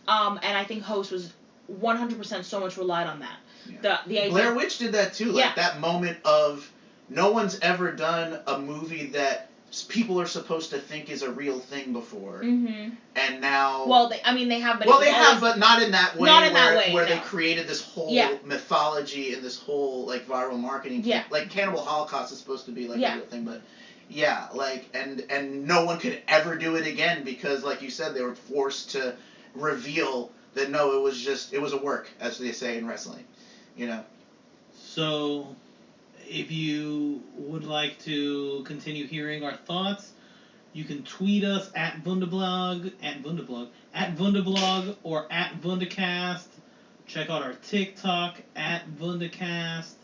And I think Host was 100% so much relied on that. Yeah. The idea. Blair Witch did that too. Like that moment of no one's ever done a movie that people are supposed to think is a real thing before. Mm-hmm. And now... Well, they have, but... Well, they have, but not in that way. Not in that way, where they created this whole mythology and this whole, like, viral marketing. Yeah. Like, Cannibal Holocaust is supposed to be, like, a real thing, but... Yeah, like, and no one could ever do it again because, like you said, they were forced to reveal that, no, it was a work, as they say in wrestling. You know? So... If you would like to continue hearing our thoughts, you can tweet us at Wunderblog, or at Wundercast. Check out our TikTok at Wundercast.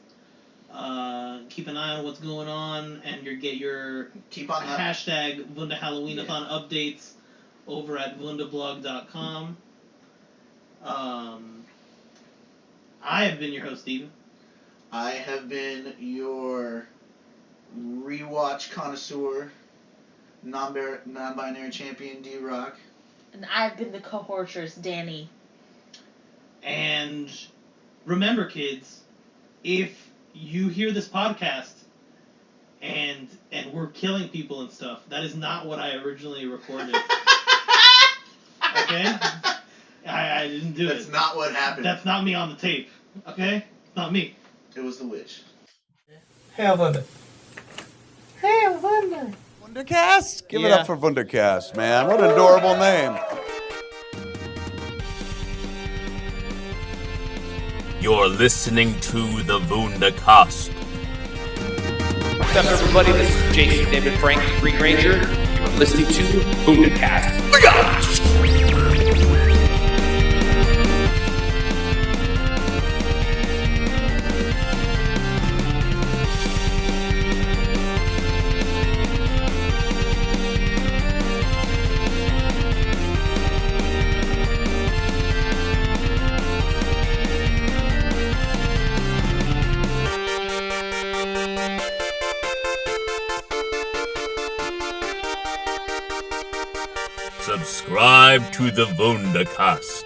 Keep an eye on what's going on, and get your hashtag WunderHalloweenathon updates over at Wunderblog.com. I have been your host, Steven. I have been your rewatch connoisseur, non-binary champion, D-Rock. And I've been the cohorters, Dani. And remember, kids, if you hear this podcast and we're killing people and stuff, that is not what I originally recorded. Okay? I didn't do it. That's not what happened. That's not me on the tape. Okay? It's not me. It was the witch. Hail Wunder. Hail Wunder. Wundercast? Give it up for Wundercast, man. What an adorable name. You're listening to the Wundercast. What's up, everybody? This is Jason David Frank, Green Ranger. You're listening to Wundercast. Subscribe to the Wundercast.